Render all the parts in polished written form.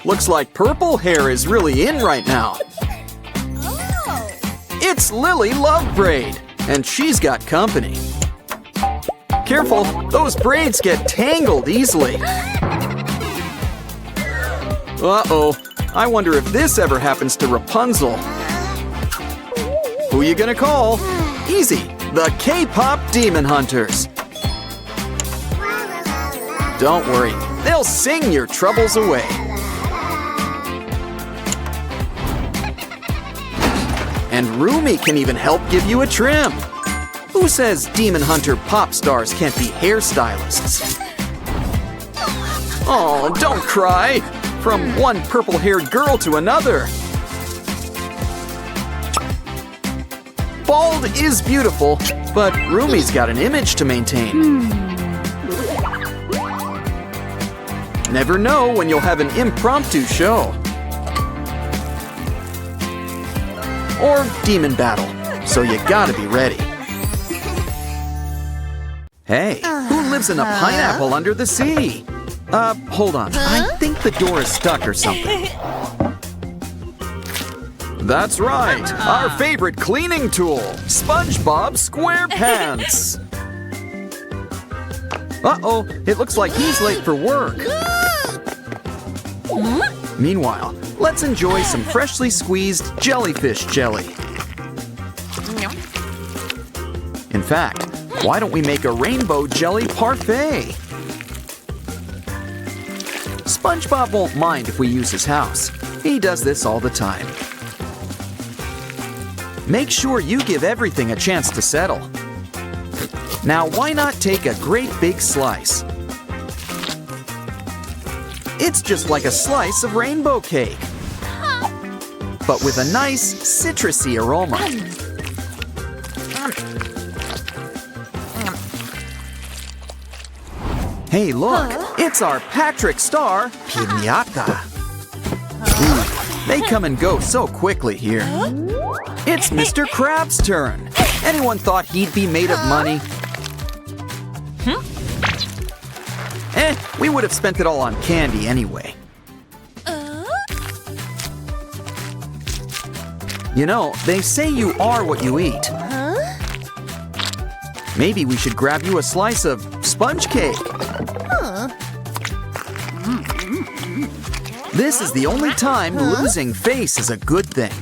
Looks like purple hair is really in right now. It's Lily Lovebraid, and she's got company. Careful, those braids get tangled easily. Uh-oh, I wonder if this ever happens to Rapunzel. Who you gonna call? Easy, the K-pop Demon Hunters. Don't worry, they'll sing your troubles away. And Rumi can even help give you a trim. Who says Demon Hunter pop stars can't be hairstylists? Oh, don't cry. From one purple-haired girl to another. Bald is beautiful, but Rumi's got an image to maintain. Never know when you'll have an impromptu show. Or demon battle, so you gotta be ready. Hey, who lives in a pineapple under the sea? Hold on. I think the door is stuck or something. That's right, our favorite cleaning tool, SpongeBob SquarePants. Uh-oh, it looks like he's late for work. Meanwhile, let's enjoy some freshly squeezed jellyfish jelly. In fact, why don't we make a rainbow jelly parfait? SpongeBob won't mind if we use his house. He does this all the time. Make sure you give everything a chance to settle. Now, why not take a great big slice? It's just like a slice of rainbow cake, but with a nice citrusy aroma. Hey, look, it's our Patrick Star Piñata. Ooh, they come and go so quickly here. It's Mr. Krabs' turn. Anyone thought he'd be made of money? We would have spent it all on candy anyway. You know, they say you are what you eat. Maybe we should grab you a slice of sponge cake. This is the only time losing face is a good thing.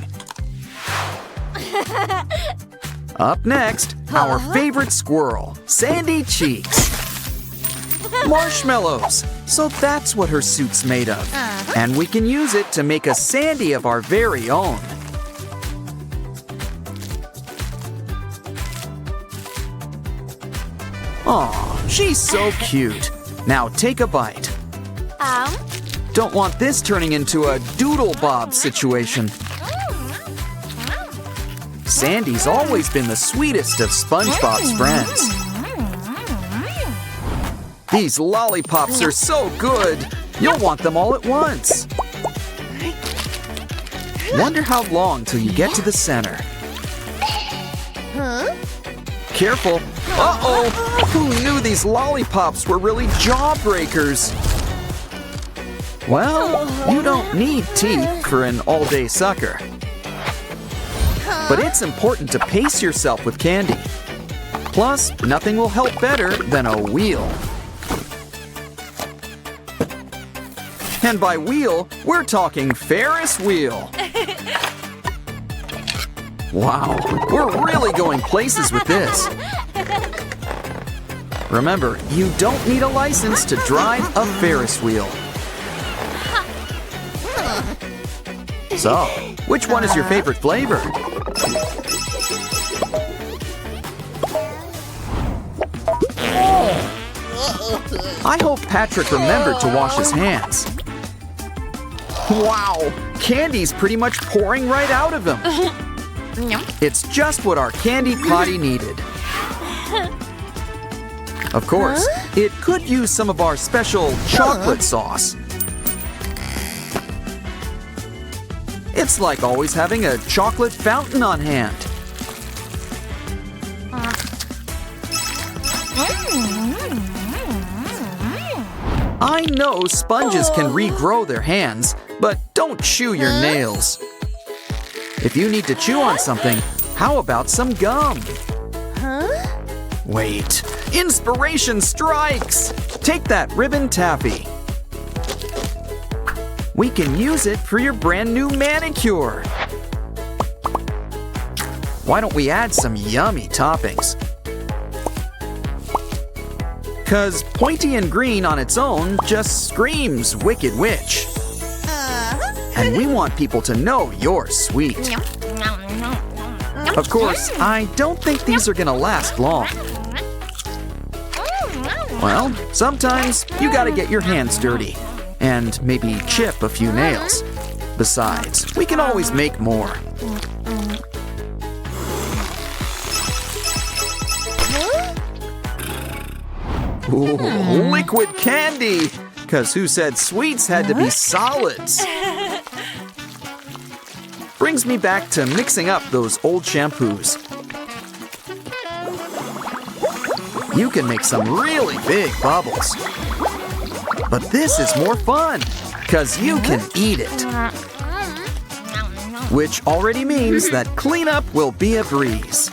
Up next, our favorite squirrel, Sandy Cheeks. Marshmallows. So that's what her suit's made of. And we can use it to make a Sandy of our very own. Aw, she's so cute. Now take a bite. Don't want this turning into a doodle bob situation. Sandy's always been the sweetest of SpongeBob's friends. These lollipops are so good, you'll want them all at once. Wonder how long till you get to the center. Careful. Uh-oh! Who knew these lollipops were really jawbreakers? Well, you don't need teeth for an all-day sucker. But it's important to pace yourself with candy. Plus, nothing will help better than a wheel. And by wheel, we're talking Ferris wheel. Wow, we're really going places with this. Remember, you don't need a license to drive a Ferris wheel. So, which one is your favorite flavor? I hope Patrick remembered to wash his hands. Wow, candy's pretty much pouring right out of him. It's just what our candy potty needed. Of course, it could use some of our special chocolate sauce. It's like always having a chocolate fountain on hand. I know sponges can regrow their hands, but don't chew your nails. If you need to chew on something, how about some gum? Wait, inspiration strikes! Take that ribbon taffy. We can use it for your brand new manicure. Why don't we add some yummy toppings? 'Cause pointy and green on its own just screams Wicked Witch. And we want people to know you're sweet. Of course, I don't think these are gonna last long. Well, sometimes you gotta get your hands dirty and maybe chip a few nails. Besides, we can always make more. Ooh, liquid candy! 'Cause who said sweets had to be solids? Brings me back to mixing up those old shampoos. You can make some really big bubbles. But this is more fun, 'cause you can eat it. Which already means that cleanup will be a breeze.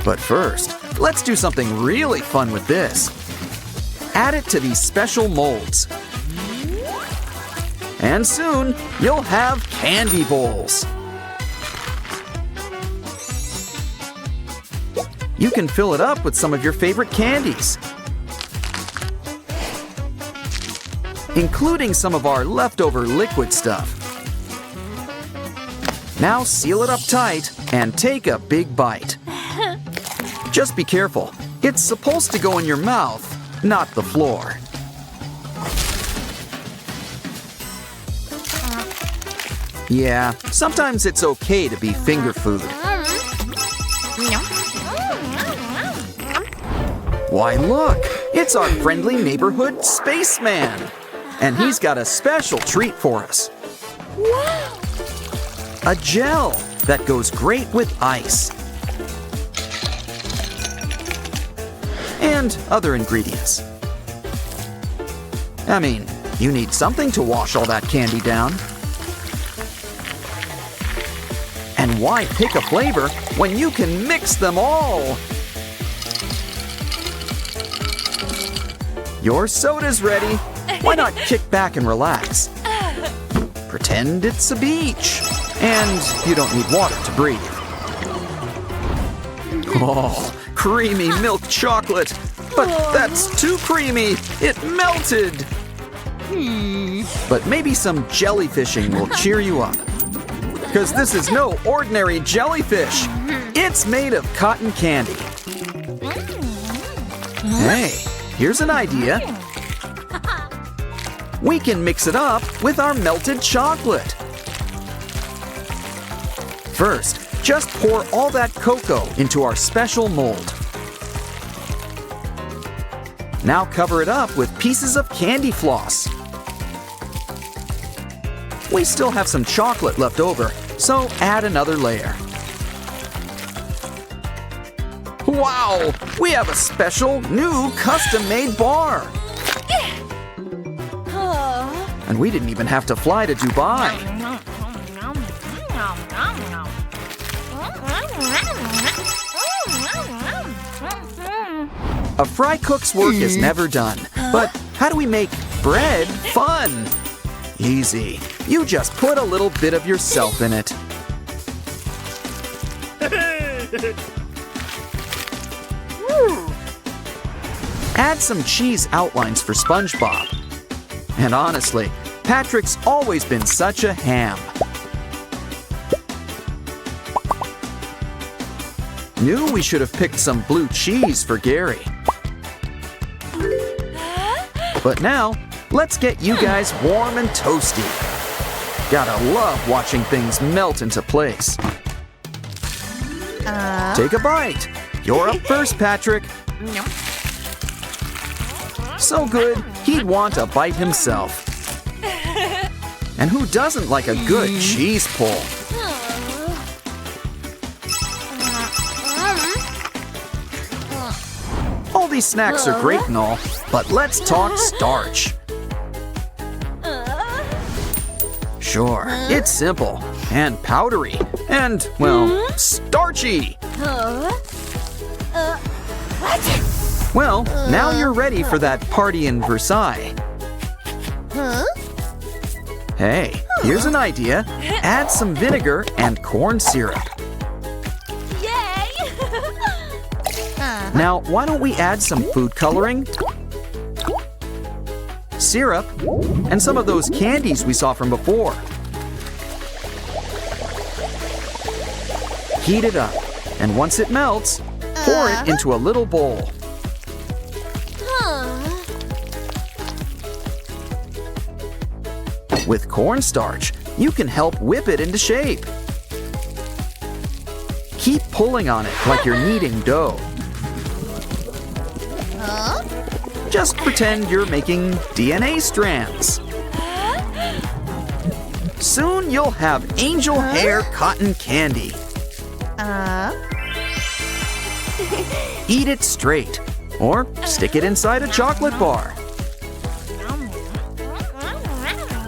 But first, let's do something really fun with this. Add it to these special molds. And soon, you'll have candy bowls. You can fill it up with some of your favorite candies, including some of our leftover liquid stuff. Now seal it up tight and take a big bite. Just be careful. It's supposed to go in your mouth, not the floor. Yeah, sometimes it's okay to be finger food. Why look, it's our friendly neighborhood spaceman. And he's got a special treat for us. A gel that goes great with ice. And other ingredients. I mean, you need something to wash all that candy down. And why pick a flavor when you can mix them all? Your soda's ready. Why not kick back and relax? Pretend it's a beach. And you don't need water to breathe. Oh, creamy milk chocolate. But that's too creamy. It melted. But maybe some jellyfishing will cheer you up. Because this is no ordinary jellyfish. It's made of cotton candy. Hey, here's an idea. We can mix it up with our melted chocolate. First, just pour all that cocoa into our special mold. Now cover it up with pieces of candy floss. We still have some chocolate left over, so add another layer. Wow! We have a special new custom-made bar! And we didn't even have to fly to Dubai. A fry cook's work is never done. But how do we make bread fun? Easy. You just put a little bit of yourself in it. Add some cheese outlines for SpongeBob. And honestly, Patrick's always been such a ham. Knew we should have picked some blue cheese for Gary. But now, let's get you guys warm and toasty. Gotta love watching things melt into place. Take a bite. You're up first, Patrick. So good, he'd want a bite himself. And who doesn't like a good cheese pull? All these snacks are great and all, but let's talk starch. Sure, it's simple and powdery and, well, starchy. Well, now you're ready for that party in Versailles. Hey, here's an idea. Add some vinegar and corn syrup. Yay! Now, why don't we add some food coloring, syrup, and some of those candies we saw from before. Heat it up, and once it melts, pour it into a little bowl. With cornstarch, you can help whip it into shape. Keep pulling on it like you're kneading dough. Just pretend you're making DNA strands. Soon you'll have angel hair cotton candy. Eat it straight, or stick it inside a chocolate bar.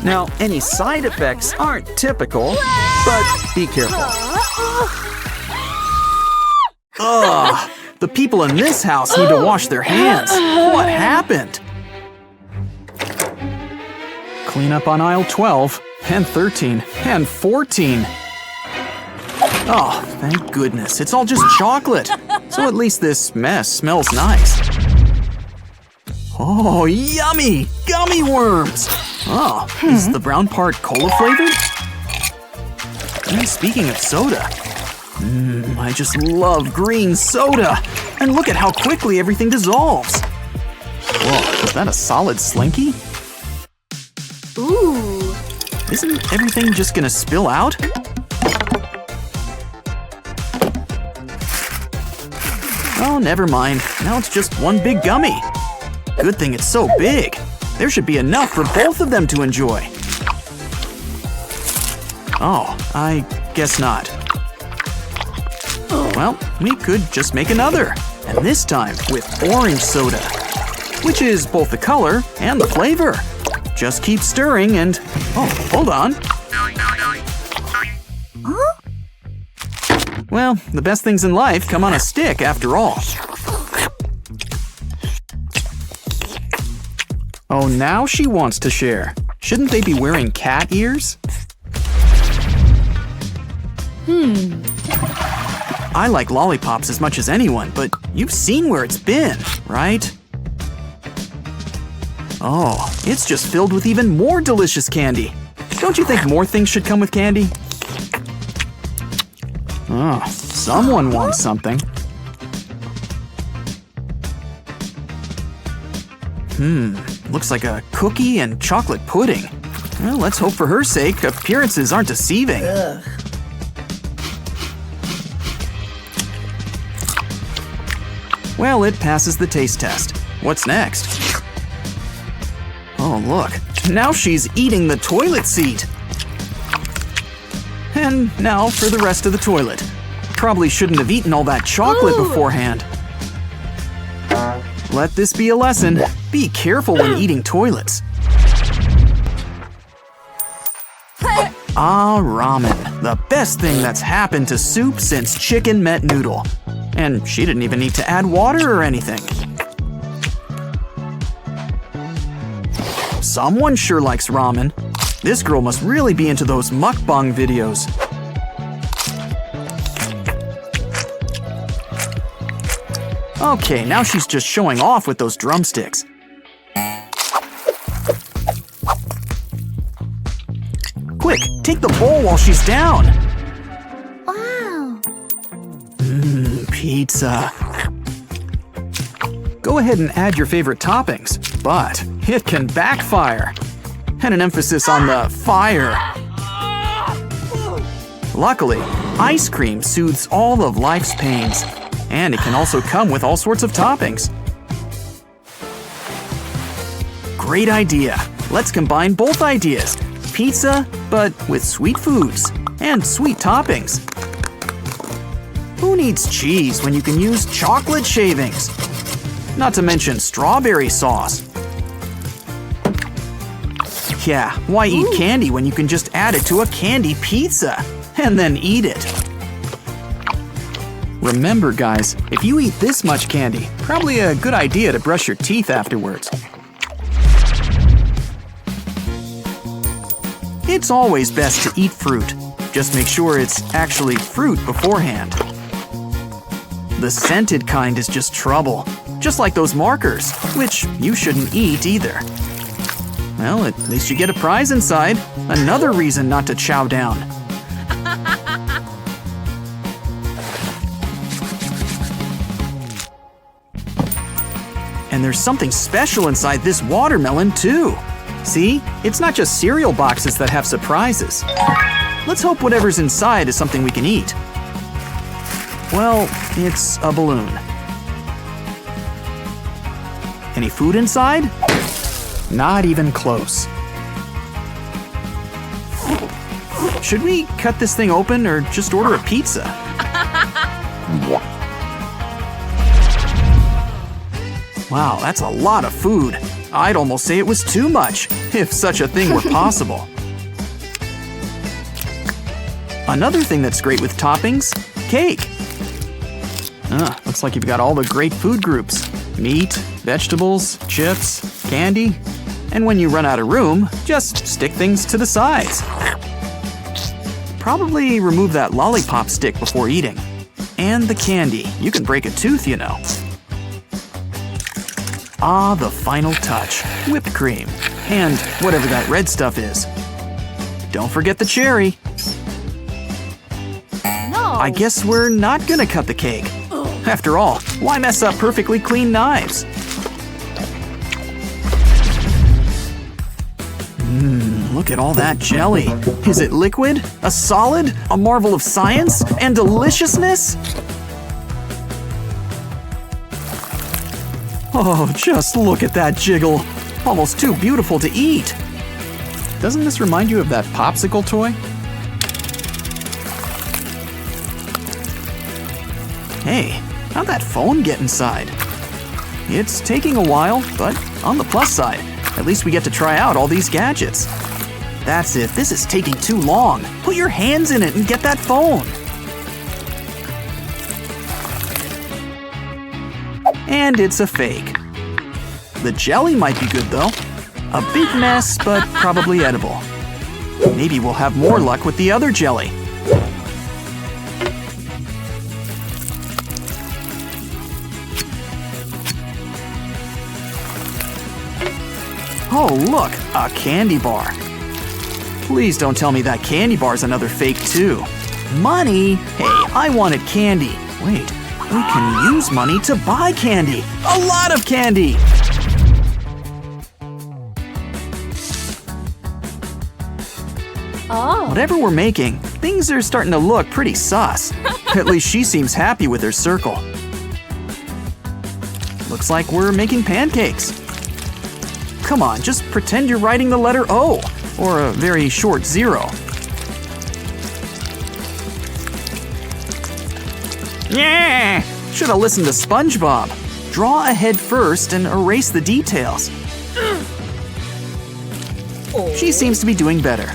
Now, any side effects aren't typical, but be careful. Ugh! The people in this house need to wash their hands. What happened? Clean up on aisle 12, and 13, and 14. Oh, thank goodness. It's all just chocolate. So at least this mess smells nice. Oh, yummy! Gummy worms! Oh, is the brown part cola flavored? And speaking of soda, I just love green soda. And look at how quickly everything dissolves. Whoa, is that a solid slinky? Ooh. Isn't everything just gonna spill out? Oh, never mind. Now it's just one big gummy. Good thing it's so big. There should be enough for both of them to enjoy. Oh, I guess not. Well, we could just make another, and this time with orange soda, which is both the color and the flavor. Just keep stirring and… oh, hold on. Well, the best things in life come on a stick after all. Oh, now she wants to share. Shouldn't they be wearing cat ears? I like lollipops as much as anyone, but you've seen where it's been, right? Oh, it's just filled with even more delicious candy. Don't you think more things should come with candy? Oh, someone wants something. Looks like a cookie and chocolate pudding. Well, let's hope for her sake appearances aren't deceiving. Well, it passes the taste test. What's next? Oh, look. Now she's eating the toilet seat. And now for the rest of the toilet. Probably shouldn't have eaten all that chocolate beforehand. Let this be a lesson. Be careful when eating toilets. Ah, ramen. The best thing that's happened to soup since chicken met noodle. And she didn't even need to add water or anything. Someone sure likes ramen. This girl must really be into those mukbang videos. Okay, now she's just showing off with those drumsticks. Quick, take the bowl while she's down. Wow. Pizza. Go ahead and add your favorite toppings, but it can backfire. And an emphasis on the fire. Luckily, ice cream soothes all of life's pains. And it can also come with all sorts of toppings. Great idea. Let's combine both ideas. Pizza, but with sweet foods and sweet toppings. Who needs cheese when you can use chocolate shavings? Not to mention strawberry sauce. Yeah, why eat candy when you can just add it to a candy pizza and then eat it? Remember, guys, if you eat this much candy, probably a good idea to brush your teeth afterwards. It's always best to eat fruit. Just make sure it's actually fruit beforehand. The scented kind is just trouble, just like those markers, which you shouldn't eat either. Well, at least you get a prize inside. Another reason not to chow down. And there's something special inside this watermelon, too. See? It's not just cereal boxes that have surprises. Let's hope whatever's inside is something we can eat. Well, it's a balloon. Any food inside? Not even close. Should we cut this thing open or just order a pizza? Wow, that's a lot of food. I'd almost say it was too much, if such a thing were possible. Another thing that's great with toppings, cake. Looks like you've got all the great food groups. Meat, vegetables, chips, candy. And when you run out of room, just stick things to the sides. Probably remove that lollipop stick before eating. And the candy. You can break a tooth, you know. Ah, the final touch. Whipped cream. And whatever that red stuff is. Don't forget the cherry. No. I guess we're not gonna cut the cake. After all, why mess up perfectly clean knives? Look at all that jelly. Is it liquid? A solid? A marvel of science? And deliciousness? Oh, just look at that jiggle. Almost too beautiful to eat. Doesn't this remind you of that popsicle toy? Hey, how'd that phone get inside? It's taking a while, but on the plus side, at least we get to try out all these gadgets. That's it, this is taking too long. Put your hands in it and get that phone. And it's a fake. The jelly might be good though. A big mess, but probably edible. Maybe we'll have more luck with the other jelly. Oh look, a candy bar. Please don't tell me that candy bar's another fake too. Money? Hey, I wanted candy. Wait, we can use money to buy candy. A lot of candy! Oh. Whatever we're making, things are starting to look pretty sus. At least she seems happy with her circle. Looks like we're making pancakes. Come on, just pretend you're writing the letter O, or a very short 0. Yeah! Should have listened to SpongeBob. Draw ahead first and erase the details. She seems to be doing better.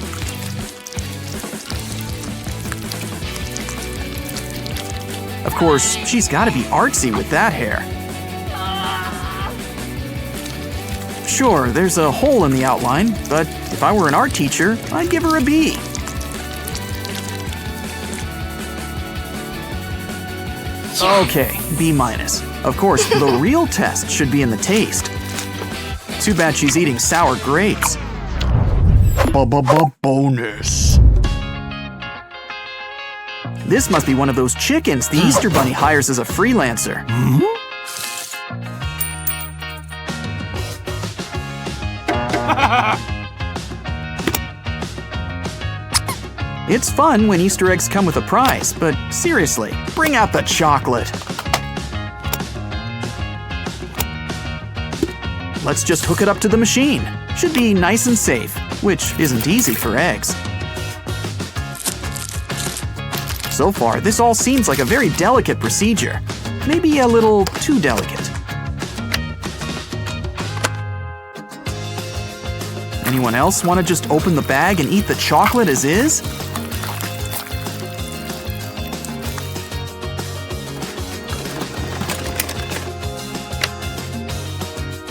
Of course, she's got to be artsy with that hair. Sure, there's a hole in the outline, but if I were an art teacher, I'd give her a B. Okay, B-. Of course, the real test should be in the taste. Too bad she's eating sour grapes. Bonus. This must be one of those chickens the Easter Bunny hires as a freelancer. It's fun when Easter eggs come with a prize, but seriously, bring out the chocolate. Let's just hook it up to the machine. Should be nice and safe, which isn't easy for eggs. So far, this all seems like a very delicate procedure. Maybe a little too delicate. Anyone else want to just open the bag and eat the chocolate as is?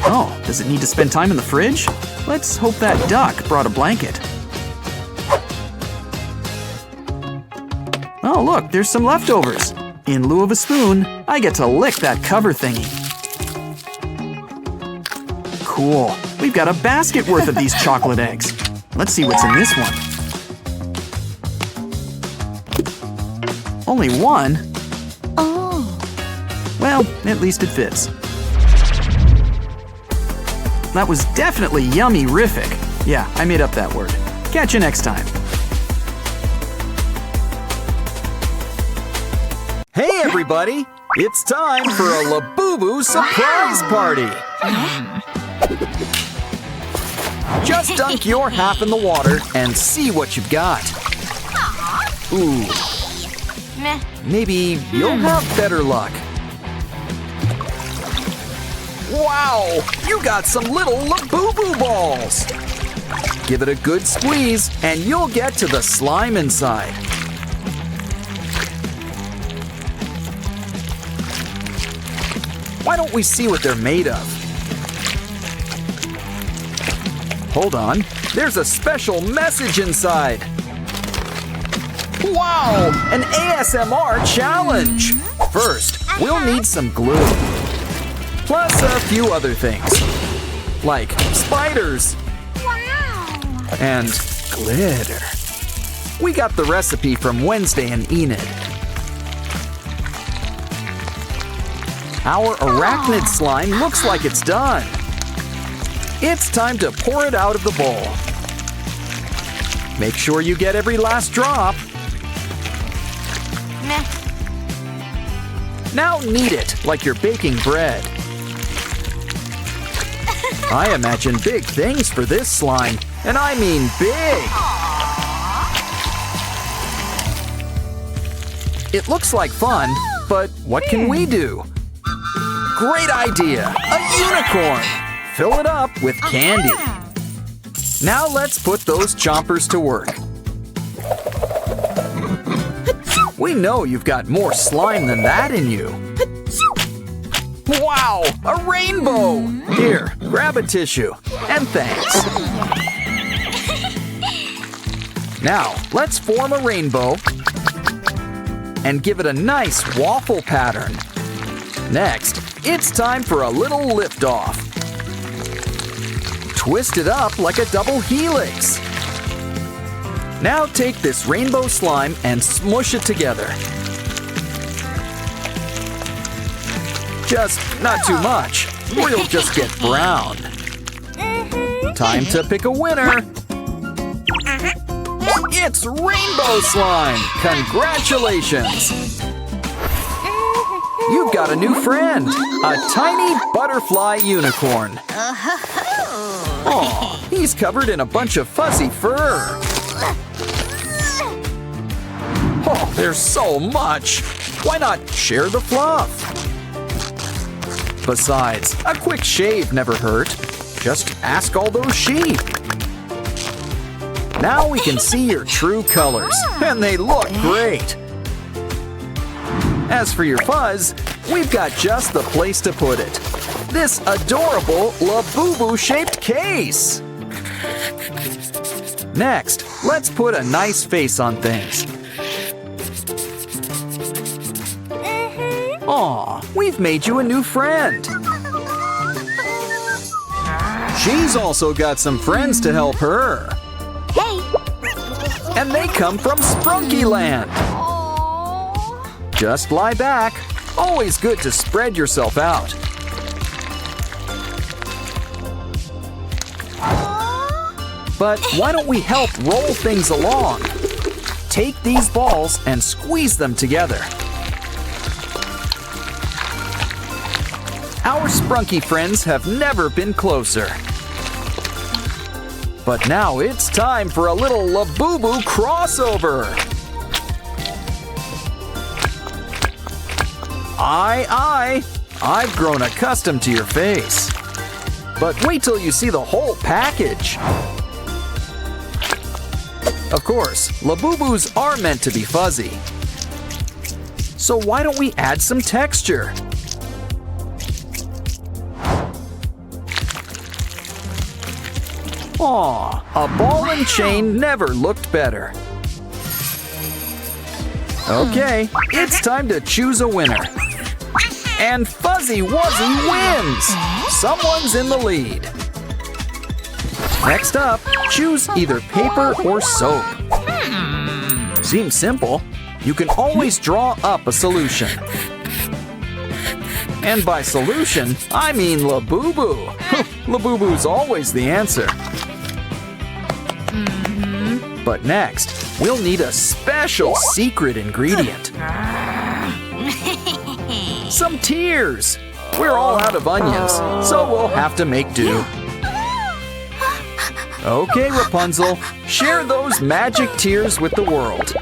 Oh, does it need to spend time in the fridge? Let's hope that duck brought a blanket. Oh, look, there's some leftovers. In lieu of a spoon, I get to lick that cover thingy. Cool. We've got a basket worth of these chocolate eggs. Let's see what's in this one. Only one? Oh. Well, at least it fits. That was definitely yummy-rific. Yeah, I made up that word. Catch you next time. Hey everybody! It's time for a Labubu surprise party! Just dunk your half in the water and see what you've got. Ooh. Maybe you'll have better luck. Wow! You got some little Labubu balls! Give it a good squeeze and you'll get to the slime inside. Why don't we see what they're made of? Hold on, there's a special message inside. Wow, an ASMR challenge. First, we'll need some glue. Plus a few other things, like spiders. Wow. And glitter. We got the recipe from Wednesday and Enid. Our arachnid slime looks like it's done. It's time to pour it out of the bowl. Make sure you get every last drop. Now knead it like you're baking bread. I imagine big things for this slime, and I mean big. It looks like fun, but what can we do? Great idea! A unicorn! Fill it up with candy. Now let's put those chompers to work. We know you've got more slime than that in you. Wow! A rainbow! Here, grab a tissue. And thanks. Now, let's form a rainbow and give it a nice waffle pattern. Next, it's time for a little liftoff. Twist it up like a double helix. Now take this rainbow slime and smush it together. Just not too much, or you'll just get brown. Time to pick a winner. It's rainbow slime! Congratulations! You've got a new friend, a tiny butterfly unicorn. Aw, he's covered in a bunch of fuzzy fur. Oh, there's so much. Why not share the fluff? Besides, a quick shave never hurt. Just ask all those sheep. Now we can see your true colors, and they look great. As for your fuzz, we've got just the place to put it. This adorable Labubu-shaped case. Next, let's put a nice face on things. Aw, we've made you a new friend. She's also got some friends to help her. Hey. And they come from Sprunkyland. Just lie back. Always good to spread yourself out. But why don't we help roll things along? Take these balls and squeeze them together. Our Sprunky friends have never been closer. But now it's time for a little Labubu crossover. I've grown accustomed to your face. But wait till you see the whole package. Of course, Labubus are meant to be fuzzy. So why don't we add some texture? Aw, a ball and chain never looked better. Okay, it's time to choose a winner. And Fuzzy Wuzzy wins! Someone's in the lead. Next up, choose either paper or soap. Seems simple. You can always draw up a solution. And by solution, I mean Labubu. Labubu's always the answer. But next, we'll need a special secret ingredient. Some tears. We're all out of onions, so we'll have to make do. Okay, Rapunzel, share those magic tears with the world.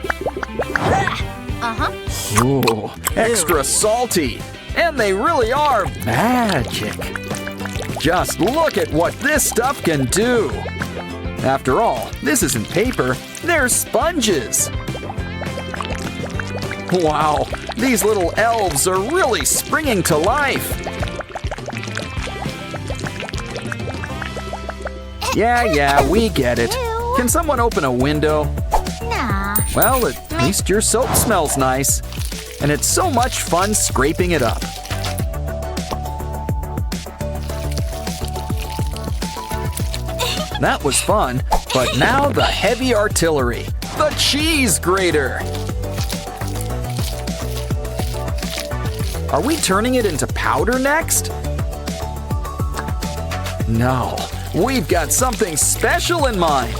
Ooh, extra salty. And they really are magic. Just look at what this stuff can do. After all, this isn't paper, they're sponges. Wow, these little elves are really springing to life. Yeah, we get it. Can someone open a window? Nah. Well, at least your soap smells nice. And it's so much fun scraping it up. That was fun, but now the heavy artillery, the cheese grater. Are we turning it into powder next? No, we've got something special in mind.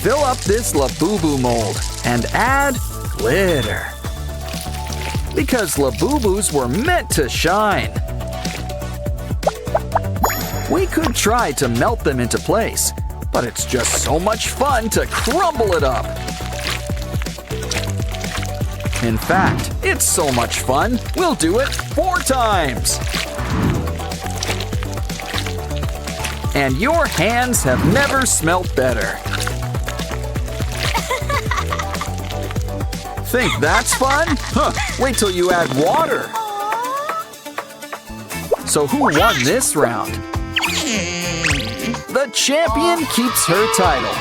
Fill up this Labubu mold and add glitter. Because Labubus were meant to shine. We could try to melt them into place, but it's just so much fun to crumble it up. In fact, it's so much fun, we'll do it 4 times. And your hands have never smelt better. Think that's fun? Huh, wait till you add water. So who won this round? The champion keeps her title.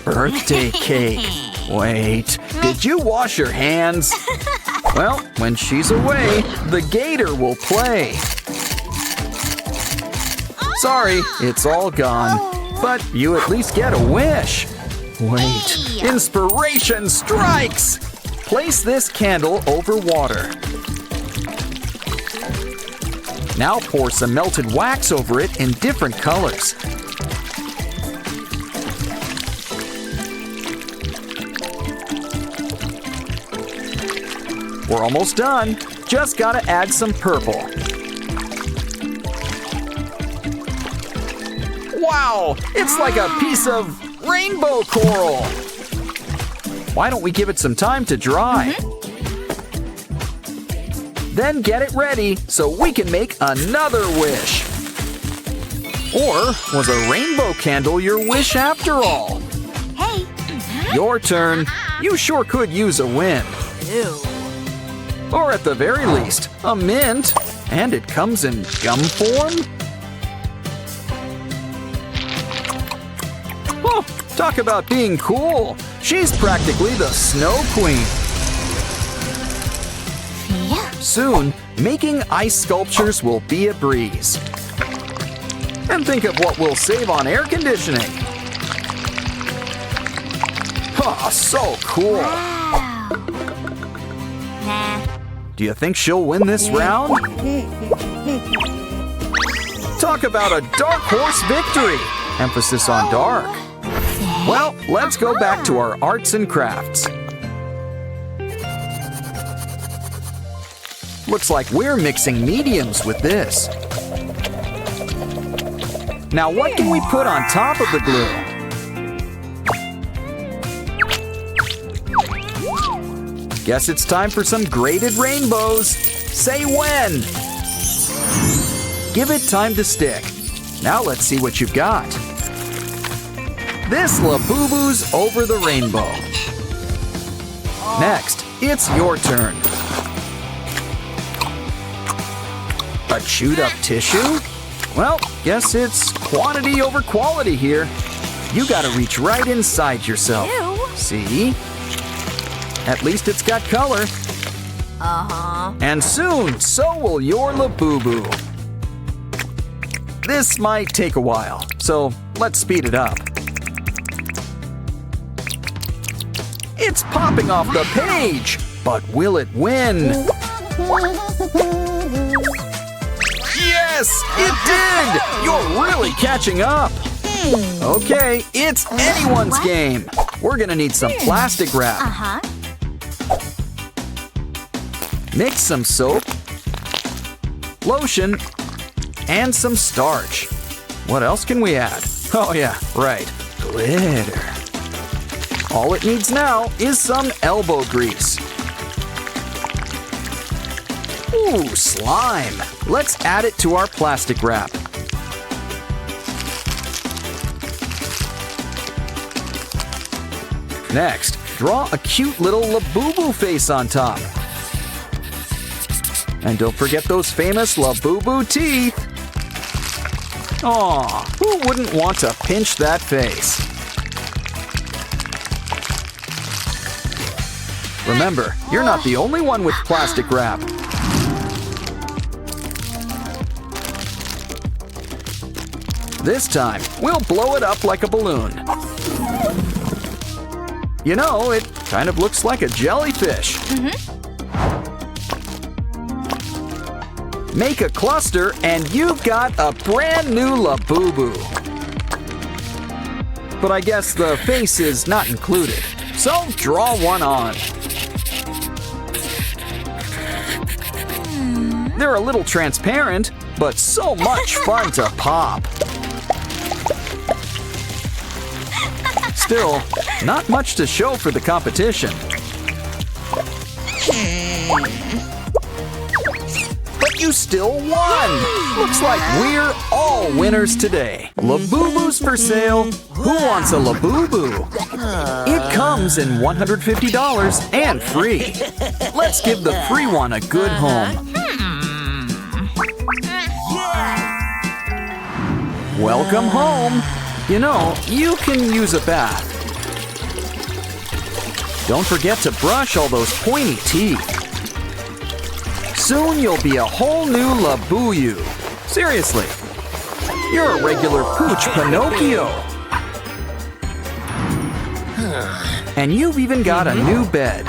Birthday cake. Wait, did you wash your hands? Well, when she's away, the gator will play. Sorry, it's all gone. But you at least get a wish. Wait, inspiration strikes! Place this candle over water. Now pour some melted wax over it in different colors. We're almost done. Just gotta add some purple. Wow! It's like a piece of rainbow coral! Why don't we give it some time to dry? Then get it ready so we can make another wish. Or was a rainbow candle your wish after all? Hey. Your turn. You sure could use a win. Ew. Or at the very least, a mint. And it comes in gum form? Oh, talk about being cool. She's practically the Snow Queen. Soon, making ice sculptures will be a breeze. And think of what we'll save on air conditioning. Oh, so cool. Wow. Nah. Do you think she'll win this round? Talk about a dark horse victory. Emphasis on dark. Well, let's go back to our arts and crafts. Looks like we're mixing mediums with this. Now what can we put on top of the glue? Guess it's time for some graded rainbows. Say when. Give it time to stick. Now let's see what you've got. This Labubu's over the rainbow. Next, it's your turn. A chewed up tissue? Well, guess it's quantity over quality here. You gotta reach right inside yourself. Ew. See? At least it's got color. And soon, so will your Labubu. This might take a while, so let's speed it up. It's popping off the page, but will it win? Yes, it did! You're really catching up. Okay, it's anyone's game. We're gonna need some plastic wrap. Mix some soap, lotion, and some starch. What else can we add? Oh yeah, right, glitter. All it needs now is some elbow grease. Ooh, slime. Let's add it to our plastic wrap. Next, draw a cute little Labubu face on top. And don't forget those famous Labubu teeth. Aw, who wouldn't want to pinch that face? Remember, you're not the only one with plastic wrap. This time, we'll blow it up like a balloon. You know, it kind of looks like a jellyfish. Make a cluster and you've got a brand new Labubu. But I guess the face is not included, so draw one on. They're a little transparent, but so much fun to pop. Still, not much to show for the competition. But you still won! Looks like we're all winners today. Labubu's for sale. Who wants a Labubu? It comes in $150 and free. Let's give the free one a good home. Welcome home. You know, you can use a bath. Don't forget to brush all those pointy teeth. Soon you'll be a whole new Labubu. Seriously, you're a regular pooch Pinocchio. And you've even got a new bed.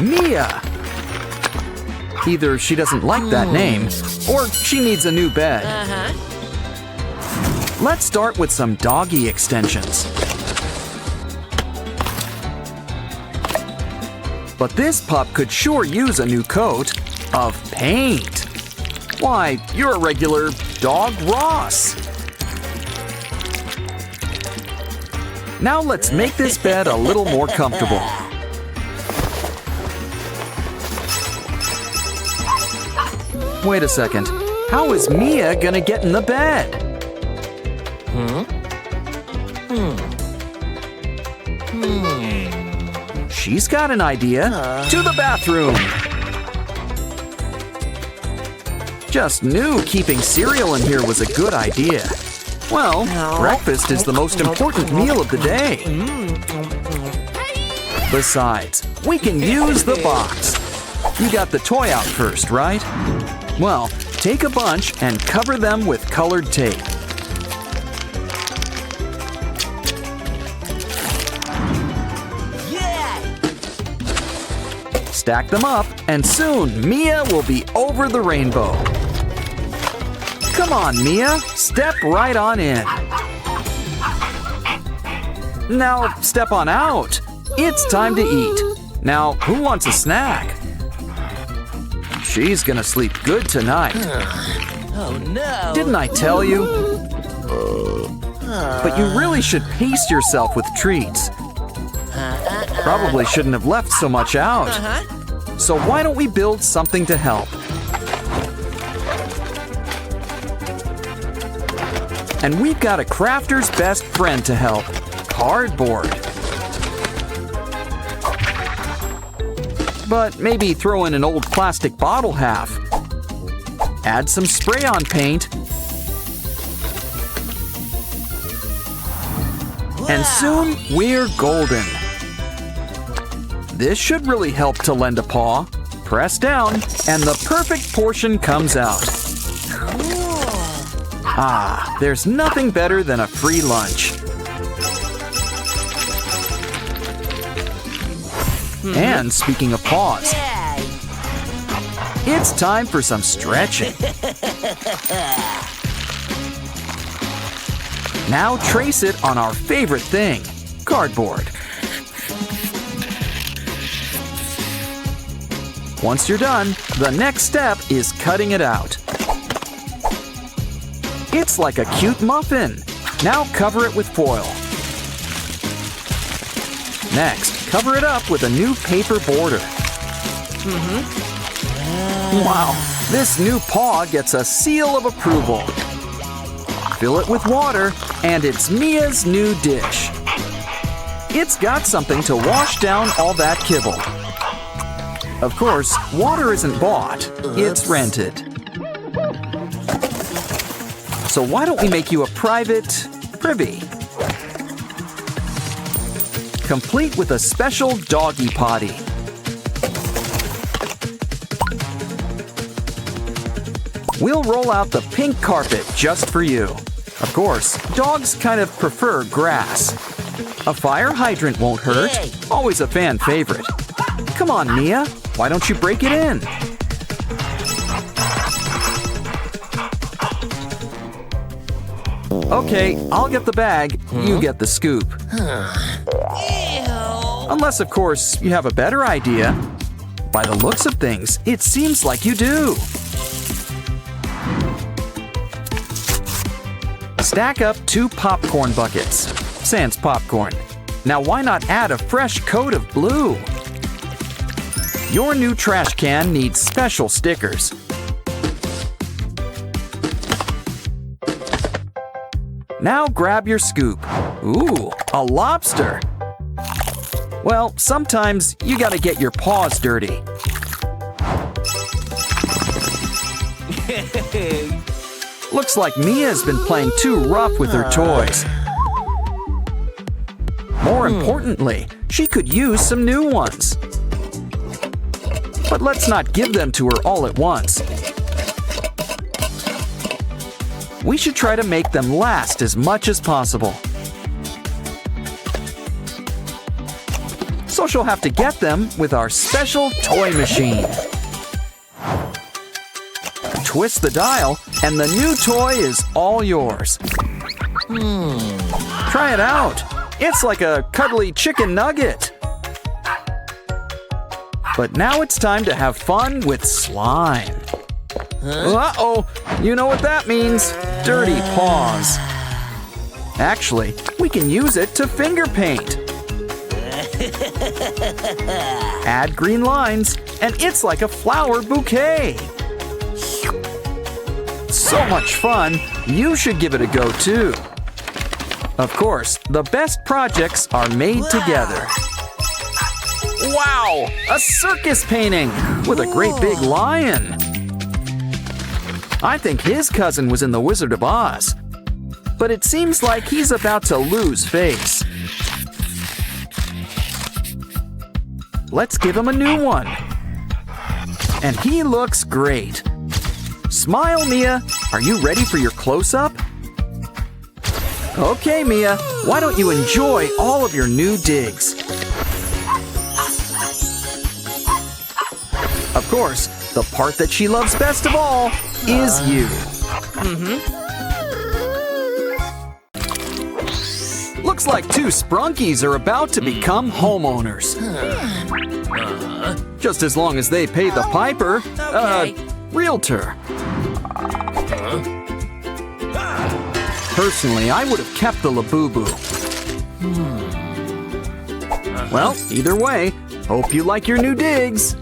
Mia. Either she doesn't like that name, or she needs a new bed. Let's start with some doggy extensions. But this pup could sure use a new coat of paint. Why, you're a regular dog Ross. Now let's make this bed a little more comfortable. Wait a second. How is Mia gonna get in the bed? She's got an idea. To the bathroom. Just knew keeping cereal in here was a good idea. Well, breakfast is the most important meal of the day. Besides, we can use the box. You got the toy out first, right? Well, take a bunch and cover them with colored tape. Stack them up, and soon Mia will be over the rainbow. Come on, Mia, step right on in. Now, step on out. It's time to eat. Now, who wants a snack? She's gonna sleep good tonight. Oh no! Didn't I tell you? But you really should pace yourself with treats. Probably shouldn't have left so much out. So why don't we build something to help? And we've got a crafter's best friend to help, cardboard. But maybe throw in an old plastic bottle half. Add some spray-on paint. And soon we're golden. This should really help to lend a paw. Press down, and the perfect portion comes out. Ah, there's nothing better than a free lunch. And speaking of paws, it's time for some stretching. Now trace it on our favorite thing, cardboard. Once you're done, the next step is cutting it out. It's like a cute muffin. Now cover it with foil. Next, cover it up with a new paper border. Wow, this new paw gets a seal of approval. Fill it with water, and it's Mia's new dish. It's got something to wash down all that kibble. Of course, water isn't bought, it's rented. So why don't we make you a private privy? Complete with a special doggy potty. We'll roll out the pink carpet just for you. Of course, dogs kind of prefer grass. A fire hydrant won't hurt, always a fan favorite. Come on, Mia, why don't you break it in? Okay, I'll get the bag, you get the scoop. Unless, of course, you have a better idea. By the looks of things, it seems like you do. Stack up 2 popcorn buckets, sans popcorn. Now why not add a fresh coat of blue? Your new trash can needs special stickers. Now grab your scoop. Ooh, a lobster. Well, sometimes you gotta get your paws dirty. Looks like Mia's been playing too rough with her toys. More importantly, she could use some new ones. But let's not give them to her all at once. We should try to make them last as much as possible. So she'll have to get them with our special toy machine. Twist the dial, and the new toy is all yours. Try it out. It's like a cuddly chicken nugget. But now it's time to have fun with slime. Uh-oh, you know what that means. Dirty paws. Actually, we can use it to finger paint. Add green lines, and it's like a flower bouquet. So much fun, you should give it a go too. Of course, the best projects are made together. Wow, a circus painting with a great big lion. I think his cousin was in The Wizard of Oz, but it seems like he's about to lose face. Let's give him a new one. And he looks great. Smile, Mia. Are you ready for your close-up? Okay, Mia, why don't you enjoy all of your new digs? Of course, the part that she loves best of all is you. Looks like 2 sprunkies are about to become homeowners. Just as long as they pay the piper, realtor. Personally, I would have kept the Labubu. Well, either way, hope you like your new digs.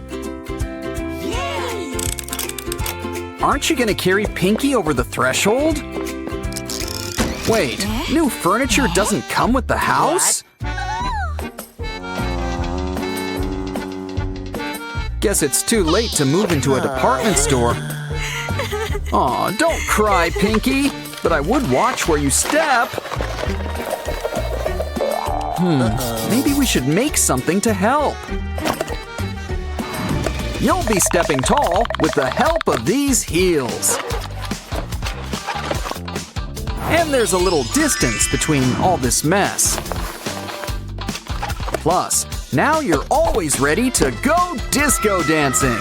Aren't you gonna carry Pinky over the threshold? Wait, new furniture doesn't come with the house? Guess it's too late to move into a department store. Aw, don't cry, Pinky. But I would watch where you step. Maybe we should make something to help. You'll be stepping tall with the help of these heels. And there's a little distance between all this mess. Plus, now you're always ready to go disco dancing.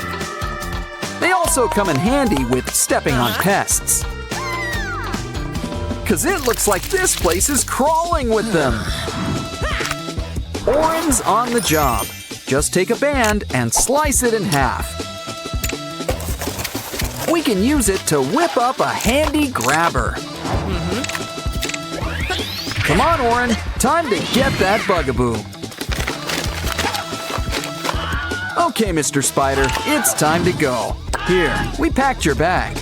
They also come in handy with stepping on pests. 'Cause it looks like this place is crawling with them. Oren's on the job. Just take a band and slice it in half. We can use it to whip up a handy grabber. Come on, Oren. Time to get that bugaboo. Okay, Mr. Spider, it's time to go. Here, we packed your bag.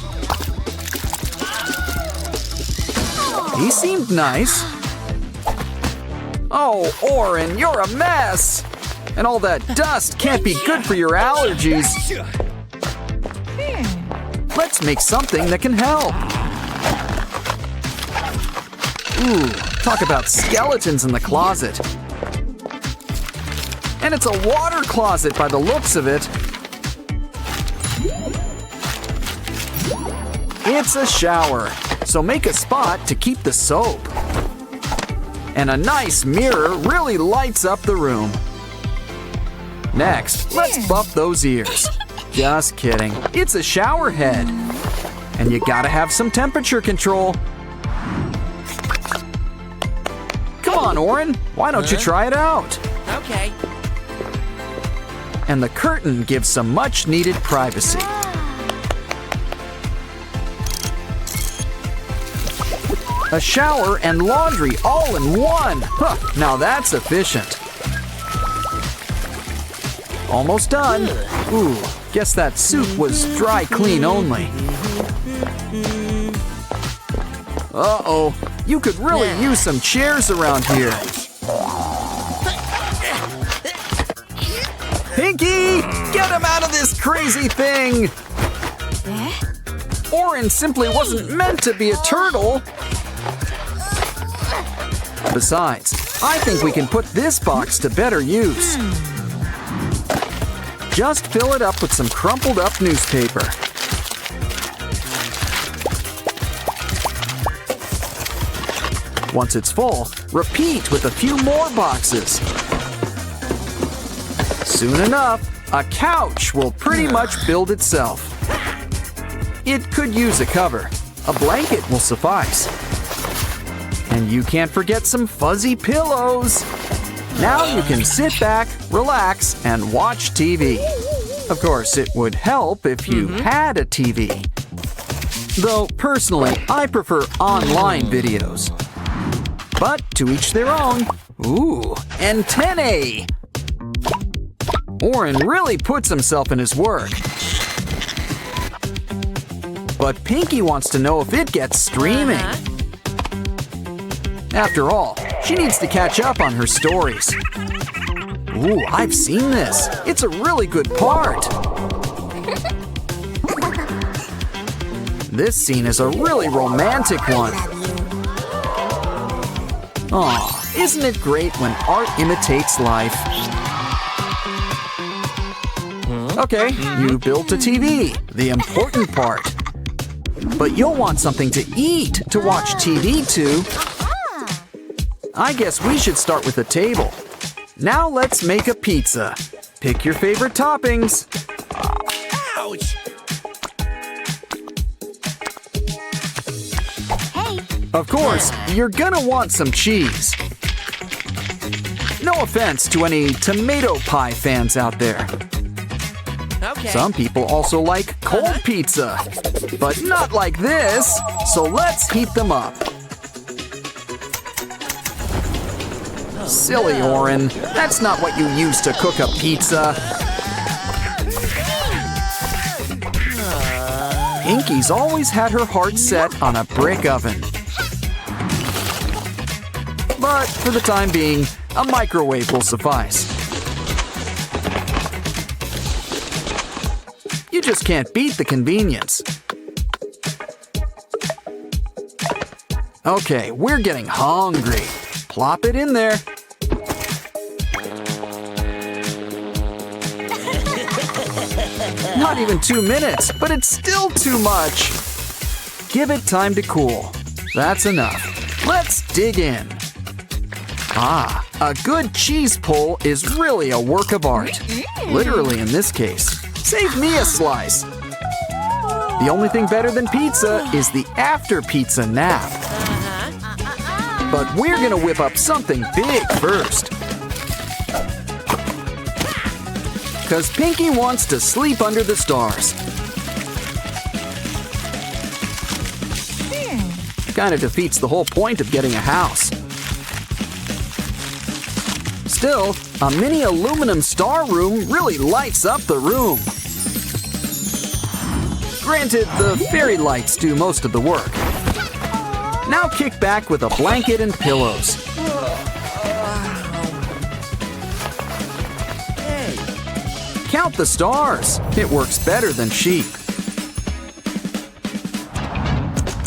He seemed nice. Oh, Oren, you're a mess. And all that dust can't be good for your allergies. Let's make something that can help. Ooh, talk about skeletons in the closet. And it's a water closet by the looks of it. It's a shower, so make a spot to keep the soap. And a nice mirror really lights up the room. Next, let's buff those ears. Just kidding, it's a shower head. And you gotta have some temperature control. Come on, Oren, why don't you try it out? Okay. And the curtain gives some much-needed privacy. A shower and laundry all in one. Huh, now that's efficient. Almost done. Ooh, guess that soup was dry clean only. Uh-oh, you could really use some chairs around here. Pinky, get him out of this crazy thing! Oren simply wasn't meant to be a turtle. Besides, I think we can put this box to better use. Just fill it up with some crumpled up newspaper. Once it's full, repeat with a few more boxes. Soon enough, a couch will pretty much build itself. It could use a cover. A blanket will suffice. And you can't forget some fuzzy pillows. Now you can sit back, relax, and watch TV. Of course, it would help if you had a TV. Though, personally, I prefer online videos. But to each their own. Ooh, antennae! Oren really puts himself in his work. But Pinky wants to know if it gets streaming. After all, she needs to catch up on her stories. Ooh, I've seen this. It's a really good part. This scene is a really romantic one. Aw, isn't it great when art imitates life? Okay, you built a TV, the important part. But you'll want something to eat to watch TV to. I guess we should start with a table. Now let's make a pizza. Pick your favorite toppings. Ouch! Hey, Of course, you're gonna want some cheese. No offense to any tomato pie fans out there. Okay. Some people also like cold pizza, but not like this, so let's heat them up. Silly Oren, that's not what you use to cook a pizza. Pinky's always had her heart set on a brick oven. but for the time being, a microwave will suffice. You just can't beat the convenience. Okay, we're getting hungry. Plop it in there. Not even 2 minutes, but it's still too much. Give it time to cool. That's enough. Let's dig in. Ah, a good cheese pull is really a work of art. Literally in this case. Save me a slice. The only thing better than pizza is the after pizza nap. But we're gonna whip up something big first. 'Cause Pinky wants to sleep under the stars. Kinda defeats the whole point of getting a house. Still, a mini aluminum star room really lights up the room. Granted, the fairy lights do most of the work. Now kick back with a blanket and pillows. Count the stars. It works better than sheep.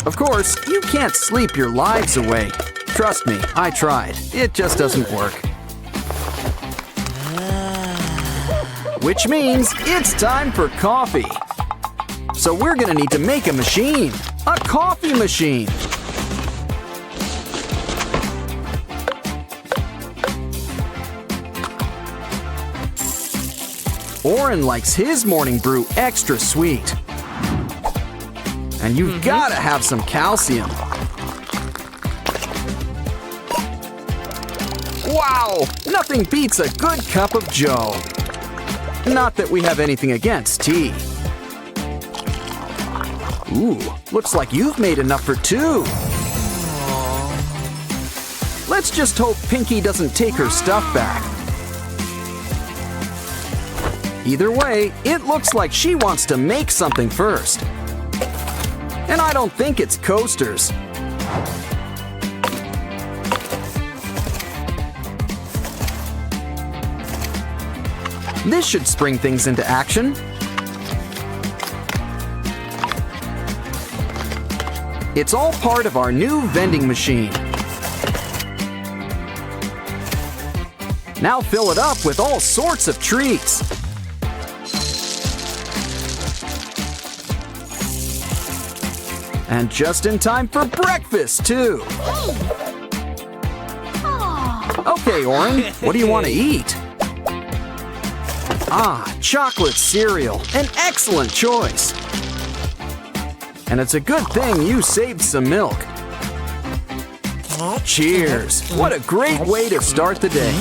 Of course, you can't sleep your lives away. Trust me, I tried. It just doesn't work. Which means it's time for coffee. So we're gonna need to make a machine. A coffee machine. Oren likes his morning brew extra sweet. And you've gotta have some calcium. Wow! Nothing beats a good cup of joe. Not that we have anything against tea. Ooh, looks like you've made enough for 2. Let's just hope Pinky doesn't take her stuff back. Either way, it looks like she wants to make something first. And I don't think it's coasters. This should spring things into action. It's all part of our new vending machine. Now fill it up with all sorts of treats. And just in time for breakfast, too. Okay, Oren, what do you want to eat? Ah, chocolate cereal, an excellent choice. And it's a good thing you saved some milk. Cheers! What a great way to start the day.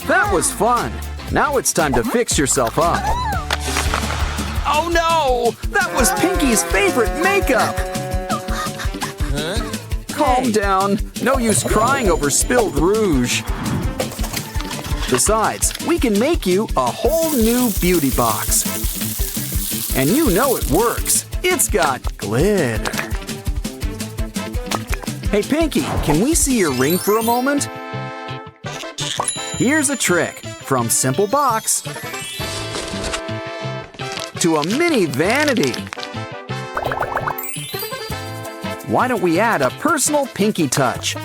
That was fun. Now it's time to fix yourself up. Oh no! That was Pinky's favorite makeup! Calm down. No use crying over spilled rouge. Besides, we can make you a whole new beauty box. And you know it works. It's got glitter. Hey Pinky, can we see your ring for a moment? Here's a trick. From simple box to a mini vanity. Why don't we add a personal Pinky touch?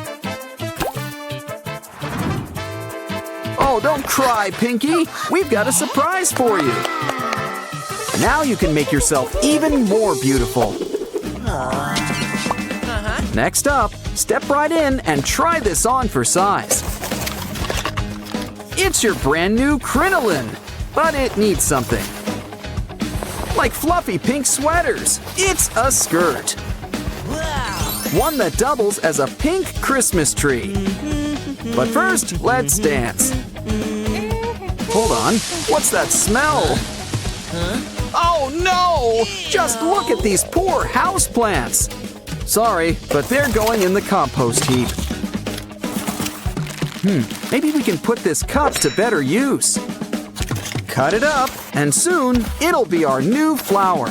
Oh, don't cry, Pinky. We've got a surprise for you. Now you can make yourself even more beautiful. Next up, step right in and try this on for size. It's your brand new crinoline, but it needs something. Like fluffy pink sweaters, it's a skirt. One that doubles as a pink Christmas tree. But first, let's dance. Hold on, what's that smell? Oh no! Just look at these poor houseplants. Sorry, but they're going in the compost heap. Maybe we can put this cup to better use. Cut it up, and soon it'll be our new flower.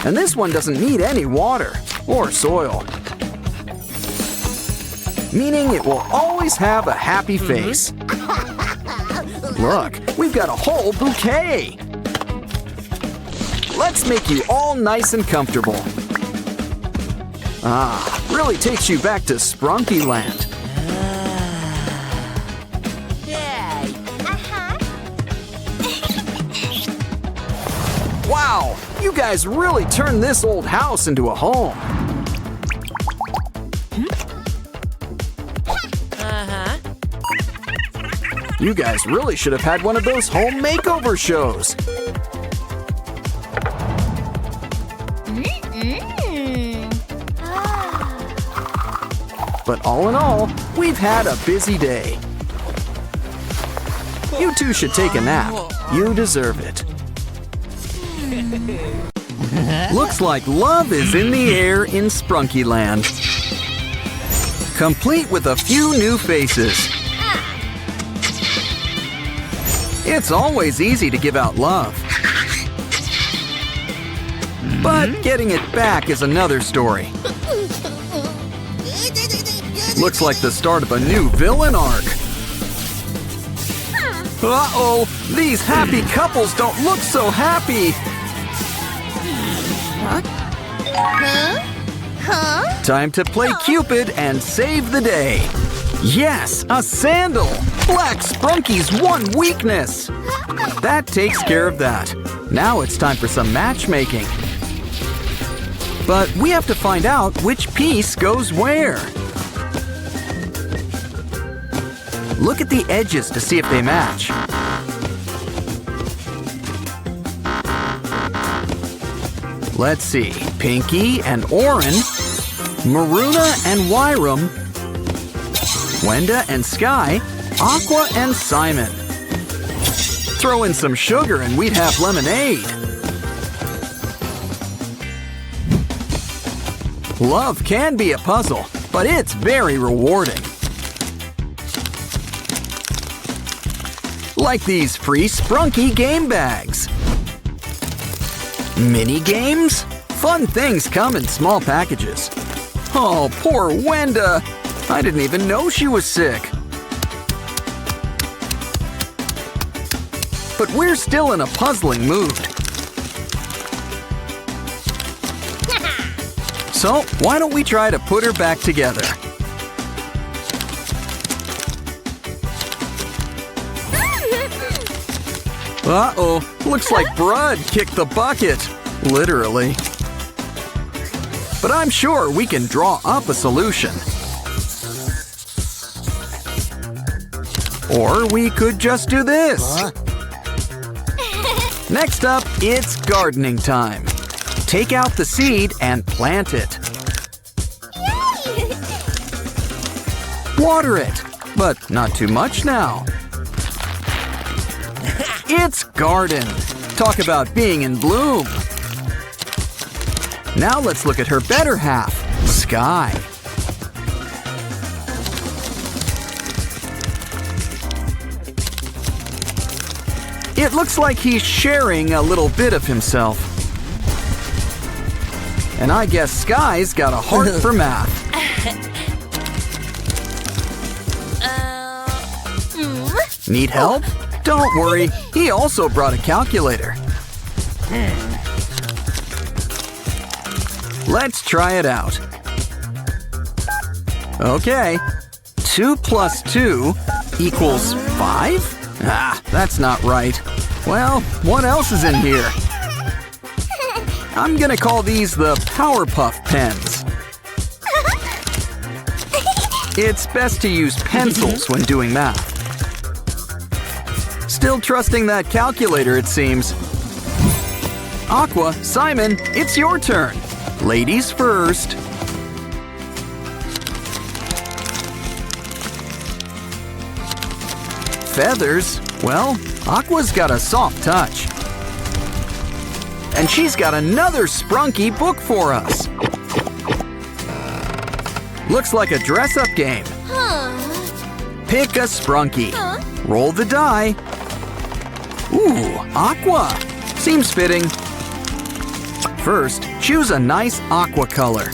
And this one doesn't need any water or soil, meaning it will always have a happy face. Look, we've got a whole bouquet. Let's make you all nice and comfortable. Ah, really takes you back to Sprunky Land. Yay! Wow, you guys really turned this old house into a home. You guys really should have had one of those home makeover shows. But all in all, we've had a busy day. You two should take a nap. You deserve it. Looks like love is in the air in Sprunky Land. Complete with a few new faces. It's always easy to give out love. But getting it back is another story. Looks like the start of a new villain arc. Uh-oh, these happy couples don't look so happy. Time to play Cupid and save the day. Yes, a sandal! Black Sprunky's one weakness! That takes care of that. Now it's time for some matchmaking. But we have to find out which piece goes where. Look at the edges to see if they match. Let's see. Pinky and Oren, Maruna and Wyram, Wenda and Sky, Aqua and Simon. Throw in some sugar and we'd have lemonade. Love can be a puzzle, but it's very rewarding. Like these free Sprunky game bags. Mini games? Fun things come in small packages. Oh, poor Wenda. I didn't even know she was sick. But we're still in a puzzling mood. So, why don't we try to put her back together? Uh-oh, looks like Brud kicked the bucket. Literally. But I'm sure we can draw up a solution. Or we could just do this. Next up, it's gardening time. Take out the seed and plant it. Water it, but not too much now. It's garden. Talk about being in bloom. Now let's look at her better half, Sky. It looks like he's sharing a little bit of himself. And I guess Sky's got a heart for math. Need help? Don't worry, he also brought a calculator. Let's try it out. Okay, 2 plus 2 equals 5? Ah, that's not right. Well, what else is in here? I'm gonna call these the Powerpuff pens. It's best to use pencils when doing math. Still trusting that calculator, it seems. Aqua, Simon, it's your turn. Ladies first. Feathers? Well, Aqua's got a soft touch. And she's got another Sprunky book for us. Looks like a dress-up game. Pick a Sprunky. Roll the die. Ooh, Aqua. Seems fitting. First, choose a nice aqua color.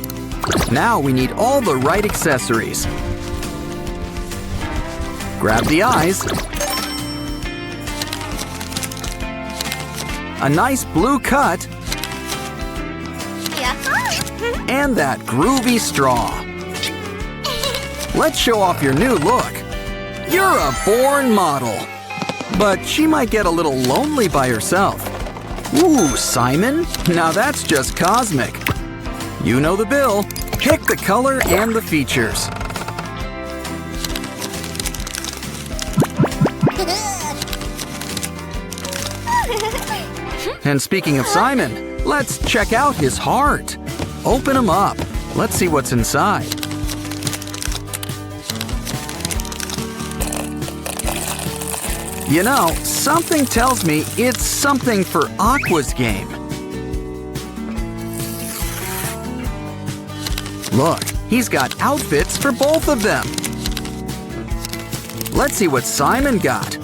Now we need all the right accessories. Grab the eyes. A nice blue cut. And that groovy straw. Let's show off your new look. You're a born model. But she might get a little lonely by herself. Ooh, Simon? Now that's just cosmic. You know the bill. Pick the color and the features. And speaking of Simon, let's check out his heart. Open him up. Let's see what's inside. You know, something tells me it's something for Aqua's game. Look, he's got outfits for both of them. Let's see what Simon got.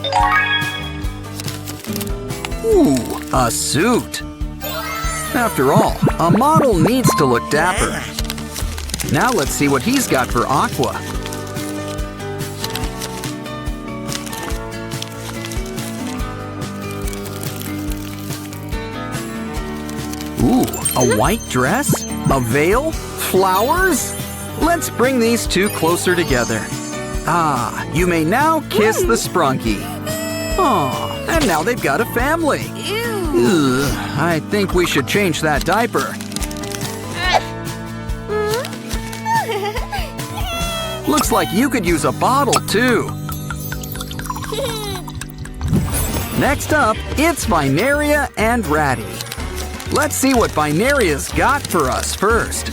Ooh, a suit. After all, a model needs to look dapper. Now let's see what he's got for Aqua. Ooh, a white dress? A veil? Flowers? Let's bring these two closer together. Ah, you may now kiss the sprunky. Aw, and now they've got a family. Ugh, I think we should change that diaper. Looks like you could use a bottle too. Next up, it's Binaria and Ratty. Let's see what Binaria's got for us first.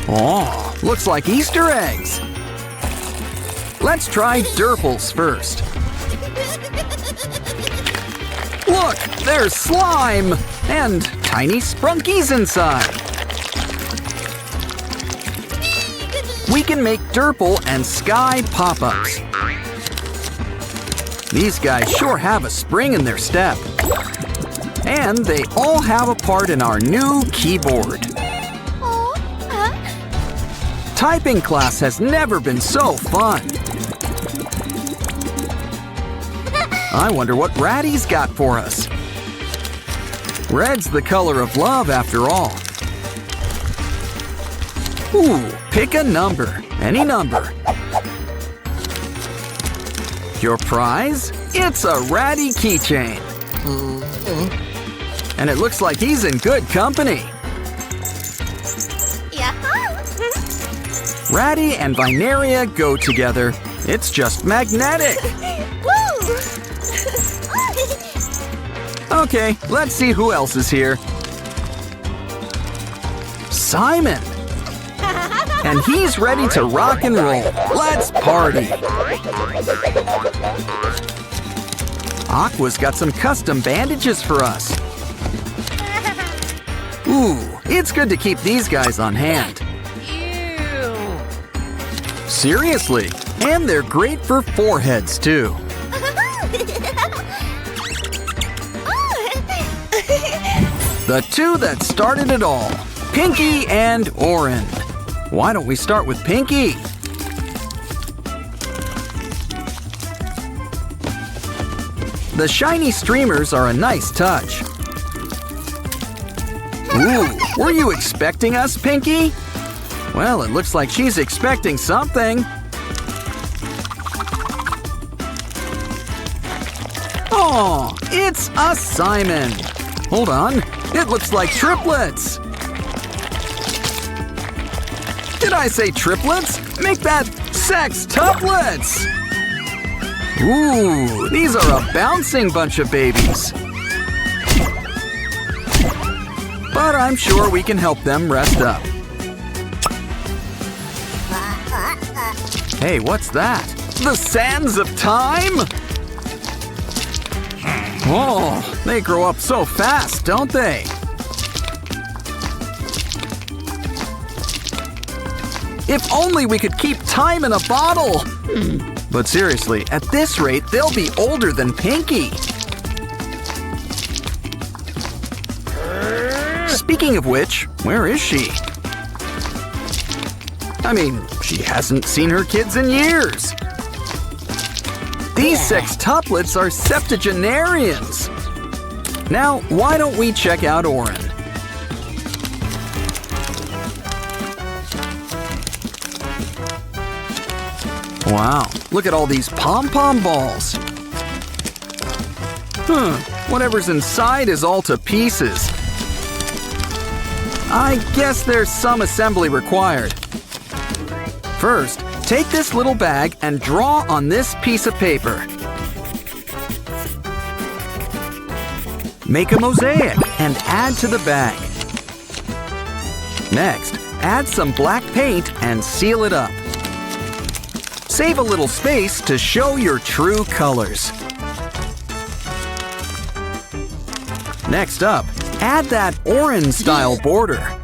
Oh, looks like Easter eggs. Let's try Derples first. Look, there's slime and tiny sprunkies inside. We can make Derple and Sky pop-ups. These guys sure have a spring in their step. And they all have a part in our new keyboard. Typing class has never been so fun. I wonder what Ratty's got for us. Red's the color of love after all. Ooh, pick a number. Any number. Your prize? It's a Ratty keychain. And it looks like he's in good company. Ratty and Binaria go together. It's just magnetic. Okay, let's see who else is here. Simon! And he's ready to rock and roll. Let's party! Aqua's got some custom bandages for us. Ooh, it's good to keep these guys on hand. Seriously, and they're great for foreheads too. The two that started it all, Pinky and Oren. Why don't we start with Pinky? The shiny streamers are a nice touch. Ooh, were you expecting us, Pinky? Well, it looks like she's expecting something. Oh, it's a Simon. Hold on, it looks like triplets. Did I say triplets? Make that sextuplets. Ooh, these are a bouncing bunch of babies. But I'm sure we can help them rest up. Hey, what's that? The sands of time? Oh, they grow up so fast, don't they? If only we could keep time in a bottle! But seriously, at this rate, they'll be older than Pinky. Speaking of which, where is she? I mean, she hasn't seen her kids in years. These sextuplets are septuagenarians. Now, why don't we check out Oren? Wow, look at all these pom-pom balls. Whatever's inside is all to pieces. I guess there's some assembly required. First, take this little bag and draw on this piece of paper. Make a mosaic and add to the bag. Next, add some black paint and seal it up. Save a little space to show your true colors. Next up, add that orange-style border.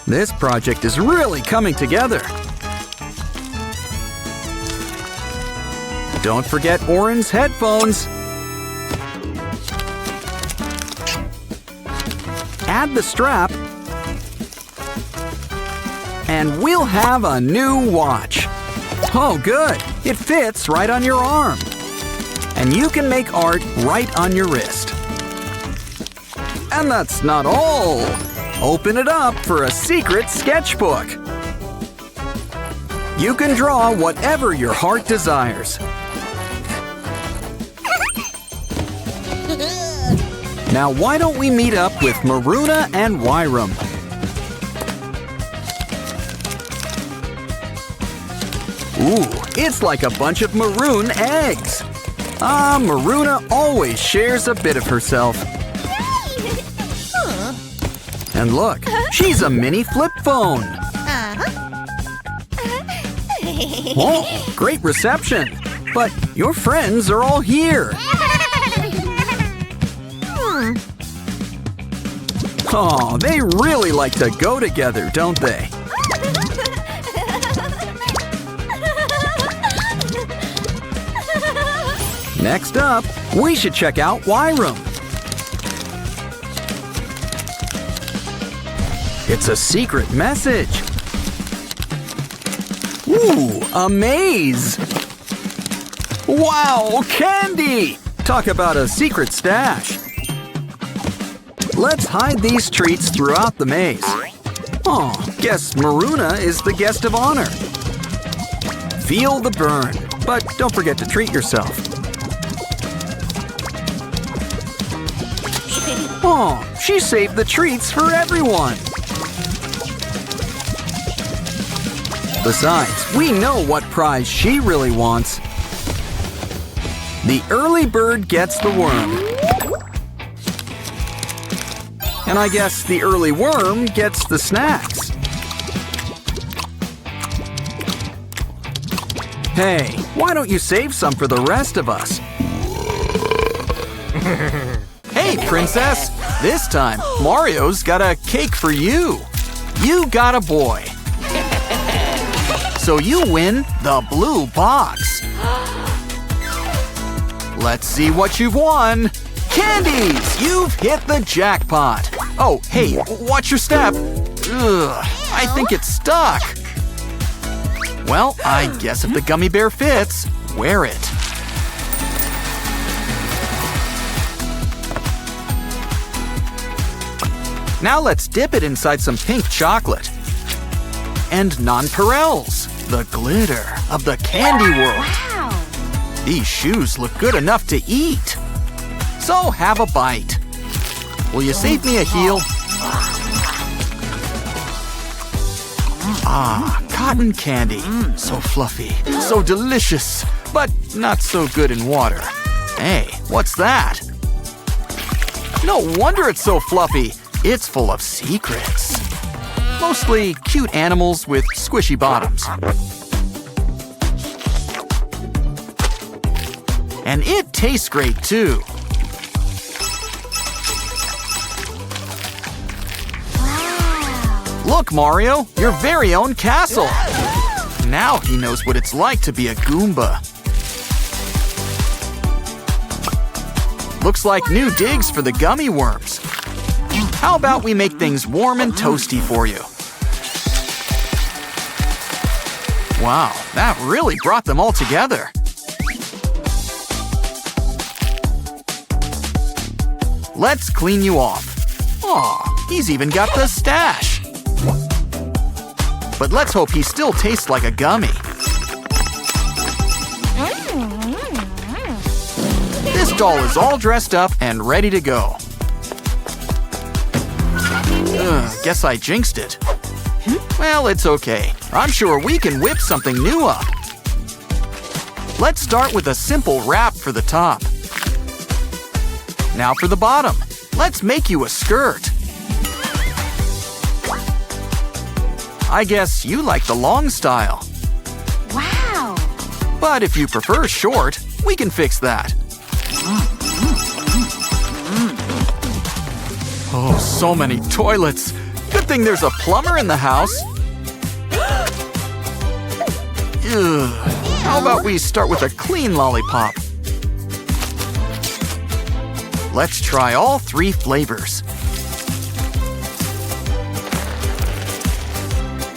This project is really coming together. Don't forget Oren's headphones. Add the strap, and we'll have a new watch. Oh, good. It fits right on your arm. And you can make art right on your wrist. And that's not all. Open it up for a secret sketchbook. You can draw whatever your heart desires. Now, why don't we meet up with Maruna and Wyram? Ooh, it's like a bunch of maroon eggs. Maruna always shares a bit of herself. And look, she's a mini flip phone. Oh, great reception. But your friends are all here. Oh, they really like to go together, don't they? Next up, we should check out Wyram. It's a secret message. Ooh, a maze. Wow, candy! Talk about a secret stash. Let's hide these treats throughout the maze. Oh, guess Maruna is the guest of honor. Feel the burn, but don't forget to treat yourself. Oh, she saved the treats for everyone. Besides, we know what prize she really wants. The early bird gets the worm. And I guess the early worm gets the snacks. Hey, why don't you save some for the rest of us? Hey, princess! This time, Mario's got a cake for you. You got a boy. So you win the blue box. Let's see what you've won. Candies! You've hit the jackpot. Oh, hey, watch your step. Ugh, I think it's stuck. Well, I guess if the gummy bear fits, wear it. Now let's dip it inside some pink chocolate. And nonpareils, the glitter of the candy world. Wow! These shoes look good enough to eat. So have a bite. Will you save me a heel? Ah, cotton candy. So fluffy, so delicious, but not so good in water. Hey, what's that? No wonder it's so fluffy. It's full of secrets. Mostly cute animals with squishy bottoms. And it tastes great too. Wow! Look, Mario, your very own castle. Now he knows what it's like to be a Goomba. Looks like new digs for the gummy worms. How about we make things warm and toasty for you? Wow, that really brought them all together. Let's clean you off. Aw, he's even got the stash. But let's hope he still tastes like a gummy. This doll is all dressed up and ready to go. Guess I jinxed it. Well, it's okay. I'm sure we can whip something new up. Let's start with a simple wrap for the top. Now for the bottom. Let's make you a skirt. I guess you like the long style. Wow. But if you prefer short, we can fix that. Oh, so many toilets. Good thing there's a plumber in the house. Ugh. How about we start with a clean lollipop? Let's try all 3 flavors.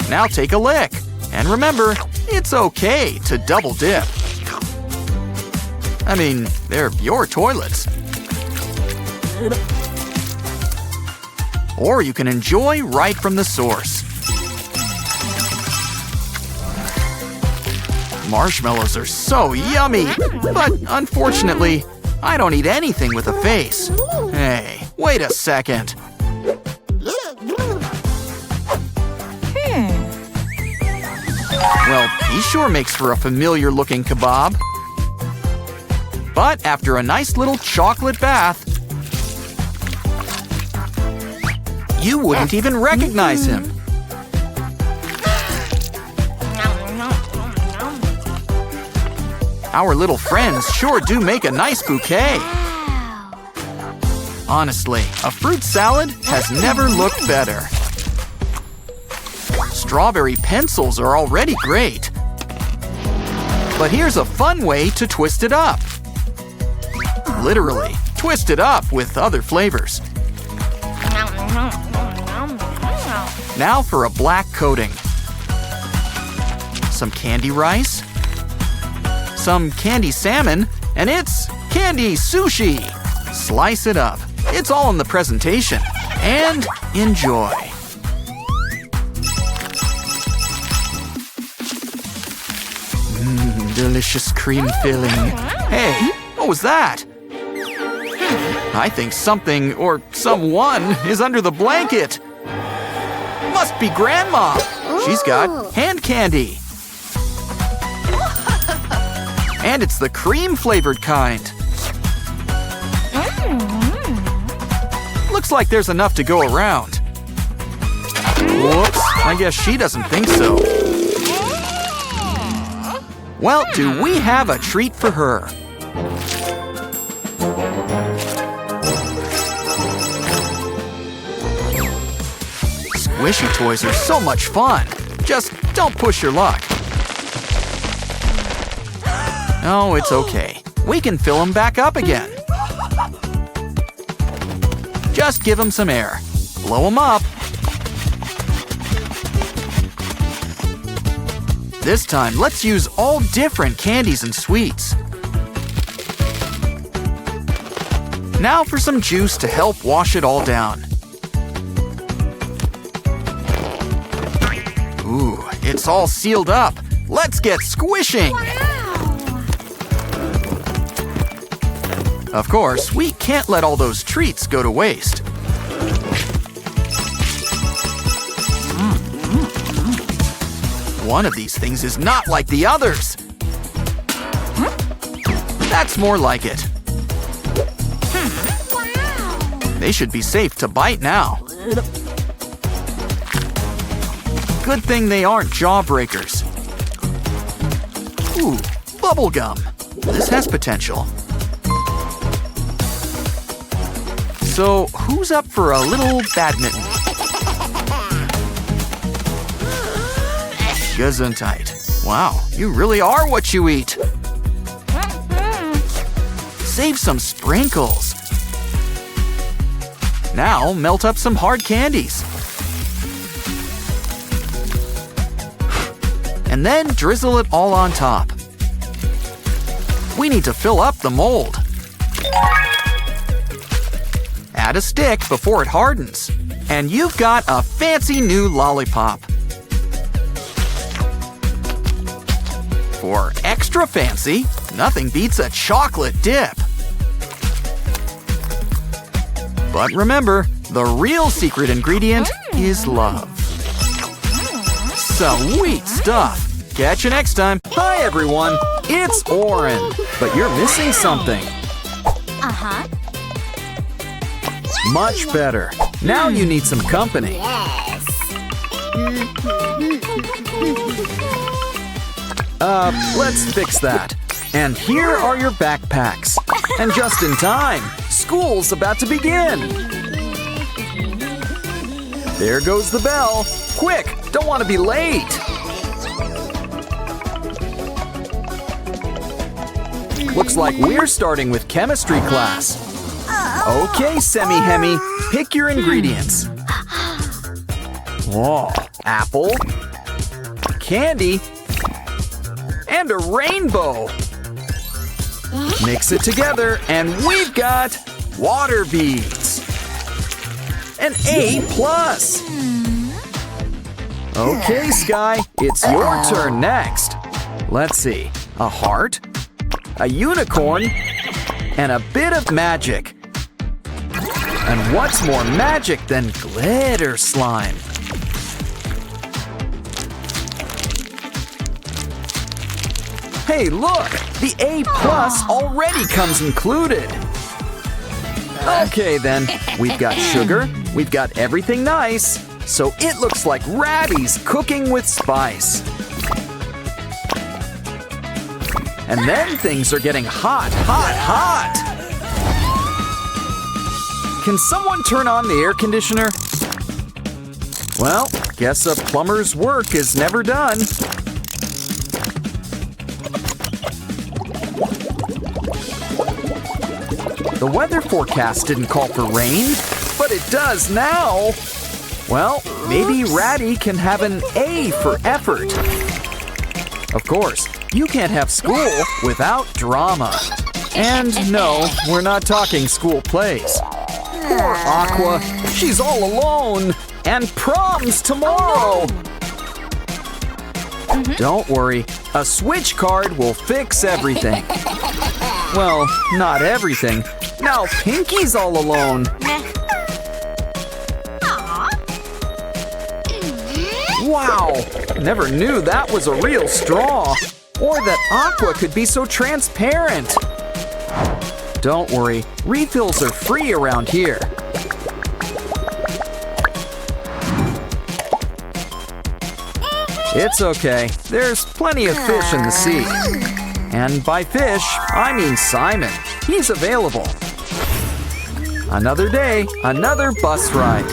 Now take a lick. And remember, it's okay to double dip. I mean, they're your toilets. Or you can enjoy right from the source. Marshmallows are so yummy, but unfortunately, I don't eat anything with a face. Hey, wait a second. Well, he sure makes for a familiar-looking kebab. But after a nice little chocolate bath, you wouldn't even recognize him. Our little friends sure do make a nice bouquet. Wow. Honestly, a fruit salad has never looked better. Strawberry pencils are already great. But here's a fun way to twist it up. Literally, twist it up with other flavors. Now for a black coating. Some candy rice, some candy salmon, and it's candy sushi. Slice it up. It's all in the presentation. And enjoy. Delicious cream filling. Hey, what was that? I think something or someone is under the blanket. Must be Grandma. She's got hand candy. And it's the cream-flavored kind. Looks like there's enough to go around. Whoops, I guess she doesn't think so. Well, do we have a treat for her? Squishy toys are so much fun. Just don't push your luck. Oh, it's okay. We can fill them back up again. Just give them some air. Blow them up. This time, let's use all different candies and sweets. Now for some juice to help wash it all down. Ooh, it's all sealed up. Let's get squishing! Of course, we can't let all those treats go to waste. One of these things is not like the others. That's more like it. They should be safe to bite now. Good thing they aren't jawbreakers. Ooh, bubblegum. This has potential. So, who's up for a little badminton? Gesundheit. Wow, you really are what you eat. save some sprinkles. Now melt up some hard candies. And then drizzle it all on top. We need to fill up the mold. Add a stick before it hardens. And you've got a fancy new lollipop. For extra fancy, nothing beats a chocolate dip. But remember, the real secret ingredient is love. Sweet stuff! Catch you next time. Hi everyone, it's Oren. But you're missing something. Uh-huh. Much better. Now you need some company. Yes. Let's fix that. And here are your backpacks. And just in time, school's about to begin. There goes the bell. Quick, don't want to be late. Looks like we're starting with chemistry class. Okay, Semi-Hemi, pick your ingredients. Whoa, apple, candy, and a rainbow. Mix it together and we've got water beads. An A+. Okay, Sky, it's your turn next. Let's see, a heart, a unicorn, and a bit of magic. And what's more magic than glitter slime? Hey, look! The A+ already comes included. Okay then, we've got sugar, we've got everything nice, so it looks like Ratty's cooking with spice. And then things are getting hot, hot, hot! Can someone turn on the air conditioner? Well, guess a plumber's work is never done. The weather forecast didn't call for rain, but it does now. Well, maybe Ratty can have an A for effort. Of course, you can't have school without drama. And no, we're not talking school plays. Poor Aqua, she's all alone. And prom's tomorrow. Don't worry, a switch card will fix everything. Well, not everything. Now Pinky's all alone. Wow, never knew that was a real straw. Or that Aqua could be so transparent. Don't worry, refills are free around here. It's okay, there's plenty of fish in the sea. And by fish, I mean Simon. He's available. Another day, another bus ride.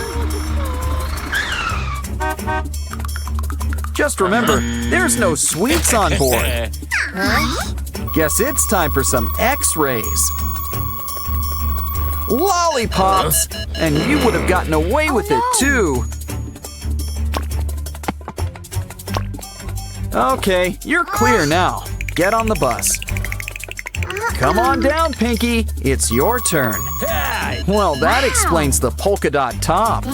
Just remember, there's no sweets on board. Guess it's time for some X-rays. Lollipops! And you would have gotten away with it too. Okay, you're clear now. Get on the bus. Come on down, Pinky. It's your turn. Well, that explains the polka dot top.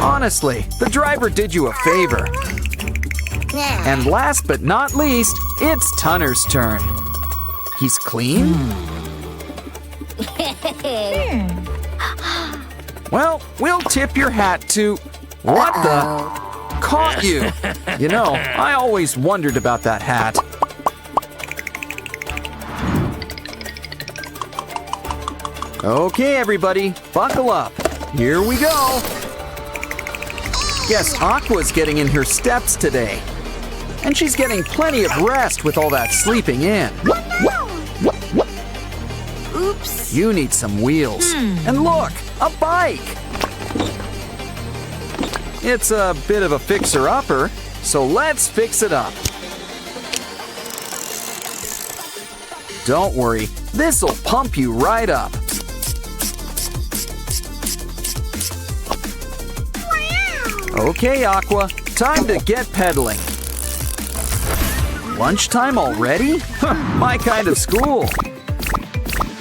Honestly, the driver did you a favor. And last but not least, it's Tunner's turn. He's clean? Well, we'll tip your hat to... What the... Caught you! You know, I always wondered about that hat. Okay, everybody, buckle up. Here we go. Guess Aqua's getting in her steps today. And she's getting plenty of rest with all that sleeping in. Oops. You need some wheels. And look, a bike! It's a bit of a fixer-upper, so let's fix it up. Don't worry, this'll pump you right up. Okay, Aqua, time to get pedaling. Lunchtime already? Huh, my kind of school.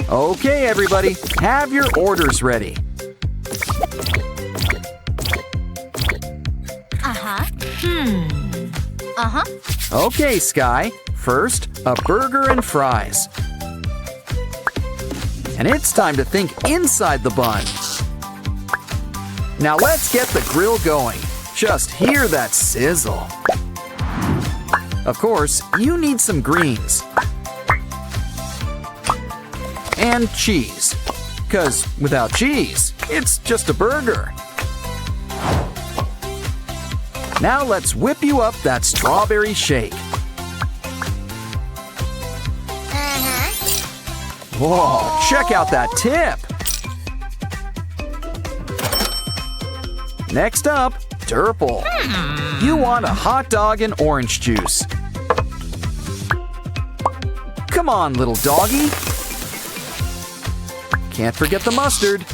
Okay, everybody, have your orders ready. Okay, Sky. First, a burger and fries. And it's time to think inside the bun. Now let's get the grill going. Just hear that sizzle. Of course, you need some greens. And cheese. 'Cause without cheese, it's just a burger. Now let's whip you up that strawberry shake. Whoa, check out that tip. Next up, Durple. You want a hot dog and orange juice. Come on, little doggy. Can't forget the mustard.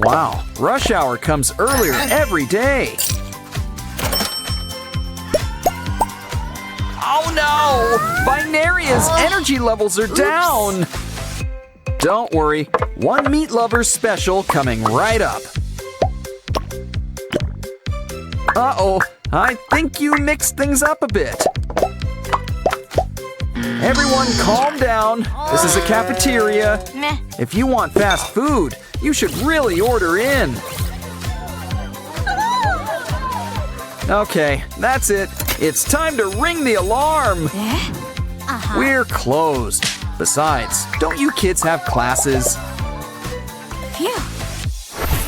Wow, rush hour comes earlier every day. Oh no! Binaria's energy levels are down! Don't worry, one meat lover special coming right up. Uh-oh, I think you mixed things up a bit. Everyone calm down. This is a cafeteria. If you want fast food, you should really order in. Okay, that's it. It's time to ring the alarm. We're closed. Besides, don't you kids have classes?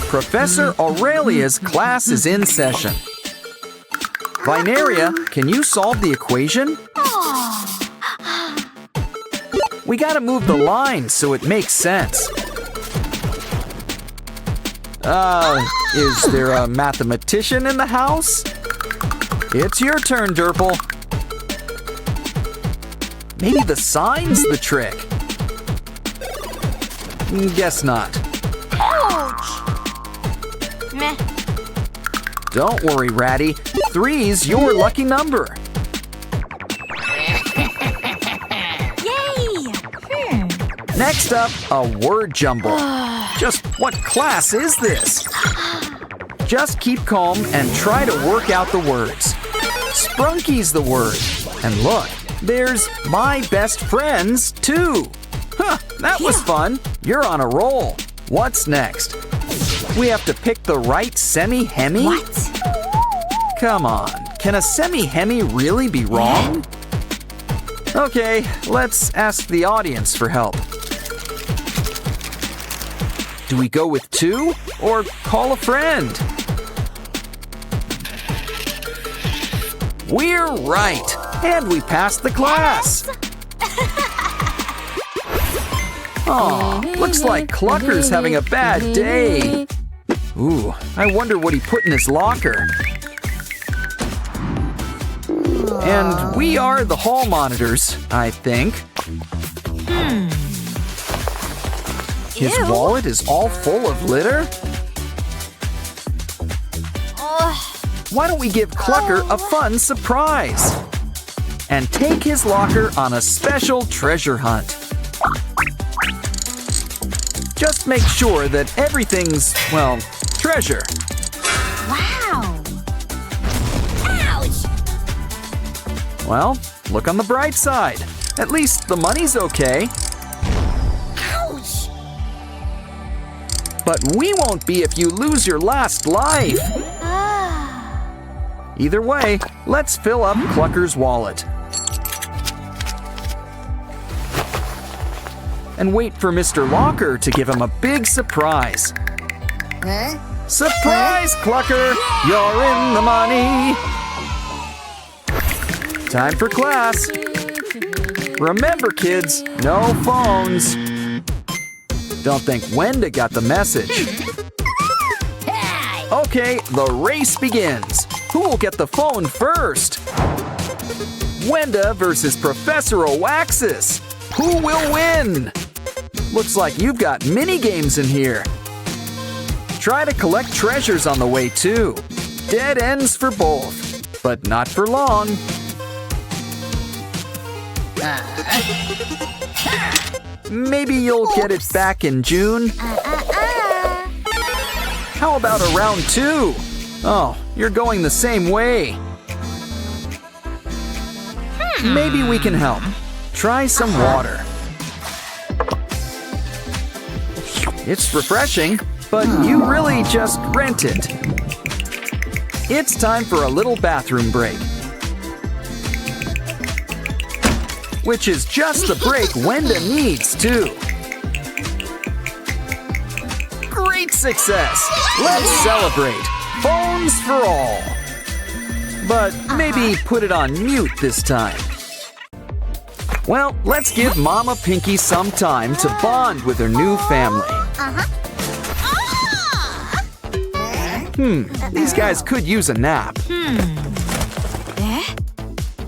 Professor Aurelia's class is in session. Binaria, can you solve the equation? We gotta move the line so it makes sense. Is there a mathematician in the house? It's your turn, Durple. Maybe the sign's the trick. Guess not. Meh. Don't worry, Ratty. 3's your lucky number. Yay! Next up, a word jumble. Just what class is this? Just keep calm and try to work out the words. Sprunky's the word. And look, there's my best friends, too. Huh, that was fun. You're on a roll. What's next? We have to pick the right semi-hemi? What? Come on, can a semi-hemi really be wrong? Okay, let's ask the audience for help. Do we go with 2 or call a friend? We're right, and we passed the class. Aw, looks like Clucker's having a bad day. Ooh, I wonder what he put in his locker. And we are the hall monitors, I think. His wallet is all full of litter? Why don't we give Clucker a fun surprise? And take his locker on a special treasure hunt. Just make sure that everything's, well, treasure. Wow! Ouch! Well, look on the bright side. At least the money's okay. Ouch! But we won't be if you lose your last life. Either way, let's fill up Clucker's wallet. And wait for Mr. Locker to give him a big surprise. Surprise, Clucker! You're in the money! Time for class. Remember, kids, no phones. Don't think Wenda got the message. Okay, the race begins. Who will get the phone first? Wenda versus Professor Oaxis. Who will win? Looks like you've got mini games in here. Try to collect treasures on the way too. Dead ends for both, but not for long. Maybe you'll get it back in June. How about a round 2? Oh, you're going the same way. Maybe we can help. Try some water. It's refreshing, but you really just rent it. It's time for a little bathroom break. Which is just the break Wenda needs, too. Great success! Let's celebrate! Phones for all! But maybe put it on mute this time. Well, let's give Mama Pinky some time to bond with her new family. These guys could use a nap.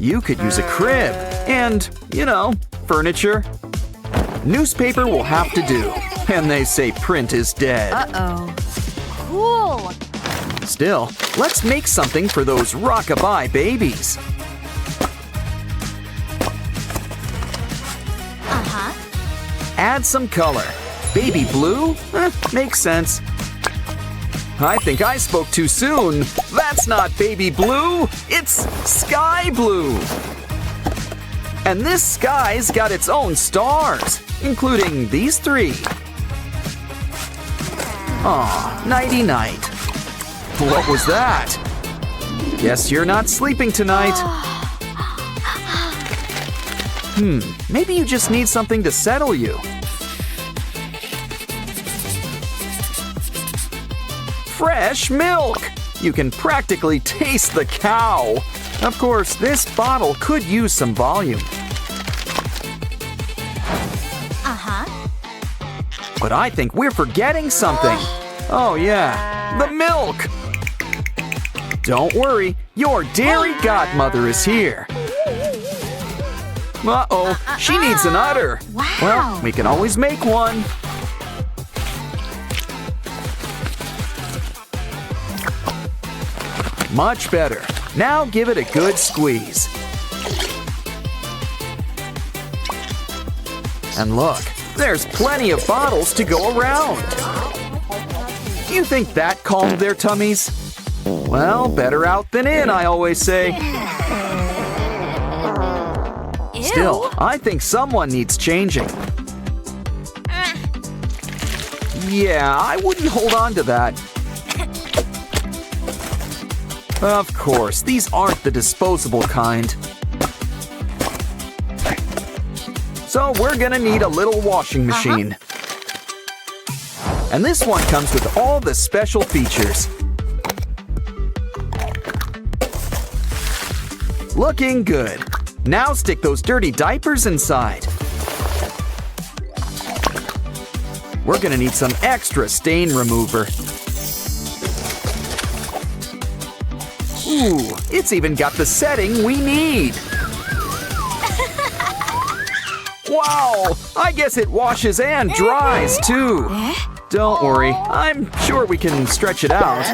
You could use a crib and, furniture. Newspaper will have to do. And they say print is dead. Cool. Still, let's make something for those rockabye babies. Add some color. Baby blue? Makes sense. I think I spoke too soon. That's not baby blue. It's sky blue. And this sky's got its own stars, including these 3. Aw, nighty-night. What was that? Guess you're not sleeping tonight. Maybe you just need something to settle you. Fresh milk! You can practically taste the cow. Of course, this bottle could use some volume. But I think we're forgetting something. Oh yeah, the milk! Don't worry, your dairy godmother is here. Uh-oh, she needs an udder. Wow. Well, we can always make one. Much better. Now give it a good squeeze. And look, there's plenty of bottles to go around. You think that calmed their tummies? Well, better out than in, I always say. Still, I think someone needs changing. Yeah, I wouldn't hold on to that. Of course, these aren't the disposable kind. So we're gonna need a little washing machine. And this one comes with all the special features. Looking good. Now stick those dirty diapers inside. We're gonna need some extra stain remover. Ooh, it's even got the setting we need. Wow, I guess it washes and dries too. Don't worry, I'm sure we can stretch it out.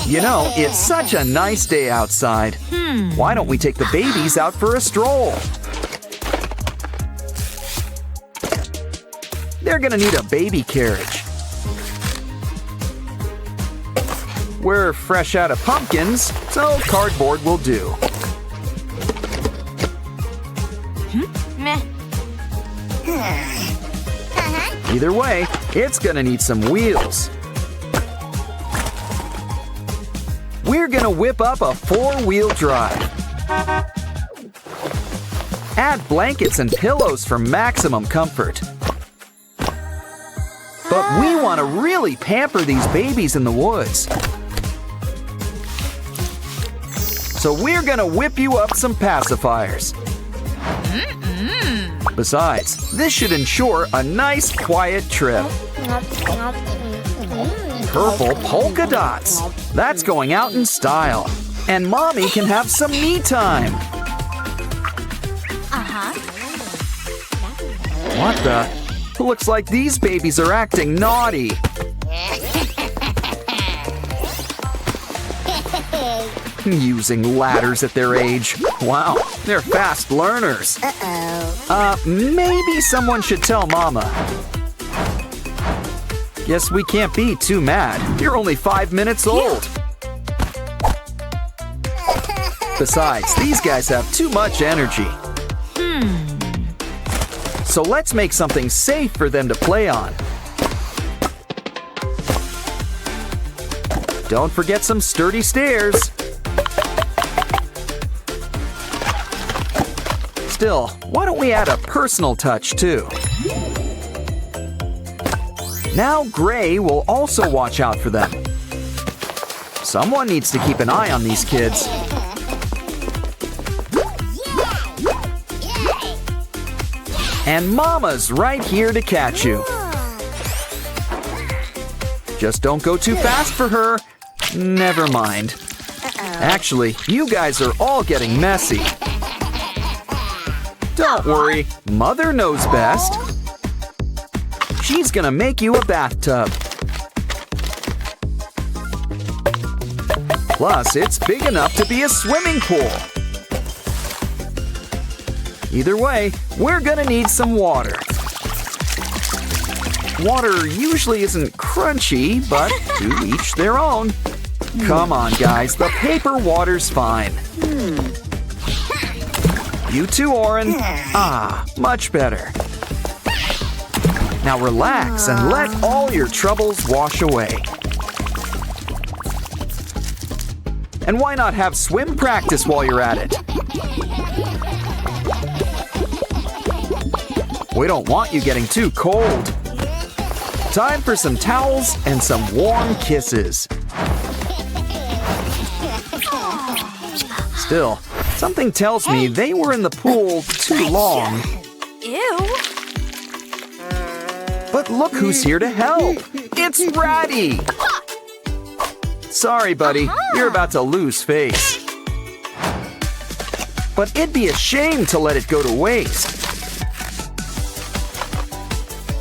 You know, it's such a nice day outside. Why don't we take the babies out for a stroll? They're gonna need a baby carriage. We're fresh out of pumpkins, so cardboard will do. Either way, it's gonna need some wheels. We're gonna whip up a 4-wheel drive. Add blankets and pillows for maximum comfort. But we want to really pamper these babies in the woods. So we're gonna whip you up some pacifiers. Besides, this should ensure a nice, quiet trip. Purple polka dots. That's going out in style. And Mommy can have some me time. What the? Looks like these babies are acting naughty. Using ladders at their age. Wow, they're fast learners. Maybe someone should tell Mama. Guess we can't be too mad. You're only 5 minutes old. Besides, these guys have too much energy. So let's make something safe for them to play on. Don't forget some sturdy stairs. Still, why don't we add a personal touch too? Now Gray will also watch out for them. Someone needs to keep an eye on these kids. And Mama's right here to catch you. Just don't go too fast for her. Never mind. Actually, you guys are all getting messy. Don't worry, Mother knows best. She's gonna make you a bathtub. Plus, it's big enough to be a swimming pool. Either way, we're gonna need some water. Water usually isn't crunchy, but to each their own. Come on, guys, the paper water's fine. You too, Oren. Ah, much better. Now relax and let all your troubles wash away. And why not have swim practice while you're at it? We don't want you getting too cold. Time for some towels and some warm kisses. Still, something tells me they were in the pool too long. Ew. But look who's here to help. It's Ratty. Sorry, buddy. You're about to lose face. But it'd be a shame to let it go to waste.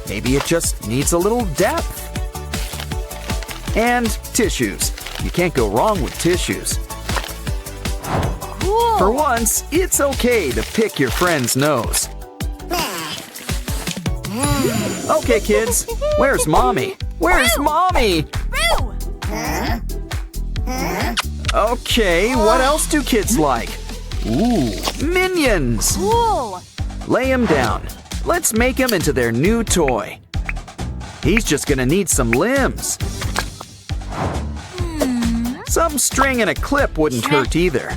Maybe it just needs a little depth. And tissues. You can't go wrong with tissues. Cool. For once, it's okay to pick your friend's nose. Okay, kids, where's Mommy? Where's Mommy? Roo. Okay, what else do kids like? Ooh, minions! Cool. Lay him down. Let's make him into their new toy. He's just gonna need some limbs. Some string and a clip wouldn't hurt either.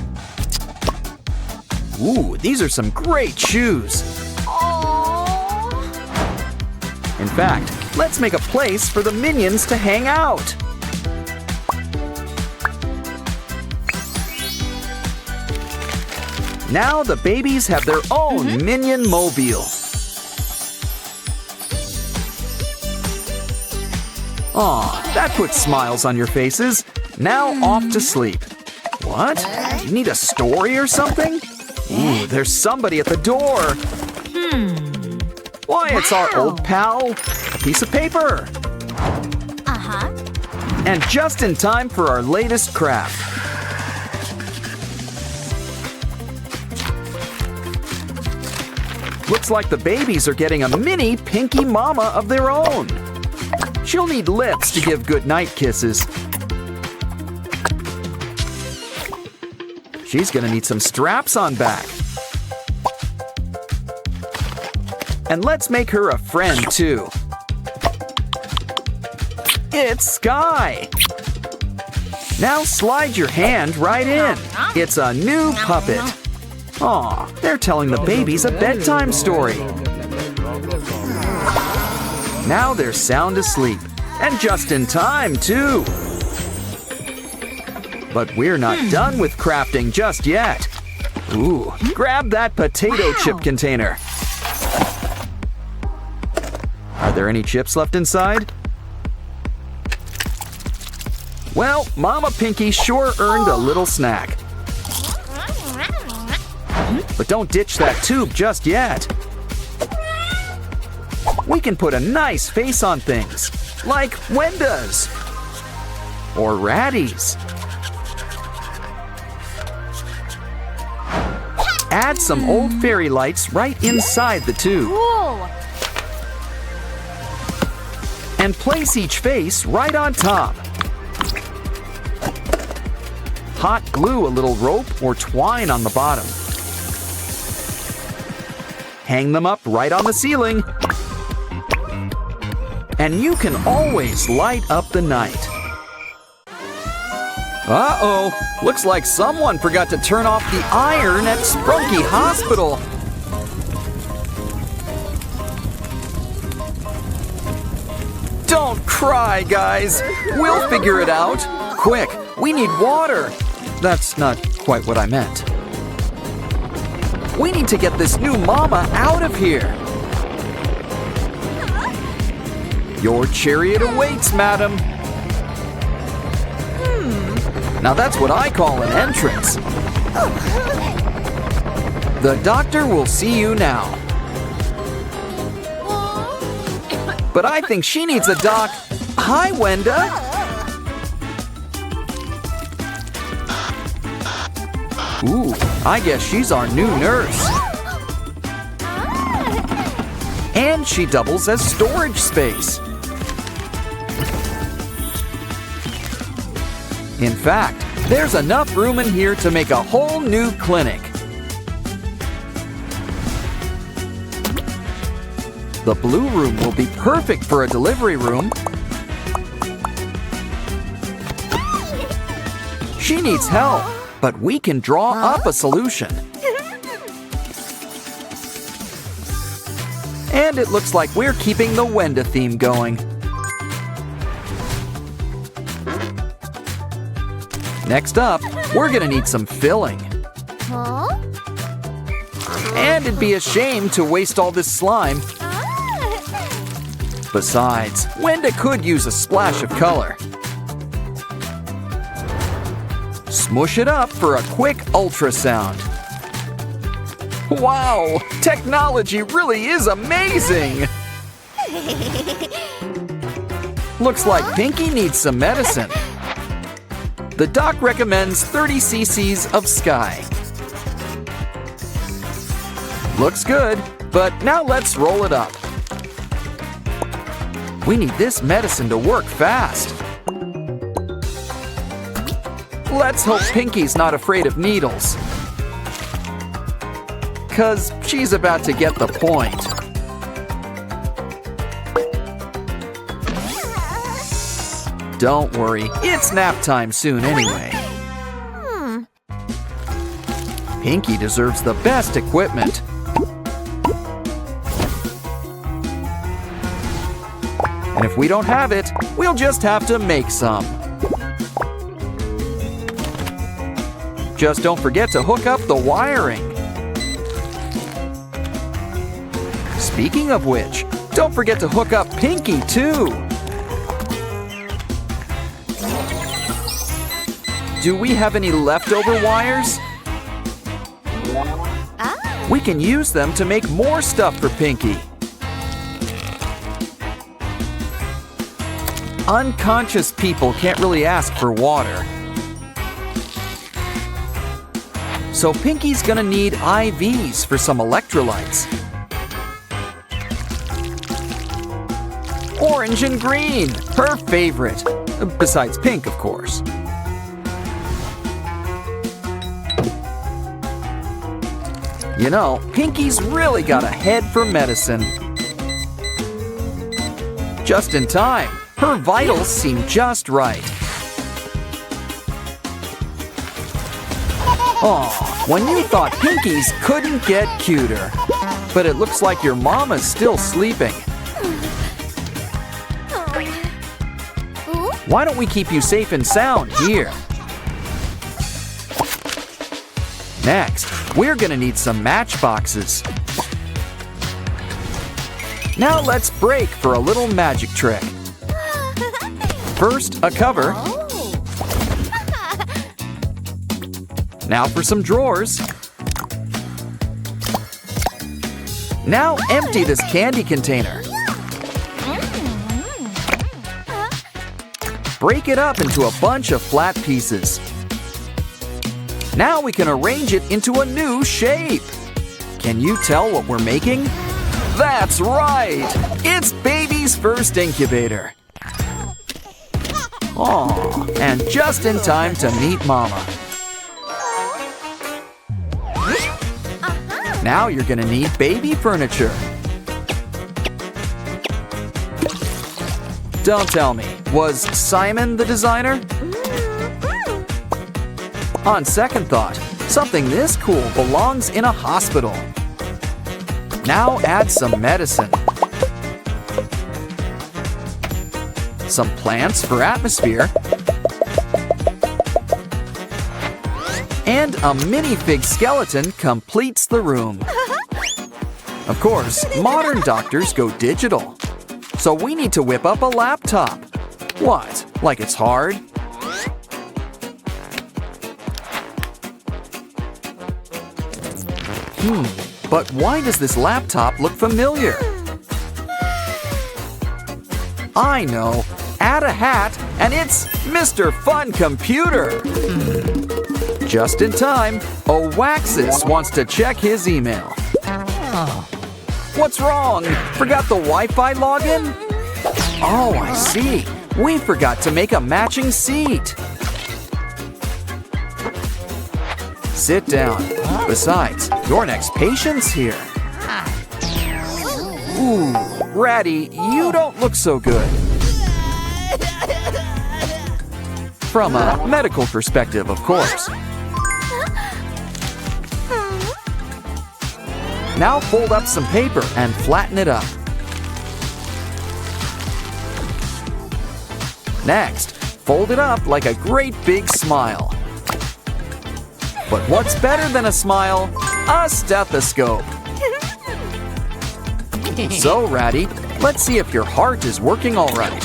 Ooh, these are some great shoes. In fact, let's make a place for the minions to hang out. Now the babies have their own minion mobile. Aw, that puts smiles on your faces. Now off to sleep. What? You need a story or something? Ooh, there's somebody at the door. Why, it's our old pal. A piece of paper. And just in time for our latest craft. Looks like the babies are getting a mini Pinky Mama of their own. She'll need lips to give goodnight kisses. She's gonna need some straps on back. And let's make her a friend too. It's Sky. Now slide your hand right in. It's a new puppet. Aw, they're telling the babies a bedtime story. Now they're sound asleep, and just in time, too. But we're not done with crafting just yet. Ooh, grab that potato chip container. Are there any chips left inside? Well, Mama Pinky sure earned a little snack. But don't ditch that tube just yet. we can put a nice face on things, like Wenda's or Ratty's. Add some old fairy lights right inside the tube. Cool. And place each face right on top. Hot glue a little rope or twine on the bottom. Hang them up right on the ceiling. And you can always light up the night. Uh-oh, looks like someone forgot to turn off the iron at Sprunky Hospital. Don't cry, guys. We'll figure it out. Quick, we need water. That's not quite what I meant. We need to get this new mama out of here. Your chariot awaits, madam. Now that's what I call an entrance. The doctor will see you now. But I think she needs a doc. Hi, Wenda. Ooh, I guess she's our new nurse. And she doubles as storage space. In fact, there's enough room in here to make a whole new clinic. The blue room will be perfect for a delivery room. She needs help, but we can draw up a solution. And it looks like we're keeping the Wenda theme going. Next up, we're gonna need some filling. Huh? And it'd be a shame to waste all this slime. Besides, Wenda could use a splash of color. Smush it up for a quick ultrasound. Wow, technology really is amazing! Looks like Pinky needs some medicine. The doc recommends 30 cc's of Sky. Looks good, but now let's roll it up. We need this medicine to work fast. Let's hope Pinky's not afraid of needles. 'Cause she's about to get the point. Don't worry, it's nap time soon anyway. Pinky deserves the best equipment. And if we don't have it, we'll just have to make some. Just don't forget to hook up the wiring. Speaking of which, don't forget to hook up Pinky too. Do we have any leftover wires? We can use them to make more stuff for Pinky. Unconscious people can't really ask for water. So Pinky's gonna need IVs for some electrolytes. Orange and green, her favorite. Besides pink, of course. You know, Pinky's really got a head for medicine. Just in time. Her vitals seem just right. Aw, when you thought Pinky's couldn't get cuter. But it looks like your mama's still sleeping. Why don't we keep you safe and sound here? Next, we're gonna need some matchboxes. Now let's break for a little magic trick. First, a cover. Now for some drawers. Now empty this candy container. break it up into a bunch of flat pieces. Now we can arrange it into a new shape. Can you tell what we're making? That's right! It's baby's first incubator. Aw, and just in time to meet Mama. Now you're gonna need baby furniture. Don't tell me, was Simon the designer? On second thought, something this cool belongs in a hospital. Now add some medicine. Some plants for atmosphere. And a minifig skeleton completes the room. Of course, modern doctors go digital. So we need to whip up a laptop. What, like it's hard? But why does this laptop look familiar? I know. Add a hat, and it's Mr. Fun Computer. Just in time, Oaxis wants to check his email. What's wrong? Forgot the Wi-Fi login? Oh, I see. We forgot to make a matching seat. Sit down. Besides, your next patient's here. Ooh, Ratty, you don't look so good. From a medical perspective, of course. Now fold up some paper and flatten it up. Next, fold it up like a great big smile. But what's better than a smile? A stethoscope. So, Ratty, let's see if your heart is working all right.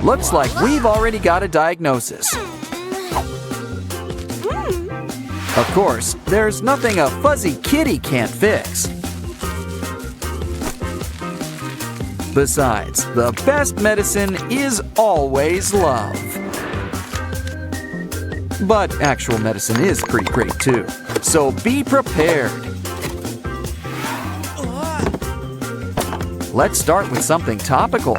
Looks like we've already got a diagnosis. Of course, there's nothing a fuzzy kitty can't fix. Besides, the best medicine is always love. But actual medicine is pretty great too, so be prepared. Let's start with something topical.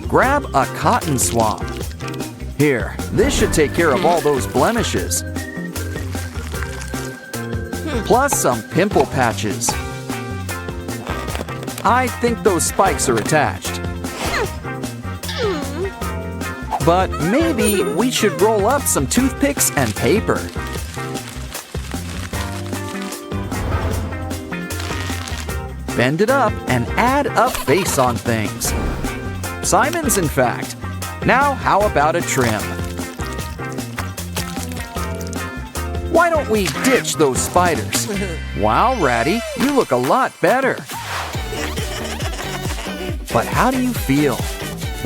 Grab a cotton swab. Here, this should take care of all those blemishes. Plus some pimple patches. I think those spikes are attached. But maybe we should roll up some toothpicks and paper. Bend it up and add a face on things. Simon's, in fact. Now, how about a trim? Why don't we ditch those spiders? Wow, Ratty, you look a lot better. But how do you feel?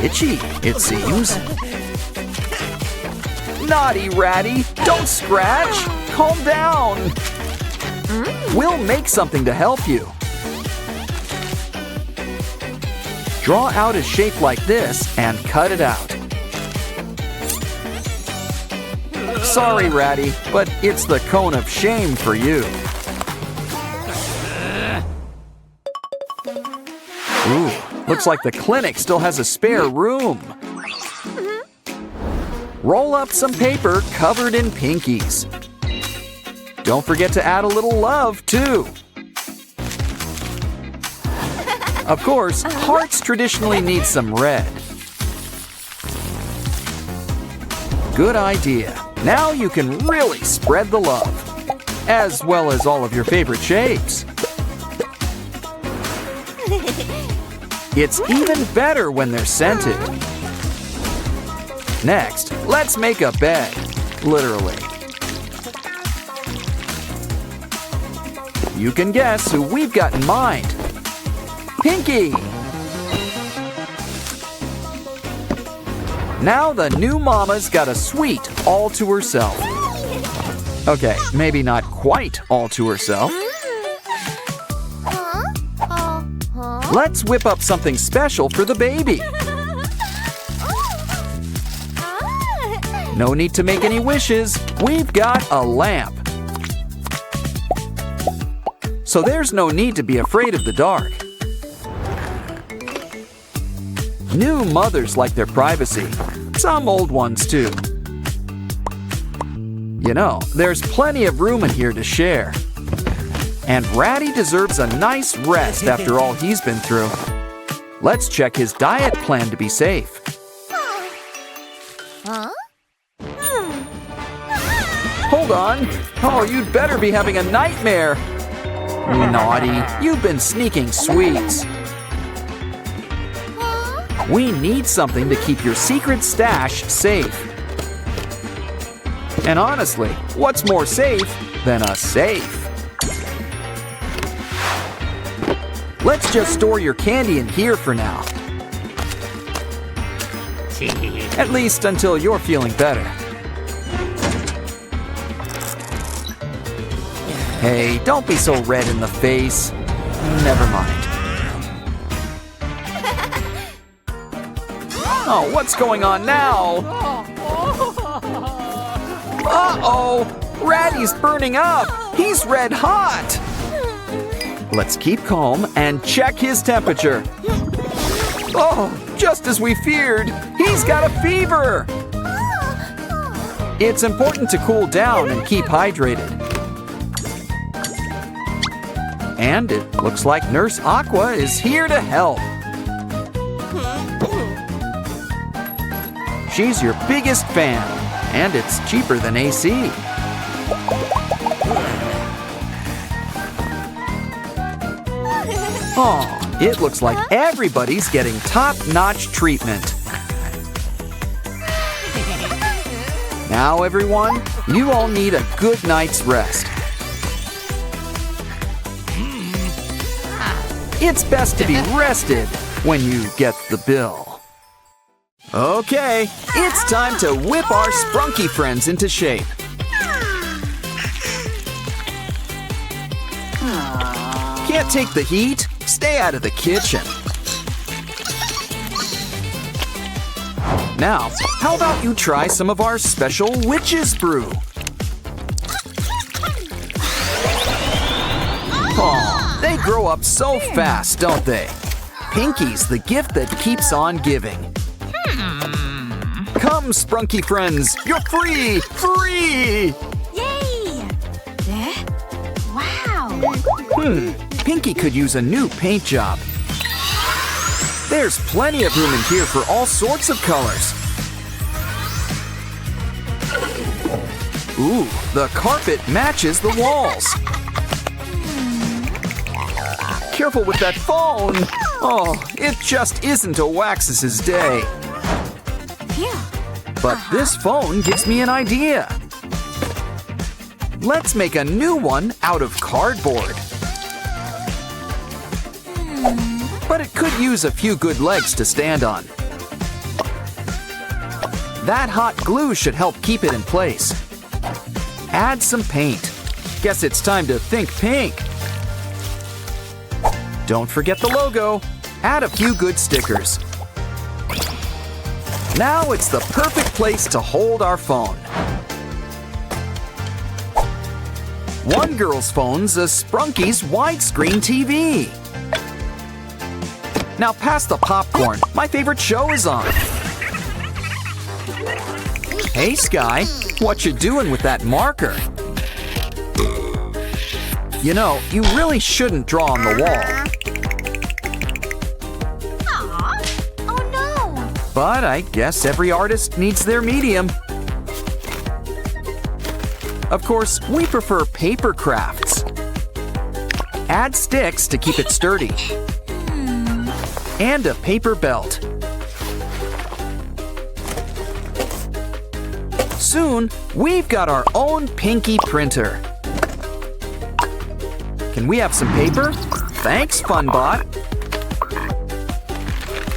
Itchy, it seems. Naughty, Ratty, don't scratch. Calm down. We'll make something to help you. Draw out a shape like this and cut it out. Sorry, Ratty, but it's the cone of shame for you. Ooh, looks like the clinic still has a spare room. Roll up some paper covered in pinkies. Don't forget to add a little love, too. Of course, hearts traditionally need some red. Good idea. Now you can really spread the love, as well as all of your favorite shapes. It's even better when they're scented. Next, let's make a bed, literally. You can guess who we've got in mind. Pinky! Now the new mama's got a suite all to herself. Okay, maybe not quite all to herself. Let's whip up something special for the baby. No need to make any wishes. We've got a lamp. So there's no need to be afraid of the dark. New mothers like their privacy. Some old ones too. You know, there's plenty of room in here to share. And Ratty deserves a nice rest after all he's been through. Let's check his diet plan to be safe. Hold on. Oh, you'd better be having a nightmare. Naughty, you've been sneaking sweets. We need something to keep your secret stash safe. And honestly, what's more safe than a safe? Let's just store your candy in here for now. At least until you're feeling better. Hey, don't be so red in the face. Never mind. Oh, what's going on now? Uh-oh! Ratty's burning up! He's red hot! Let's keep calm and check his temperature. Oh, just as we feared! He's got a fever! It's important to cool down and keep hydrated. And it looks like Nurse Aqua is here to help. She's your biggest fan, and it's cheaper than AC. Oh, it looks like everybody's getting top-notch treatment. Now, everyone, you all need a good night's rest. It's best to be rested when you get the bill. Okay, it's time to whip our sprunky friends into shape. Can't take the heat? Stay out of the kitchen. Now, how about you try some of our special witch's brew? Aw, they grow up so fast, don't they? Pinky's the gift that keeps on giving. Come, sprunky friends, you're free! Free! Yay! Wow! Pinky could use a new paint job. There's plenty of room in here for all sorts of colors. Ooh, the carpet matches the walls. Careful with that phone! Oh, it just isn't a Waxus's day. But this phone gives me an idea. Let's make a new one out of cardboard. But it could use a few good legs to stand on. That hot glue should help keep it in place. Add some paint. Guess it's time to think pink. Don't forget the logo. Add a few good stickers. Now it's the perfect place to hold our phone. One girl's phone's a Sprunky's widescreen TV. Now pass the popcorn. My favorite show is on. Hey, Sky. What you doing with that marker? You know, you really shouldn't draw on the wall. Oh no! But I guess every artist needs their medium. Of course, we prefer paper crafts. Add sticks to keep it sturdy. And a paper belt. Soon, we've got our own Pinky printer. Can we have some paper? Thanks, FunBot.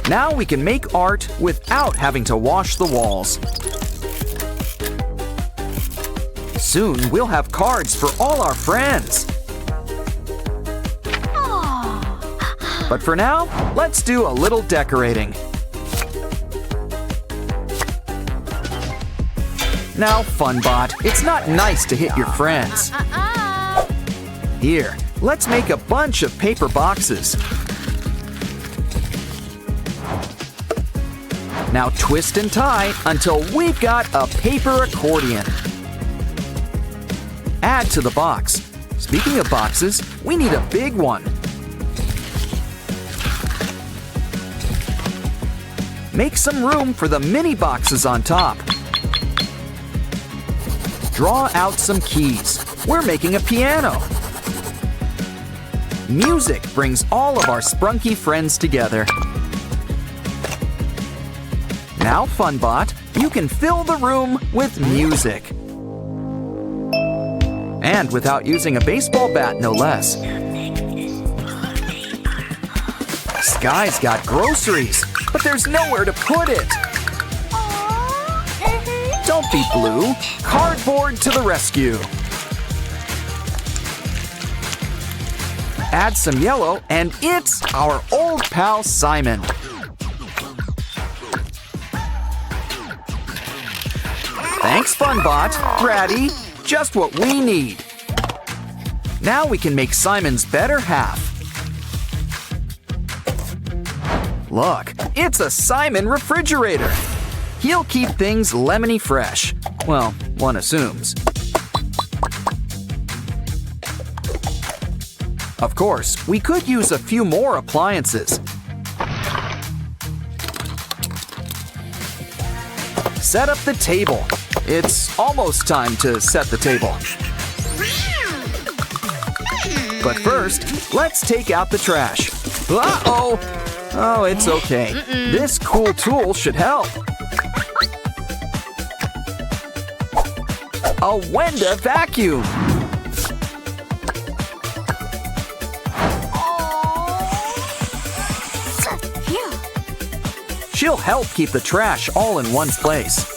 Now we can make art without having to wash the walls. Soon, we'll have cards for all our friends. But for now, let's do a little decorating. Now, Funbot, it's not nice to hit your friends. Here, let's make a bunch of paper boxes. Now twist and tie until we've got a paper accordion. Add to the box. Speaking of boxes, we need a big one. Make some room for the mini boxes on top. Draw out some keys. We're making a piano. Music brings all of our sprunky friends together. Now, Funbot, you can fill the room with music. And without using a baseball bat, no less. Sky's got groceries, but there's nowhere to put it. Don't be blue. Cardboard to the rescue. Add some yellow, and it's our old pal Simon. Thanks, Funbot. Bratty, just what we need. Now we can make Simon's better half. Look, it's a Simon refrigerator. He'll keep things lemony fresh. Well, one assumes. Of course, we could use a few more appliances. Set up the table. It's almost time to set the table. But first, let's take out the trash. Uh-oh! Oh, it's okay. This cool tool should help. A Wenda vacuum. She'll help keep the trash all in one place.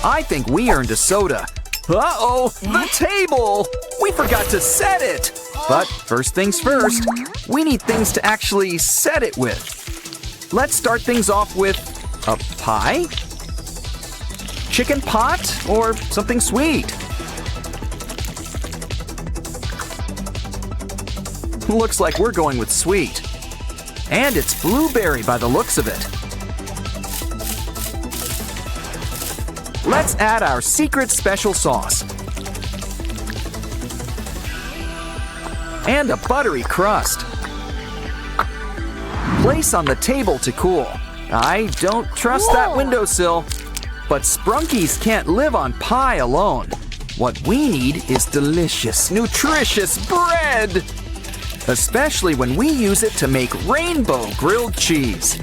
I think we earned a soda. Uh-oh, the table! We forgot to set it! But first things first, we need things to actually set it with. Let's start things off with a pie? Chicken pot? Or something sweet? Looks like we're going with sweet. And it's blueberry by the looks of it. Let's add our secret special sauce. And a buttery crust. Place on the table to cool. I don't trust that windowsill. But Sprunkies can't live on pie alone. What we need is delicious, nutritious bread. Especially when we use it to make rainbow grilled cheese.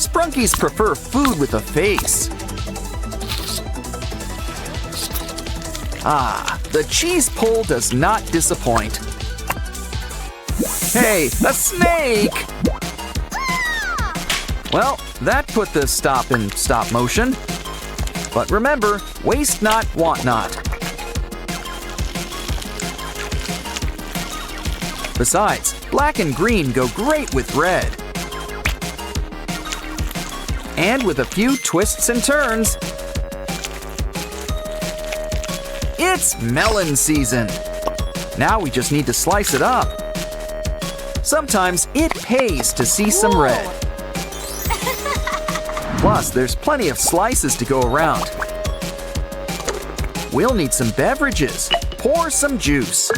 Sprunkies prefer food with a face. Ah, the cheese pull does not disappoint. Hey, a snake! Well, that put the stop in stop motion. But remember, waste not, want not. Besides, black and green go great with red. And with a few twists and turns, it's melon season. Now we just need to slice it up. Sometimes it pays to see some red. Plus, there's plenty of slices to go around. We'll need some beverages. Pour some juice.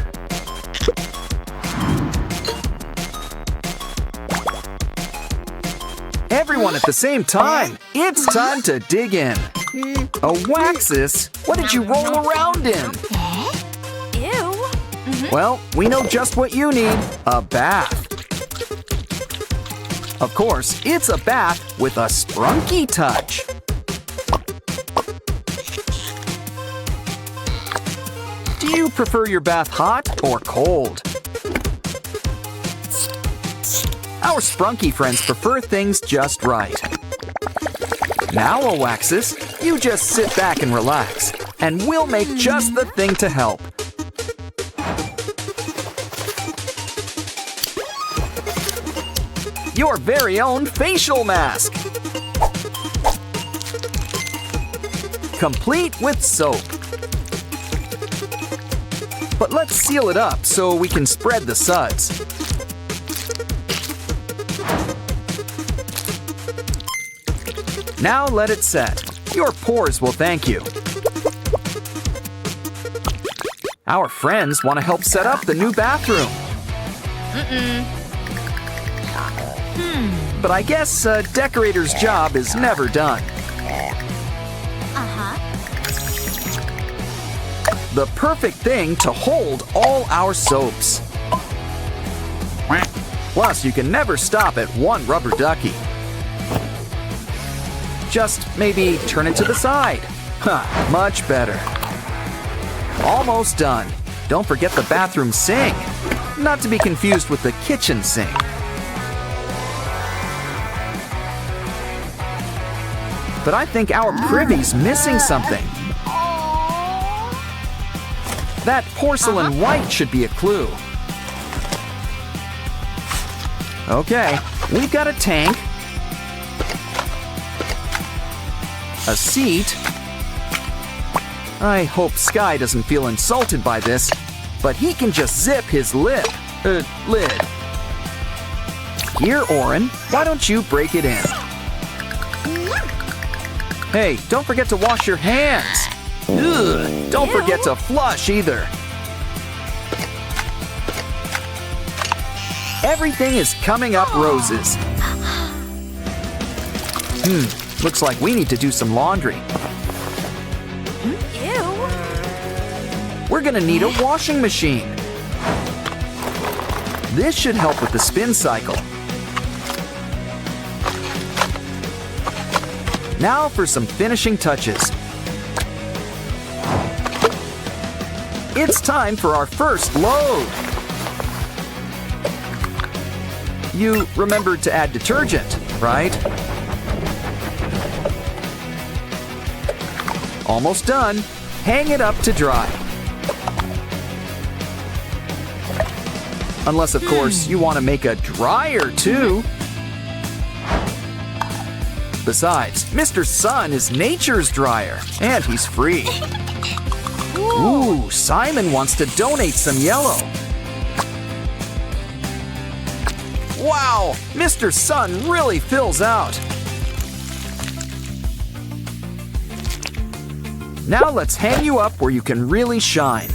Everyone at the same time. It's time to dig in. A Waxus? What did you roll around in? Ew. Well, we know just what you need. A bath. Of course, it's a bath with a sprunky touch. Do you prefer your bath hot or cold? Our sprunky friends prefer things just right. Now, Oaxis, you just sit back and relax, and we'll make just the thing to help. Your very own facial mask. Complete with soap. But let's seal it up so we can spread the suds. Now let it set. Your pores will thank you. Our friends want to help set up the new bathroom. But I guess a decorator's job is never done. The perfect thing to hold all our soaps. Plus, you can never stop at one rubber ducky. Just maybe turn it to the side. Much better. Almost done. Don't forget the bathroom sink. Not to be confused with the kitchen sink. But I think our privy's missing something. That porcelain white should be a clue. Okay, we've got a tank, a seat. I hope Sky doesn't feel insulted by this, but he can just zip his lid. Here, Oren, why don't you break it in? Hey, don't forget to wash your hands. Ugh, don't forget to flush either. Everything is coming up roses. Looks like we need to do some laundry. Ew. We're gonna need a washing machine. This should help with the spin cycle. Now for some finishing touches. It's time for our first load. You remembered to add detergent, right? Almost done. Hang it up to dry. Unless, of course, you want to make a dryer too. Besides, Mr. Sun is nature's dryer, and he's free. Ooh, Simon wants to donate some yellow. Wow, Mr. Sun really fills out. Now let's hang you up where you can really shine.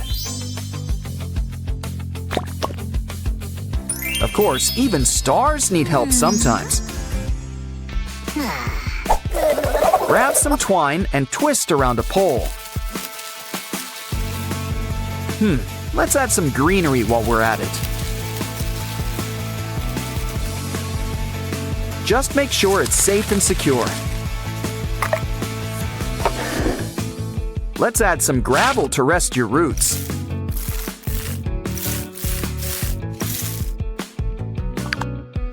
Of course, even stars need help sometimes. Grab some twine and twist around a pole. Let's add some greenery while we're at it. Just make sure it's safe and secure. Let's add some gravel to rest your roots.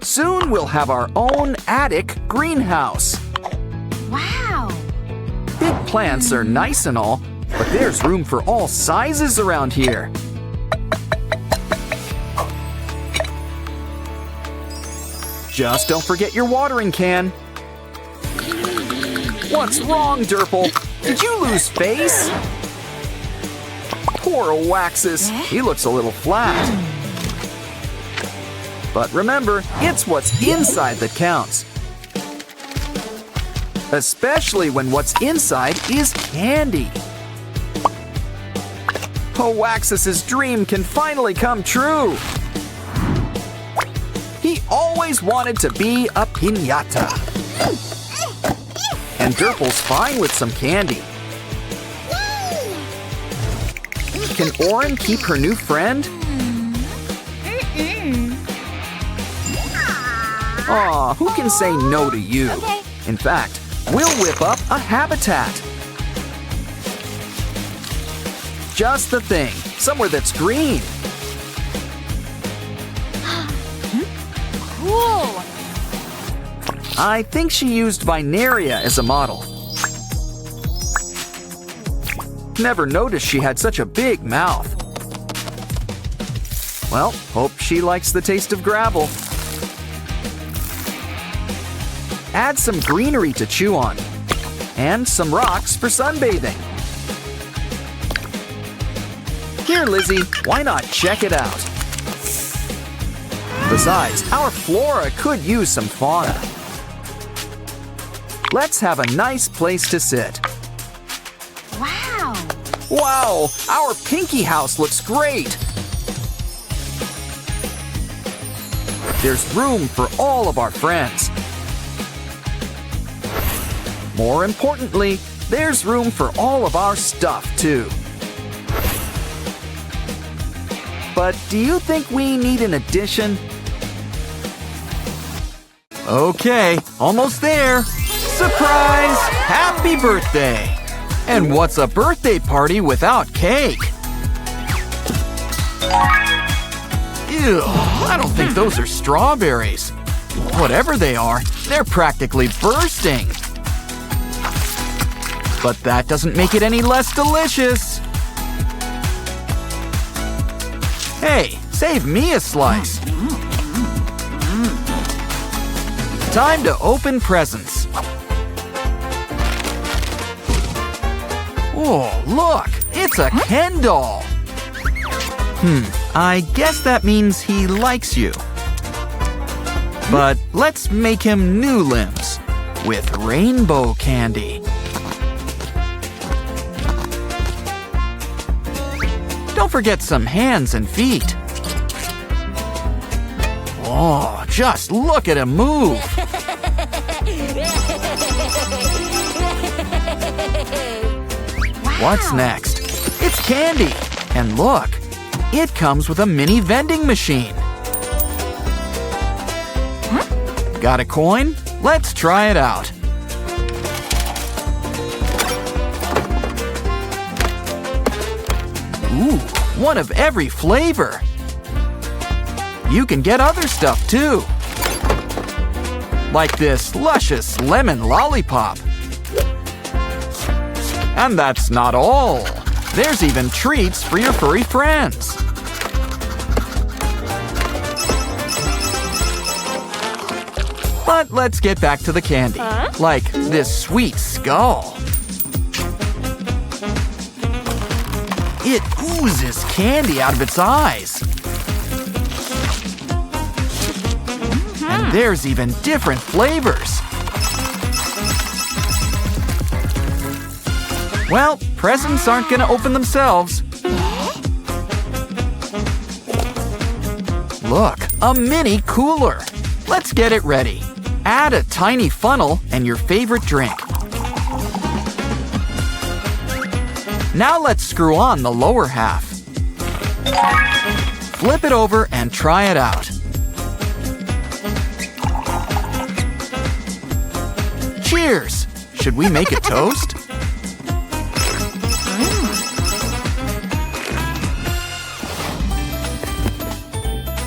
Soon we'll have our own attic greenhouse. Wow. Big plants are nice and all, but there's room for all sizes around here. Just don't forget your watering can. What's wrong, Derple? Did you lose face? Poor Oaxis. He looks a little flat. But remember, it's what's inside that counts. Especially when what's inside is candy. Oaxis's dream can finally come true. He always wanted to be a piñata. And Derple's fine with some candy. Can Oren keep her new friend? Aw, who can say no to you? Okay. In fact, we'll whip up a habitat. Just the thing, somewhere that's green. Cool. I think she used Binaria as a model. Never noticed she had such a big mouth. Well, hope she likes the taste of gravel. Add some greenery to chew on. And some rocks for sunbathing. Here, Lizzie, why not check it out? Besides, our flora could use some fauna. Let's have a nice place to sit. Wow! Wow, our Pinky house looks great! There's room for all of our friends. More importantly, there's room for all of our stuff, too. But do you think we need an addition? Okay, almost there. Surprise! Happy birthday! And what's a birthday party without cake? Ew, I don't think those are strawberries. Whatever they are, they're practically bursting. But that doesn't make it any less delicious. Hey, save me a slice. Time to open presents. Oh, look, it's a Ken doll. I guess that means he likes you. But let's make him new limbs with rainbow candy. Don't forget some hands and feet. Oh, just look at him move. What's next? It's candy. And look, it comes with a mini vending machine. Got a coin? Let's try it out. Ooh, one of every flavor. You can get other stuff too. Like this luscious lemon lollipop. And that's not all. There's even treats for your furry friends. But let's get back to the candy. Like this sweet skull. It oozes candy out of its eyes. And there's even different flavors. Well, presents aren't gonna open themselves. Look, a mini cooler. Let's get it ready. Add a tiny funnel and your favorite drink. Now let's screw on the lower half. Flip it over and try it out. Cheers! Should we make a toast?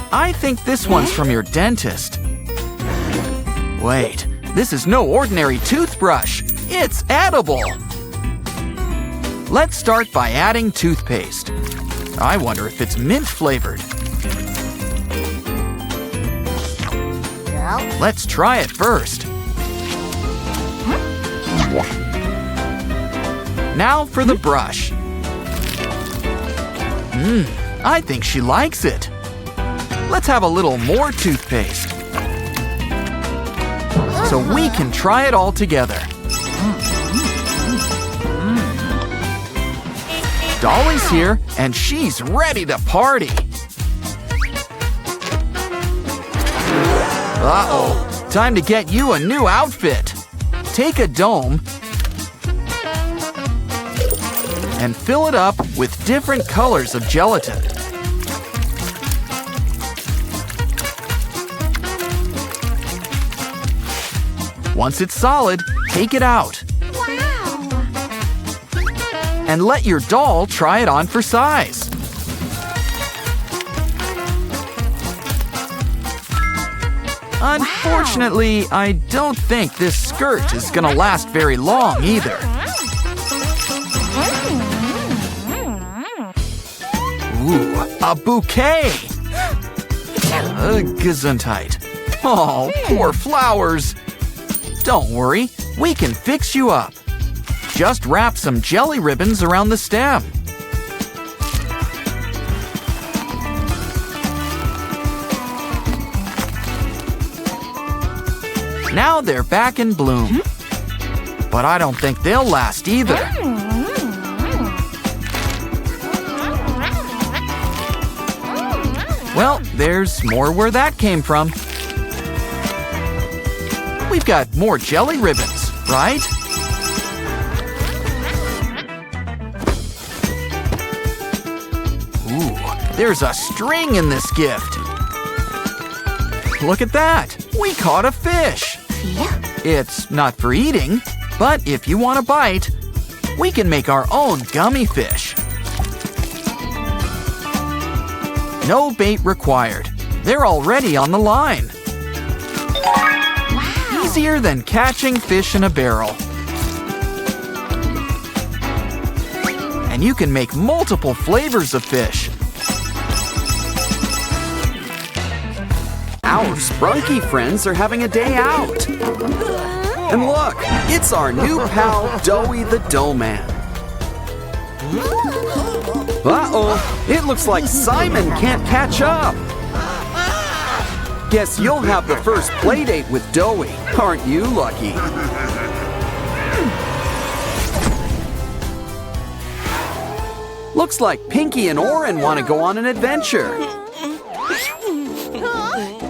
I think this one's from your dentist. Wait, this is no ordinary toothbrush. It's edible. Let's start by adding toothpaste. I wonder if it's mint flavored. Let's try it first. Now for the brush. I think she likes it. Let's have a little more toothpaste. So we can try it all together. Dolly's here, and she's ready to party. Uh-oh, time to get you a new outfit. Take a dome and fill it up with different colors of gelatin. Once it's solid, take it out. Wow! And let your doll try it on for size. Unfortunately, I don't think this skirt is gonna last very long either. Ooh, a bouquet! Gesundheit. Oh, poor flowers. Don't worry, we can fix you up. Just wrap some jelly ribbons around the stem. Now they're back in bloom. But I don't think they'll last either. Well, there's more where that came from. We've got more jelly ribbons, right? Ooh, there's a string in this gift. Look at that! We caught a fish! It's not for eating, but if you want a bite, we can make our own gummy fish. No bait required. They're already on the line. Wow. Easier than catching fish in a barrel. And you can make multiple flavors of fish. Our sprunky friends are having a day out. And look, it's our new pal, Doughy the Dough Man. Uh-oh, it looks like Simon can't catch up. Guess you'll have the first play date with Doughy, aren't you, Lucky? Looks like Pinky and Oren want to go on an adventure.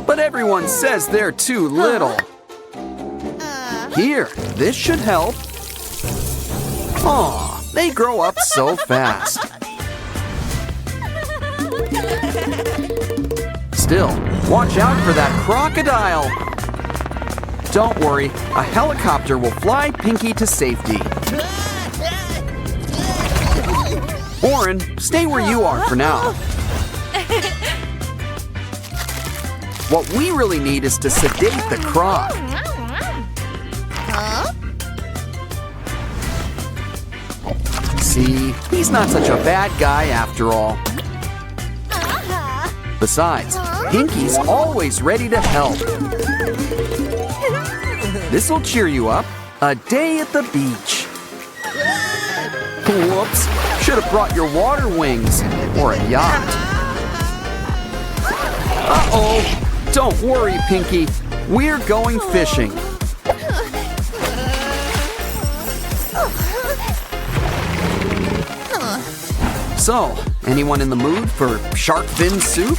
But everyone says they're too little. Here, this should help. Aw, they grow up so fast. Still, watch out for that crocodile. Don't worry, a helicopter will fly Pinky to safety. Oren, stay where you are for now. What we really need is to sedate the croc. See, he's not such a bad guy after all. Besides, Pinky's always ready to help. This'll cheer you up. A day at the beach. Whoops, should have brought your water wings or a yacht. Uh-oh. Don't worry, Pinky. We're going fishing. So, anyone in the mood for shark fin soup?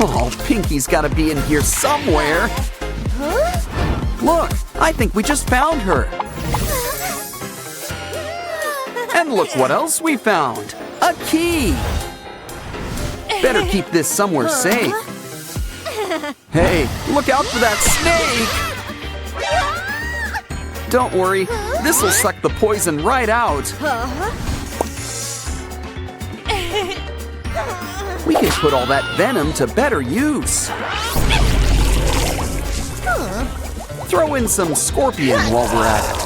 Oh, Pinky's gotta be in here somewhere. Look, I think we just found her. And look what else we found. A key. Better keep this somewhere safe. Hey, look out for that snake! Don't worry, this'll suck the poison right out. We can put all that venom to better use. Throw in some scorpion while we're at it.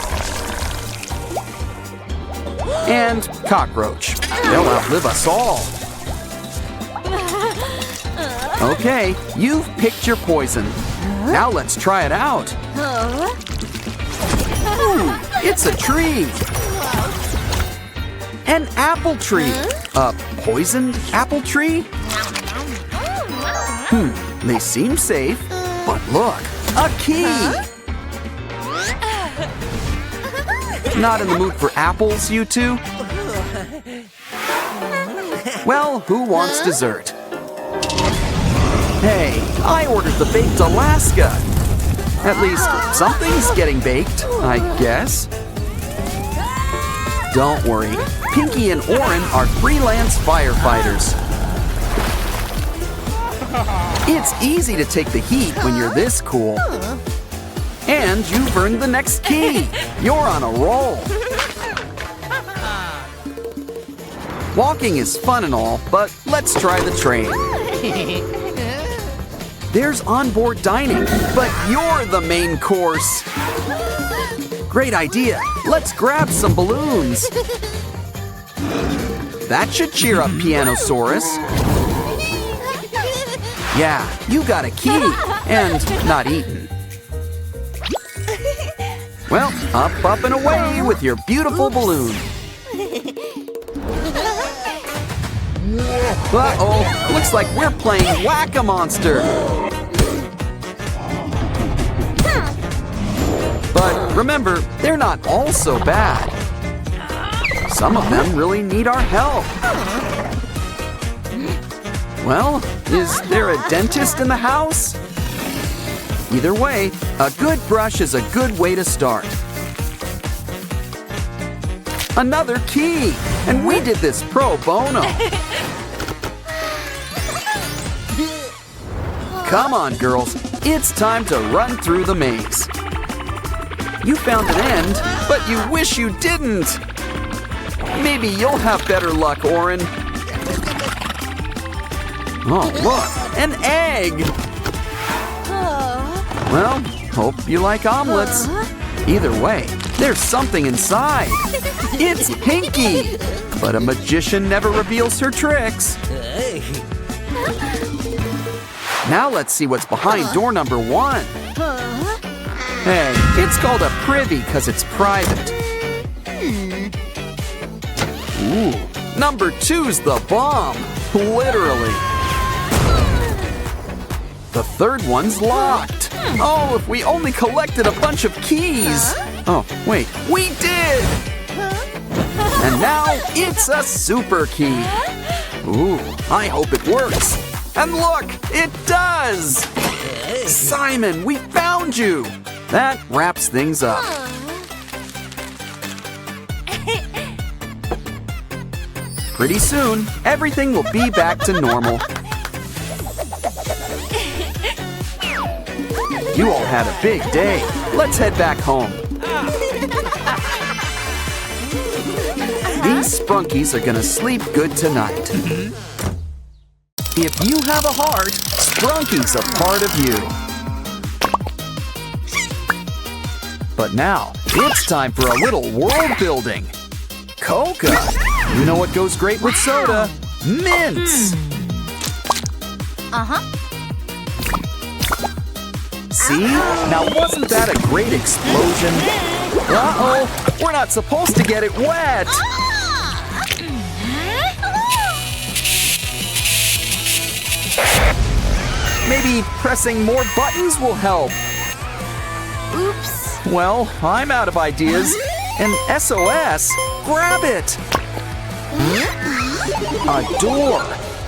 And cockroach. They'll outlive us all. Okay, you've picked your poison. Now let's try it out. Ooh, it's a tree. An apple tree. A poisoned apple tree? They seem safe, but look, a key. Not in the mood for apples, you two? Well, who wants dessert? Hey, I ordered the baked Alaska. At least something's getting baked, I guess. Don't worry, Pinky and Oren are freelance firefighters. It's easy to take the heat when you're this cool. And you've earned the next key. You're on a roll. Walking is fun and all, but let's try the train. There's onboard dining, but you're the main course. Great idea. Let's grab some balloons. That should cheer up Pianosaurus. Yeah, you got a key and not eaten. Well, up and away with your beautiful balloon. Uh-oh, looks like we're playing Whack-A-Monster. But remember, they're not all so bad. Some of them really need our help. Well, is there a dentist in the house? Either way, a good brush is a good way to start. Another key! And we did this pro bono. Come on, girls. It's time to run through the maze. You found an end, but you wish you didn't. Maybe you'll have better luck, Orin. Oh, look, an egg. Well, hope you like omelets. Either way, there's something inside. It's Pinky. But a magician never reveals her tricks. Now let's see what's behind door number 1. Hey, it's called a privy because it's private. Ooh, number 2's the bomb. Literally. The third one's locked. Oh, if we only collected a bunch of keys. Oh, wait, we did! And now it's a super key. Ooh, I hope it works. And look, it does! Simon, we found you! That wraps things up. Pretty soon, everything will be back to normal. You all had a big day. Let's head back home. These sprunkies are gonna sleep good tonight. If you have a heart, Sprunky's a part of you. But now, it's time for a little world building. Coca. You know what goes great with soda? Mints. See? Now wasn't that a great explosion? Uh-oh, we're not supposed to get it wet. Maybe pressing more buttons will help. Oops. Well, I'm out of ideas. An SOS? Grab it! A door.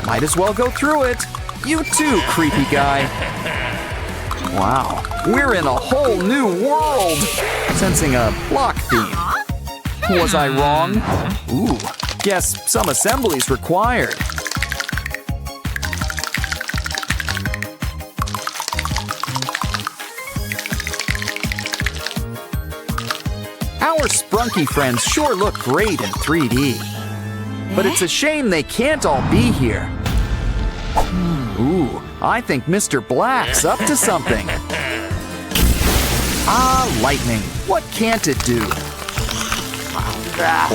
Might as well go through it. You too, creepy guy. Wow, we're in a whole new world. Sensing a block theme. Was I wrong? Ooh, guess some assembly's required. Our Sprunky friends sure look great in 3D. But it's a shame they can't all be here. Ooh, I think Mr. Black's up to something. Ah, lightning. What can't it do?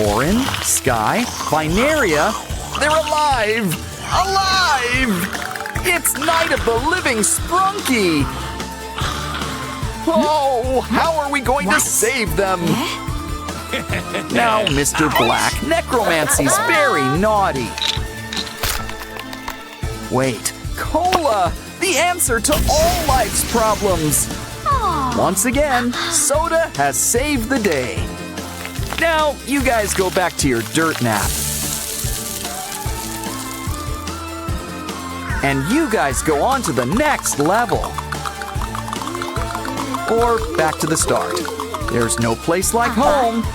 Orin, Sky, Binaria, they're alive! Alive! It's Night of the Living Sprunky! Oh, how are we going to save them? Now, Mr. Black, necromancy's very naughty. Wait, cola! The answer to all life's problems! Once again, soda has saved the day. Now, you guys go back to your dirt nap. And you guys go on to the next level. Or back to the start. There's no place like home.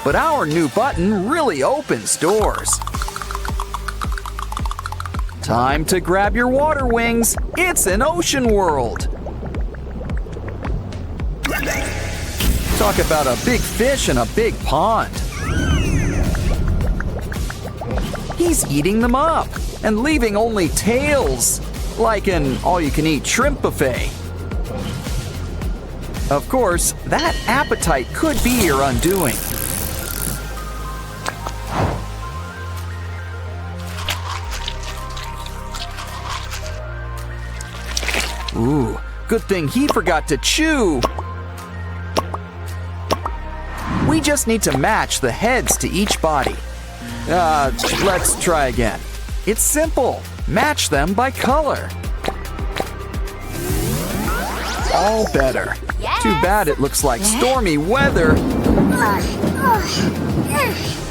But our new button really opens doors. Time to grab your water wings. It's an ocean world. Talk about a big fish in a big pond. He's eating them up and leaving only tails, like an all-you-can-eat shrimp buffet. Of course, that appetite could be your undoing. Ooh, good thing he forgot to chew. We just need to match the heads to each body. Let's try again. It's simple. Match them by color. All better. Yes. Too bad it looks like stormy weather.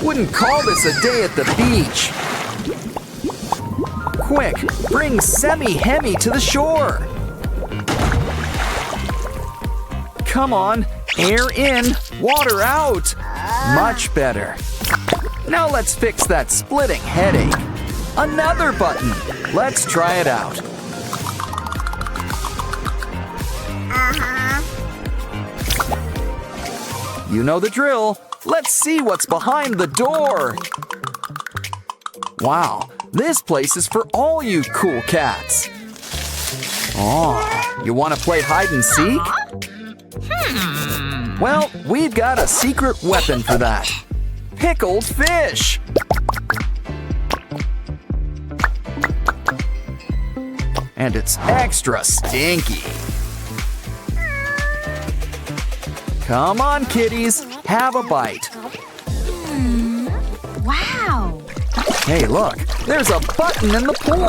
Wouldn't call this a day at the beach. Quick, bring Semi-Hemi to the shore. Come on, air in, water out. Much better. Now let's fix that splitting headache. Another button. Let's try it out. You know the drill. Let's see what's behind the door. Wow, this place is for all you cool cats. Oh, you want to play hide and seek? Well, we've got a secret weapon for that. Pickled fish. And it's extra stinky. Come on, kitties, have a bite. Wow. Hey, look, there's a button in the pool.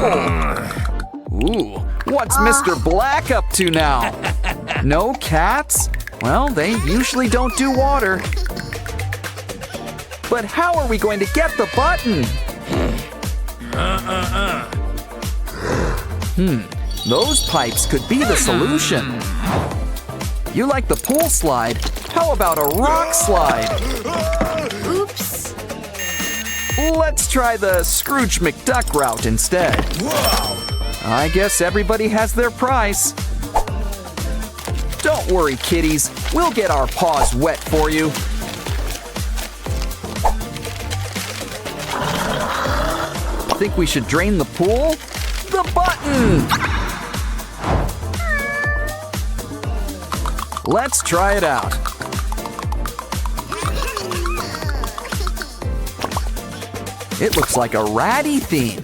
Ooh, what's Mr. Black up to now? No cats? Well, they usually don't do water. But how are we going to get the button? Those pipes could be the solution. You like the pool slide? How about a rock slide? Oops. Let's try the Scrooge McDuck route instead. I guess everybody has their price. Don't worry, kitties. We'll get our paws wet for you. Think we should drain the pool? The button! Let's try it out. It looks like a ratty theme.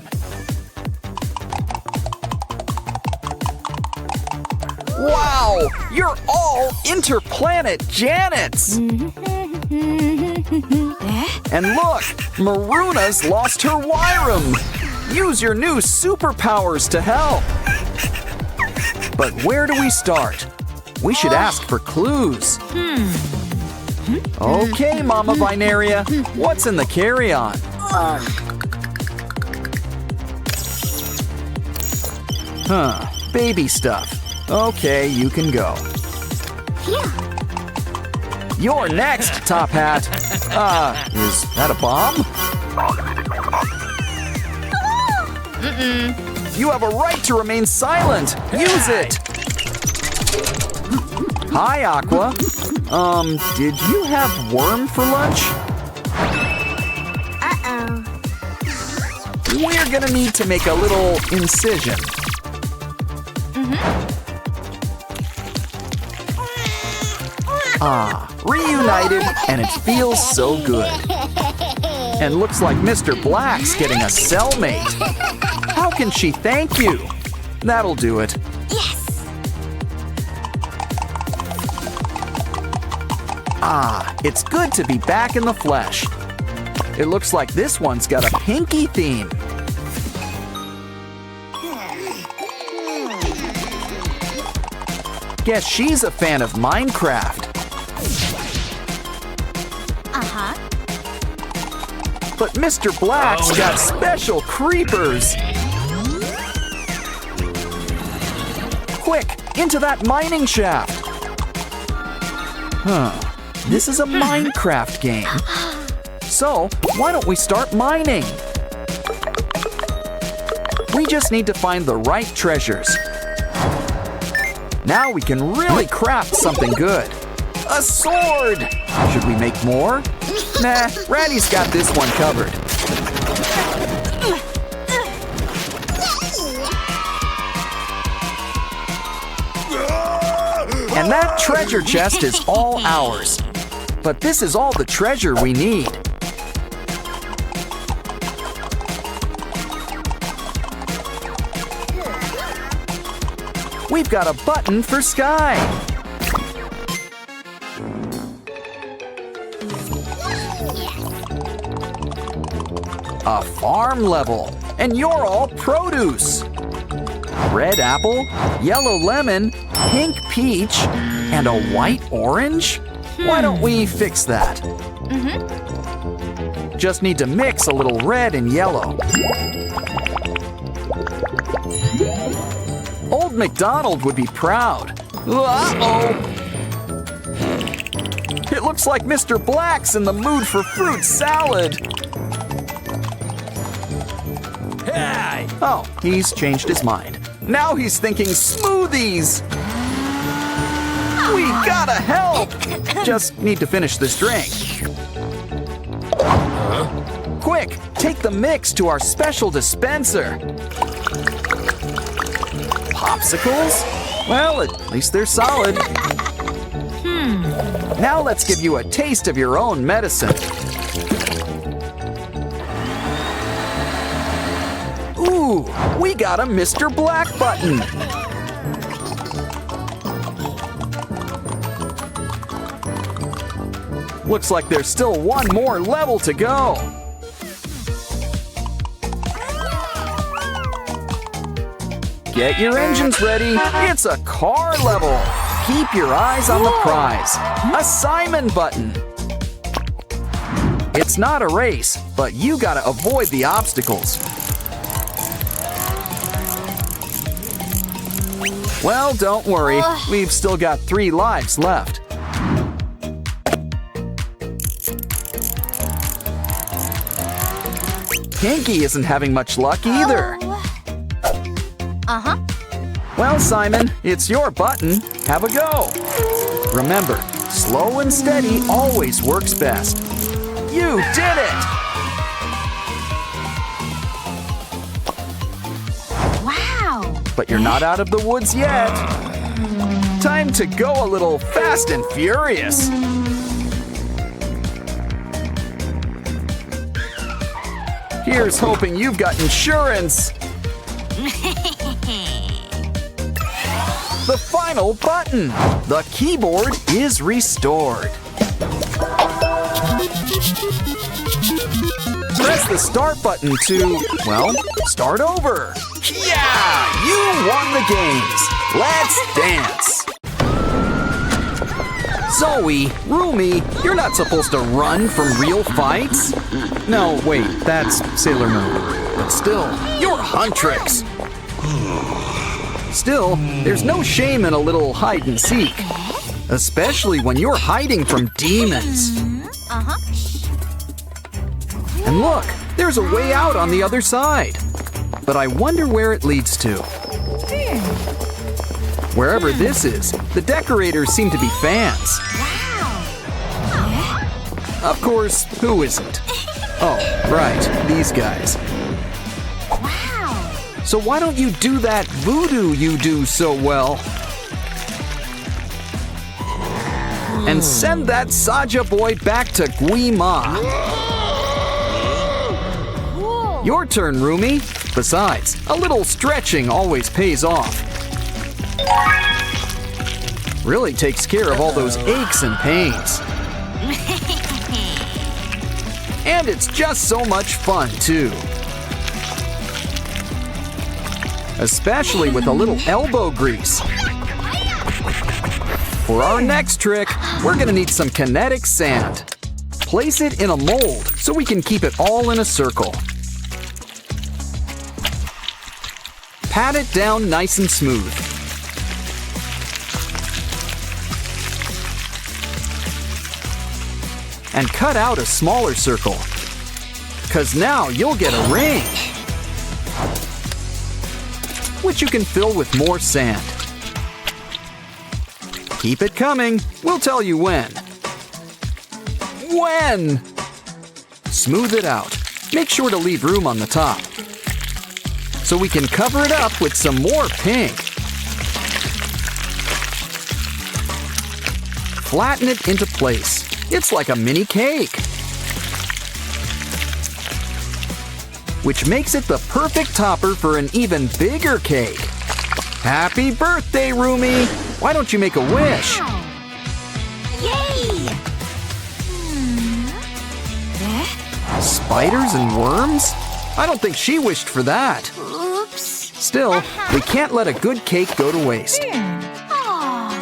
Wow! You're all interplanet Janets! And look! Maruna's lost her Wyram! Use your new superpowers to help! But where do we start? We should ask for clues. Okay, Mama Binaria, what's in the carry-on? Baby stuff. Okay, you can go. You're next, Top Hat. Is that a bomb? You have a right to remain silent. Use it. Hi, Aqua. Did you have worm for lunch? Uh-oh. We're gonna need to make a little incision. Reunited, and it feels so good. And looks like Mr. Black's getting a cellmate. How can she thank you? That'll do it. Yes. It's good to be back in the flesh. It looks like this one's got a pinky theme. Guess she's a fan of Minecraft. But Mr. Black's got special creepers. Quick, into that mining shaft. This is a Minecraft game. So, why don't we start mining? We just need to find the right treasures. Now we can really craft something good. A sword! Should we make more? Nah, Ratty's got this one covered. And that treasure chest is all ours. But this is all the treasure we need. We've got a button for Sky. A farm level, and you're all produce. Red apple, yellow lemon, pink peach, and a white orange? Why don't we fix that? Just need to mix a little red and yellow. Old MacDonald would be proud. Uh-oh! It looks like Mr. Black's in the mood for fruit salad. Hey! Oh, he's changed his mind. Now he's thinking smoothies. We gotta help! Just need to finish this drink. Quick, take the mix to our special dispenser. Popsicles? Well, at least they're solid. Now let's give you a taste of your own medicine. Ooh, we got a Mr. Black button. Looks like there's still one more level to go. Get your engines ready. It's a car level. Keep your eyes on the prize. A Simon button. It's not a race, but you gotta avoid the obstacles. Well, don't worry. We've still got 3 lives left. Pinky isn't having much luck either. Well, Simon, it's your button. Have a go. Remember, slow and steady always works best. You did it! Wow! But you're not out of the woods yet. Time to go a little fast and furious. Here's hoping you've got insurance. The final button. The keyboard is restored. Press the start button to, well, start over. Yeah! You won the games. Let's dance. Zoe, Rumi, you're not supposed to run from real fights. No, wait, that's Sailor Moon. But still, you're Huntrix. Still, there's no shame in a little hide and seek. Especially when you're hiding from demons. And look, there's a way out on the other side. But I wonder where it leads to. Wherever this is, the decorators seem to be fans. Of course, who isn't? Oh, right, these guys. So why don't you do that voodoo you do so well? And send that Saja boy back to Guima. Your turn, Rumi. Besides, a little stretching always pays off. Really takes care of all those aches and pains. And it's just so much fun, too. Especially with a little elbow grease. For our next trick, we're gonna need some kinetic sand. Place it in a mold so we can keep it all in a circle. Pat it down nice and smooth. And cut out a smaller circle. 'Cause now you'll get a ring. Which you can fill with more sand. Keep it coming. We'll tell you when. When? Smooth it out. Make sure to leave room on the top. So we can cover it up with some more pink. flatten it into place. It's like a mini cake. Which makes it the perfect topper for an even bigger cake. Happy birthday, Rumi! Why don't you make a wish? Wow. Yay! Spiders and worms? I don't think she wished for that. Oops. Still, we can't let a good cake go to waste. Aw.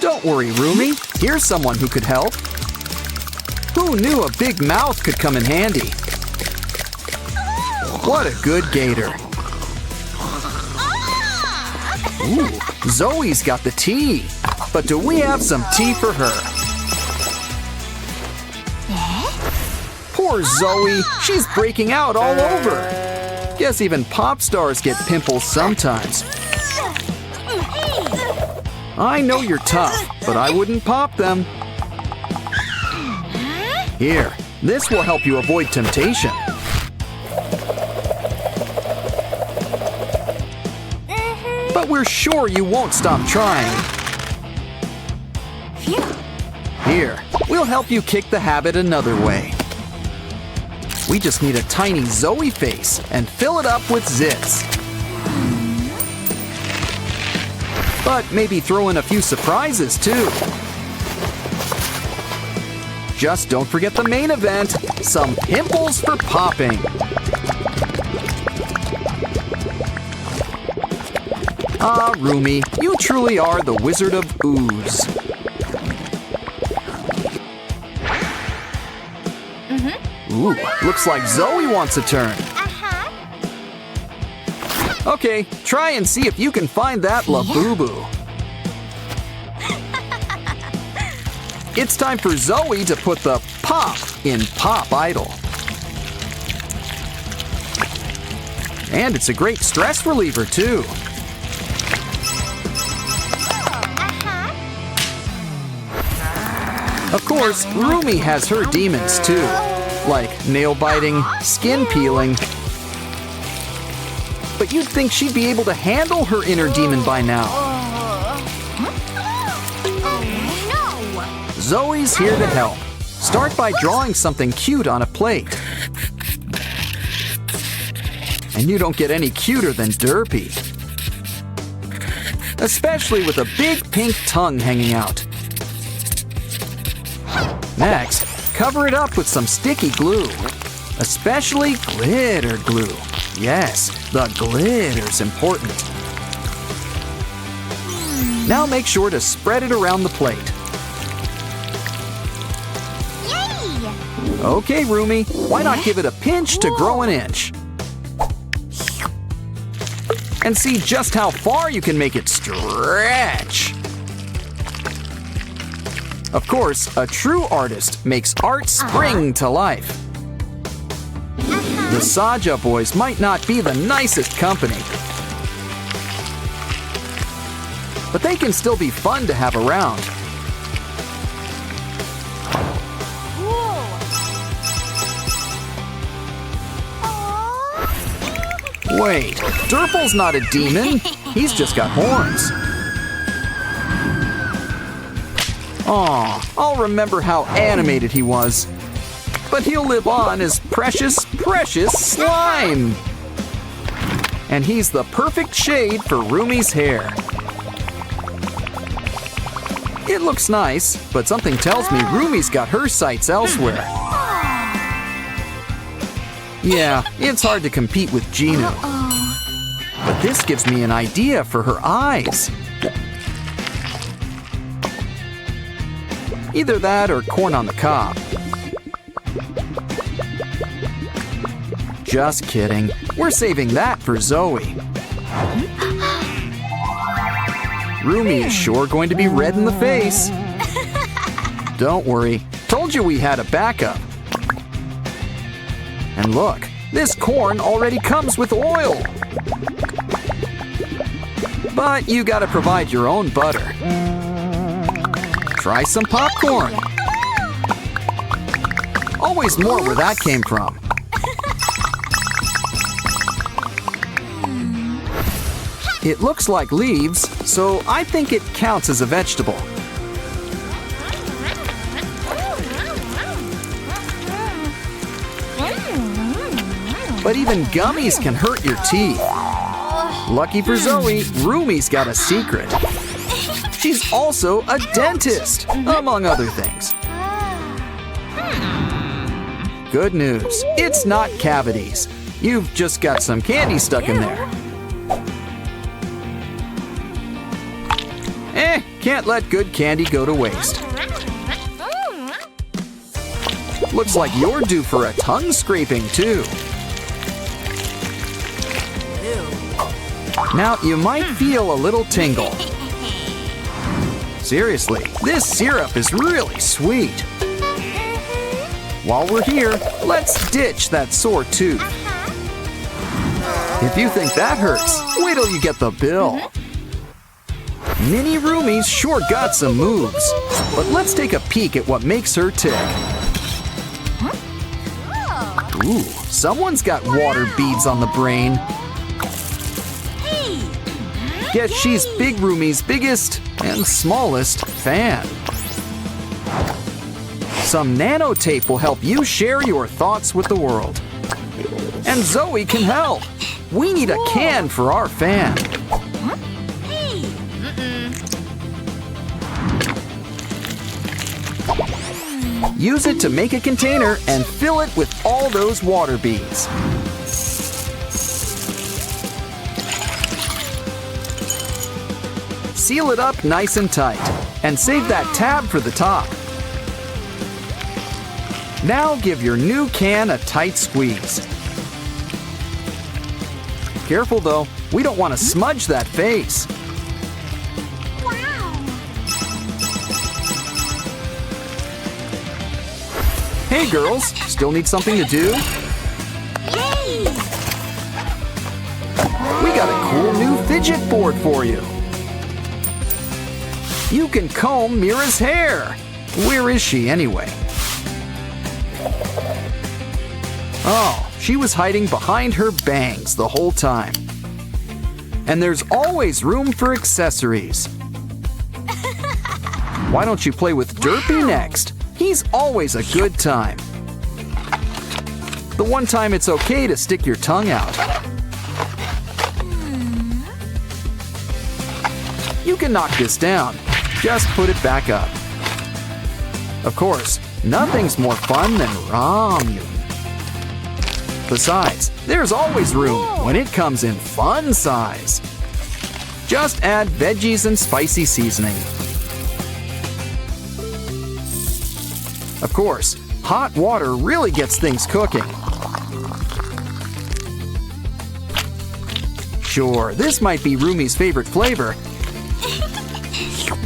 Don't worry, Rumi. Here's someone who could help. Who knew a big mouth could come in handy? What a good gator. Ooh, Zoe's got the tea. But do we have some tea for her? Poor Zoe, she's breaking out all over. Guess even pop stars get pimples sometimes. I know you're tough, but I wouldn't pop them. Here, this will help you avoid temptation. But we're sure you won't stop trying. Here, we'll help you kick the habit another way. We just need a tiny Zoe face and fill it up with zits. But maybe throw in a few surprises too. Just don't forget the main event, some pimples for popping. Ah, Rumi, you truly are the Wizard of Ooze. Ooh, looks like Zoe wants a turn. Okay, try and see if you can find that Labubu. It's time for Zoe to put the pop in Pop Idol. And it's a great stress reliever, too. Of course, Rumi has her demons, too. Like nail biting, skin peeling. But you'd think she'd be able to handle her inner demon by now. Zoe's here to help. Start by drawing something cute on a plate. And you don't get any cuter than Derpy. Especially with a big pink tongue hanging out. Next, cover it up with some sticky glue. Especially glitter glue. Yes, the glitter's important. Now make sure to spread it around the plate. Yay! Okay, Rumi, why not give it a pinch to grow an inch? And see just how far you can make it stretch. Of course, a true artist makes art spring to life. The Saja boys might not be the nicest company, but they can still be fun to have around. Wait, Derple's not a demon. He's just got horns. Aw, I'll remember how animated he was. But he'll live on as precious, precious slime. And he's the perfect shade for Rumi's hair. It looks nice, but something tells me Rumi's got her sights elsewhere. Yeah, it's hard to compete with Ginu. But this gives me an idea for her eyes. Either that or corn on the cob. Just kidding. We're saving that for Zoe. Rumi is sure going to be red in the face. Don't worry. Told you we had a backup. And look, this corn already comes with oil. But you gotta provide your own butter. Try some popcorn. Always more where that came from. It looks like leaves, so I think it counts as a vegetable. But even gummies can hurt your teeth. Lucky for Zoe, Rumi's got a secret. She's also a dentist, among other things. Good news, it's not cavities. You've just got some candy stuck in there. Can't let good candy go to waste. Looks like you're due for a tongue scraping too. Now you might feel a little tingle. Seriously, this syrup is really sweet. While we're here, let's ditch that sore tooth. If you think that hurts, wait till you get the bill. Mini Rumi's sure got some moves, but let's take a peek at what makes her tick. Ooh, someone's got water beads on the brain. Guess she's Big Rumi's biggest and smallest fan. Some nanotape will help you share your thoughts with the world. And Zoe can help. We need a can for our fan. Use it to make a container and fill it with all those water beads. Seal it up nice and tight and save that tab for the top. Now give your new can a tight squeeze. Careful though, we don't want to smudge that face. Hey girls, still need something to do? Yay! We got a cool new fidget board for you. You can comb Mira's hair. Where is she anyway? Oh, she was hiding behind her bangs the whole time. And there's always room for accessories. Why don't you play with Derpy next? He's always a good time. The one time it's okay to stick your tongue out. You can knock this down. Just put it back up. Of course, nothing's more fun than ramen. Besides, there's always room when it comes in fun size. Just add veggies and spicy seasoning. Of course, hot water really gets things cooking. Sure, this might be Rumi's favorite flavor.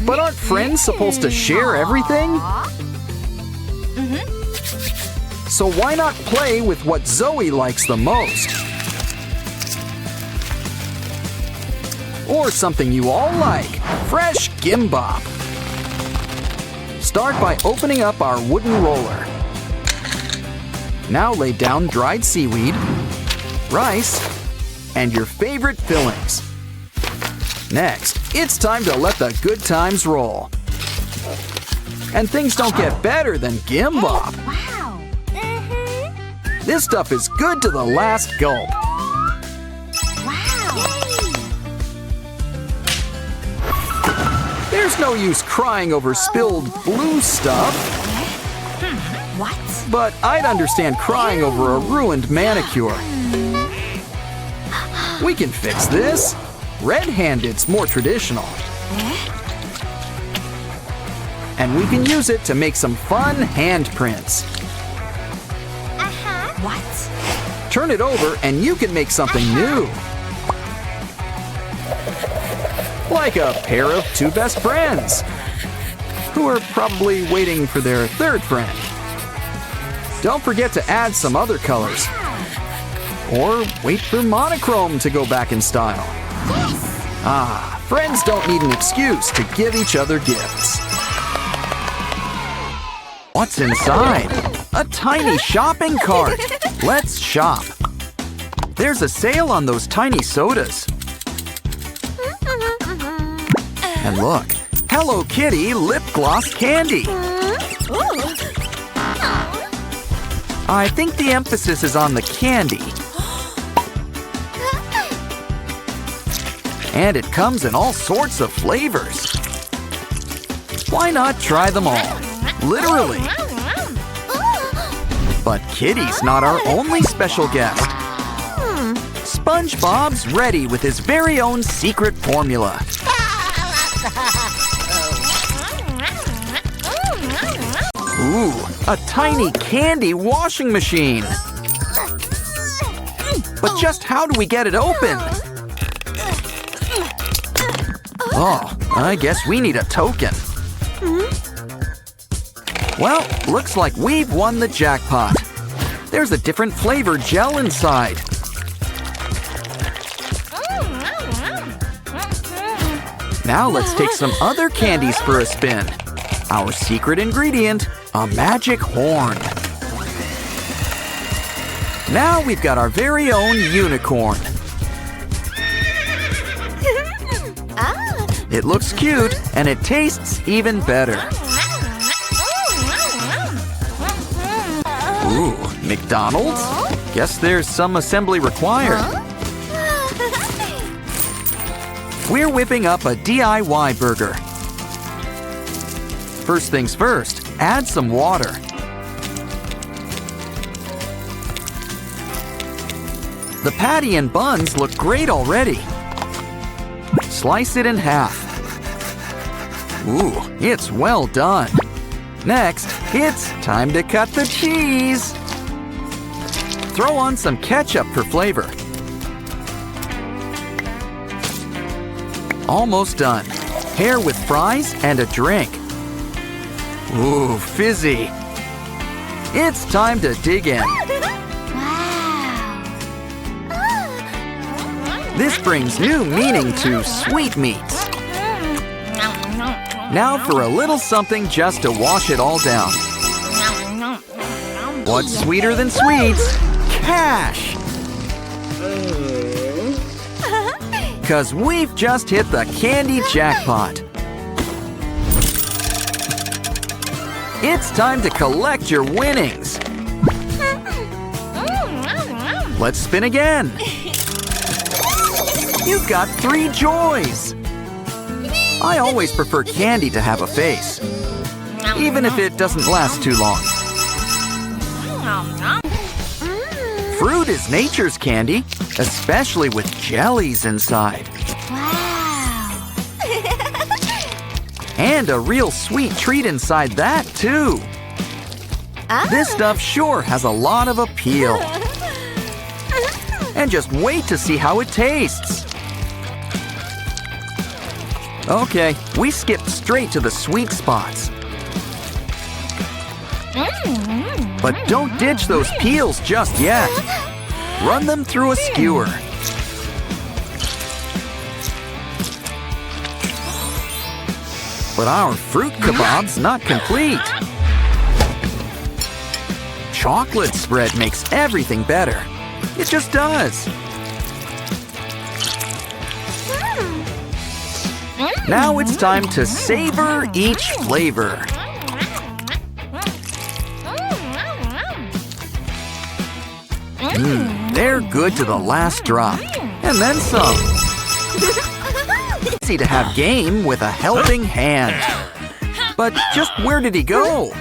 But aren't friends supposed to share everything? So why not play with what Zoe likes the most? Or something you all like, fresh gimbap. Start by opening up our wooden roller. Now lay down dried seaweed, rice, and your favorite fillings. Next, it's time to let the good times roll. And things don't get better than gimbap. Wow! This stuff is good to the last gulp. Wow! There's no use crying over spilled blue stuff. What? But I'd understand crying over a ruined manicure. We can fix this. Red-handed's more traditional. And we can use it to make some fun handprints. What? Turn it over and you can make something new. Like a pair of two best friends who are probably waiting for their third friend. Don't forget to add some other colors. Or wait for monochrome to go back in style. Ah, friends don't need an excuse to give each other gifts. What's inside? A tiny shopping cart. Let's shop. There's a sale on those tiny sodas. And look, Hello Kitty lip gloss candy. I think the emphasis is on the candy. And it comes in all sorts of flavors. Why not try them all? Literally. But Kitty's not our only special guest. SpongeBob's ready with his very own secret formula. Ooh, a tiny candy washing machine. But just how do we get it open? Oh, I guess we need a token. Well, looks like we've won the jackpot. There's a different flavored gel inside. Now let's take some other candies for a spin. Our secret ingredient, a magic horn. Now we've got our very own unicorn. It looks cute and it tastes even better. Ooh, McDonald's? Guess there's some assembly required. We're whipping up a DIY burger. First things first, add some water. The patty and buns look great already. Slice it in half. Ooh, it's well done. Next, it's time to cut the cheese. Throw on some ketchup for flavor. Almost done. Pair with fries and a drink. Ooh, fizzy. It's time to dig in. This brings new meaning to sweetmeats. Now for a little something just to wash it all down. What's sweeter than sweets? Cash! 'Cause we've just hit the candy jackpot. It's time to collect your winnings. Let's spin again. You've got 3 joys. I always prefer candy to have a face, even if it doesn't last too long. Fruit is nature's candy, especially with jellies inside. Wow! And a real sweet treat inside that, too. This stuff sure has a lot of appeal. And just wait to see how it tastes. Okay, we skipped straight to the sweet spots. But don't ditch those peels just yet. Run them through a skewer. But our fruit kebab's not complete. Chocolate spread makes everything better. It just does. Now it's time to savor each flavor. They're good to the last drop. And then some. Easy to have game with a helping hand. But just where did he go?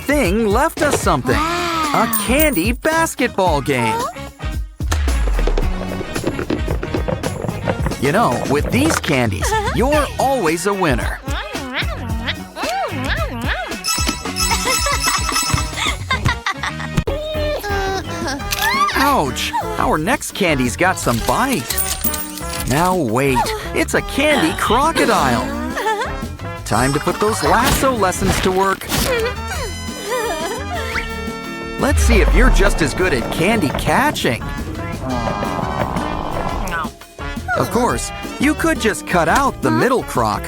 Thing left us something. A candy basketball game. You know, with these candies, you're always a winner. Ouch! Our next candy's got some bite. Now wait, it's a candy crocodile. Time to put those lasso lessons to work. Let's see if you're just as good at candy catching. Of course, you could just cut out the middle croc.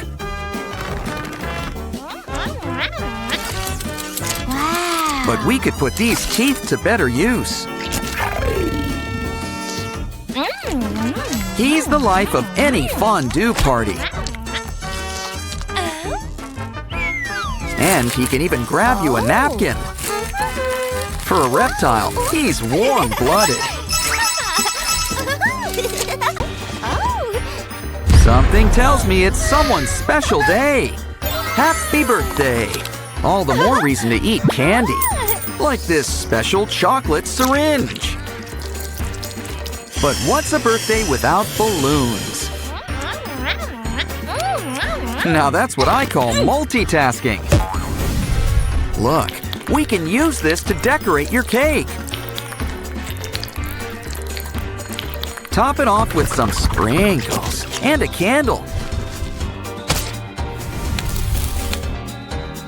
But we could put these teeth to better use. He's the life of any fondue party. And he can even grab you a napkin. For a reptile, he's warm-blooded. Something tells me it's someone's special day. Happy birthday! All the more reason to eat candy, like this special chocolate syringe. But what's a birthday without balloons? Now that's what I call multitasking. Look, we can use this to decorate your cake. Top it off with some sprinkles and a candle.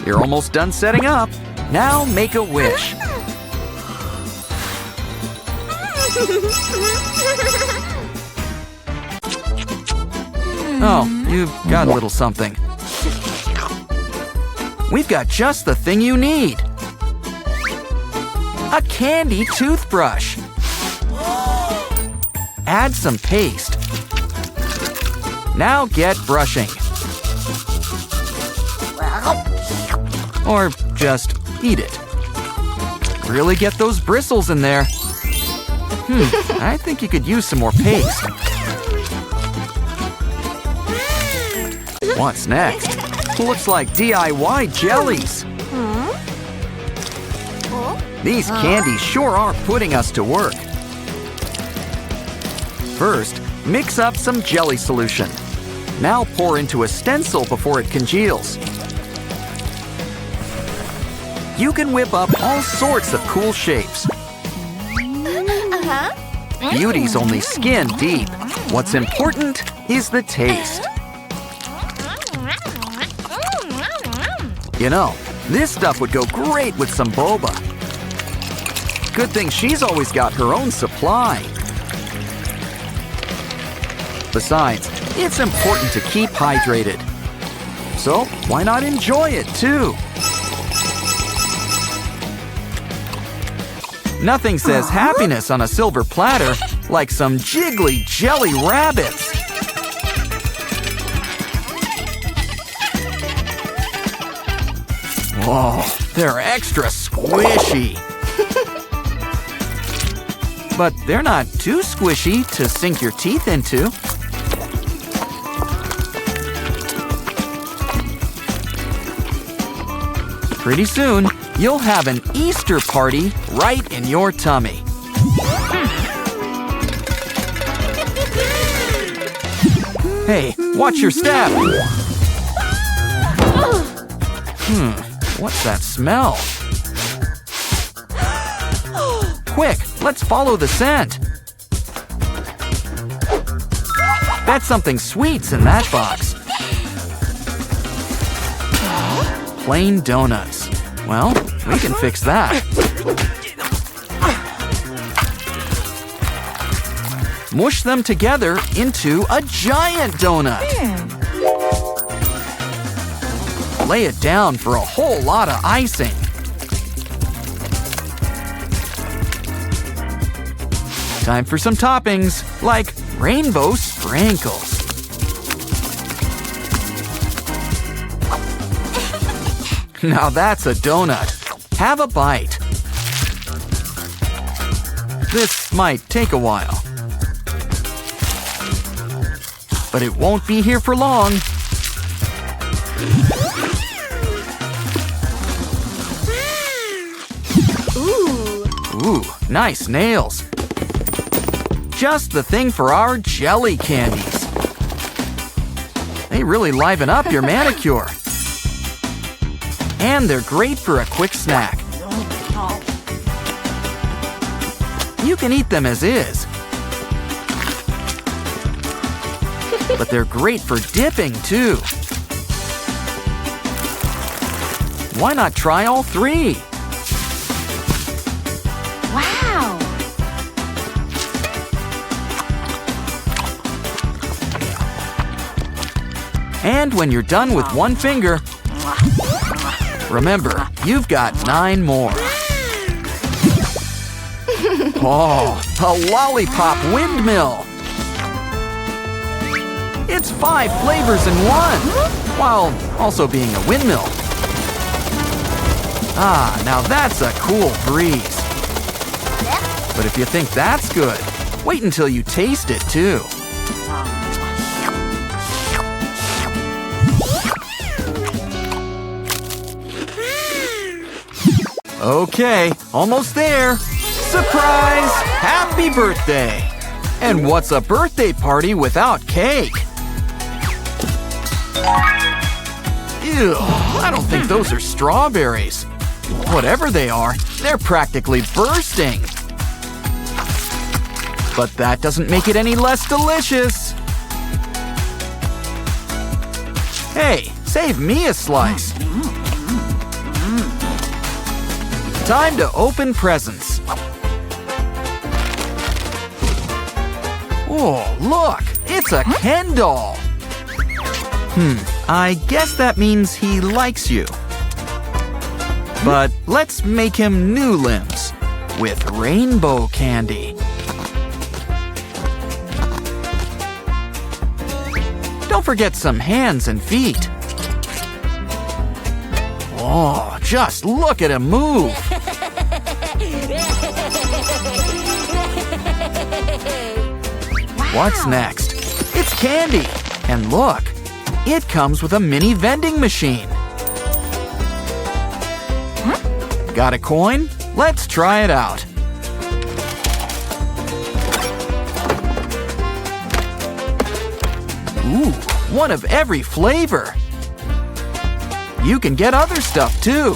You're almost done setting up. Now make a wish. Oh, you've got a little something. We've got just the thing you need. A candy toothbrush. Add some paste. Now get brushing. Or just eat it. Really get those bristles in there. I think you could use some more paste. What's next? Looks like DIY jellies. These candies sure are putting us to work. First, mix up some jelly solution. Now pour into a stencil before it congeals. You can whip up all sorts of cool shapes. Beauty's only skin deep. What's important is the taste. You know, this stuff would go great with some boba. Good thing she's always got her own supply. Besides, it's important to keep hydrated. So, why not enjoy it too? Nothing says happiness on a silver platter like some jiggly jelly rabbits. Whoa, they're extra squishy. But they're not too squishy to sink your teeth into. Pretty soon, you'll have an Easter party right in your tummy. Hey, watch your step. What's that smell? Quick, let's follow the scent. Bet something sweet's in that box. Plain donuts. Well, we can fix that. Mush them together into a giant donut. Lay it down for a whole lot of icing. Time for some toppings, like rainbow sprinkles. Now that's a donut. Have a bite. This might take a while. But it won't be here for long. Ooh, nice nails. Just the thing for our jelly candies. They really liven up your manicure. And they're great for a quick snack. You can eat them as is. But they're great for dipping, too. Why not try all three? Wow! And when you're done with one finger, remember, you've got 9 more. Oh, a lollipop windmill. It's 5 flavors in one, while also being a windmill. Ah, now that's a cool breeze. But if you think that's good, wait until you taste it too. Okay, almost there. Surprise! Happy birthday! And what's a birthday party without cake? Ew, I don't think those are strawberries. Whatever they are, they're practically bursting. But that doesn't make it any less delicious. Hey, save me a slice. Time to open presents. Oh, look, it's a Ken doll. I guess that means he likes you. But let's make him new limbs with rainbow candy. Don't forget some hands and feet. Oh, just look at him move. What's next? It's candy. And look, it comes with a mini vending machine. Got a coin? Let's try it out. Ooh, one of every flavor. You can get other stuff too.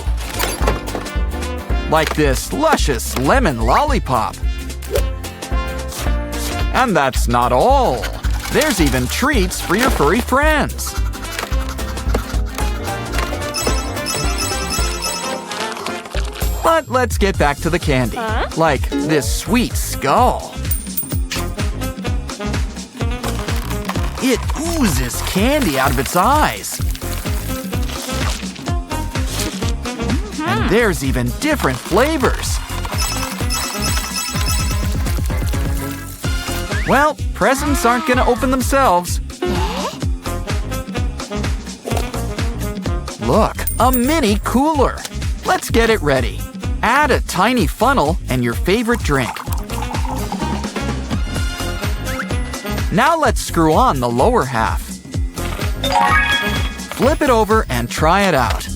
Like this luscious lemon lollipop. And that's not all. There's even treats for your furry friends. But let's get back to the candy. Like this sweet skull. It oozes candy out of its eyes. And there's even different flavors. Well, presents aren't gonna open themselves. Look, a mini cooler. Let's get it ready. Add a tiny funnel and your favorite drink. Now let's screw on the lower half. Flip it over and try it out.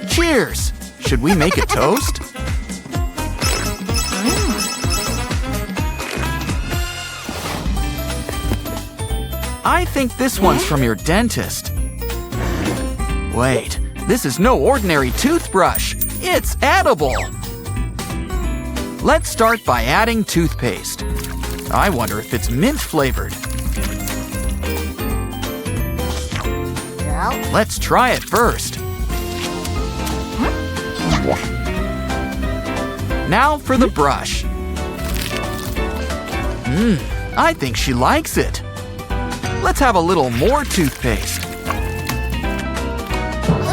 Cheers! Should we make a toast? I think this one's from your dentist. Wait, this is no ordinary toothbrush. It's edible. Let's start by adding toothpaste. I wonder if it's mint flavored. Let's try it first. Now for the brush. I think she likes it. Let's have a little more toothpaste.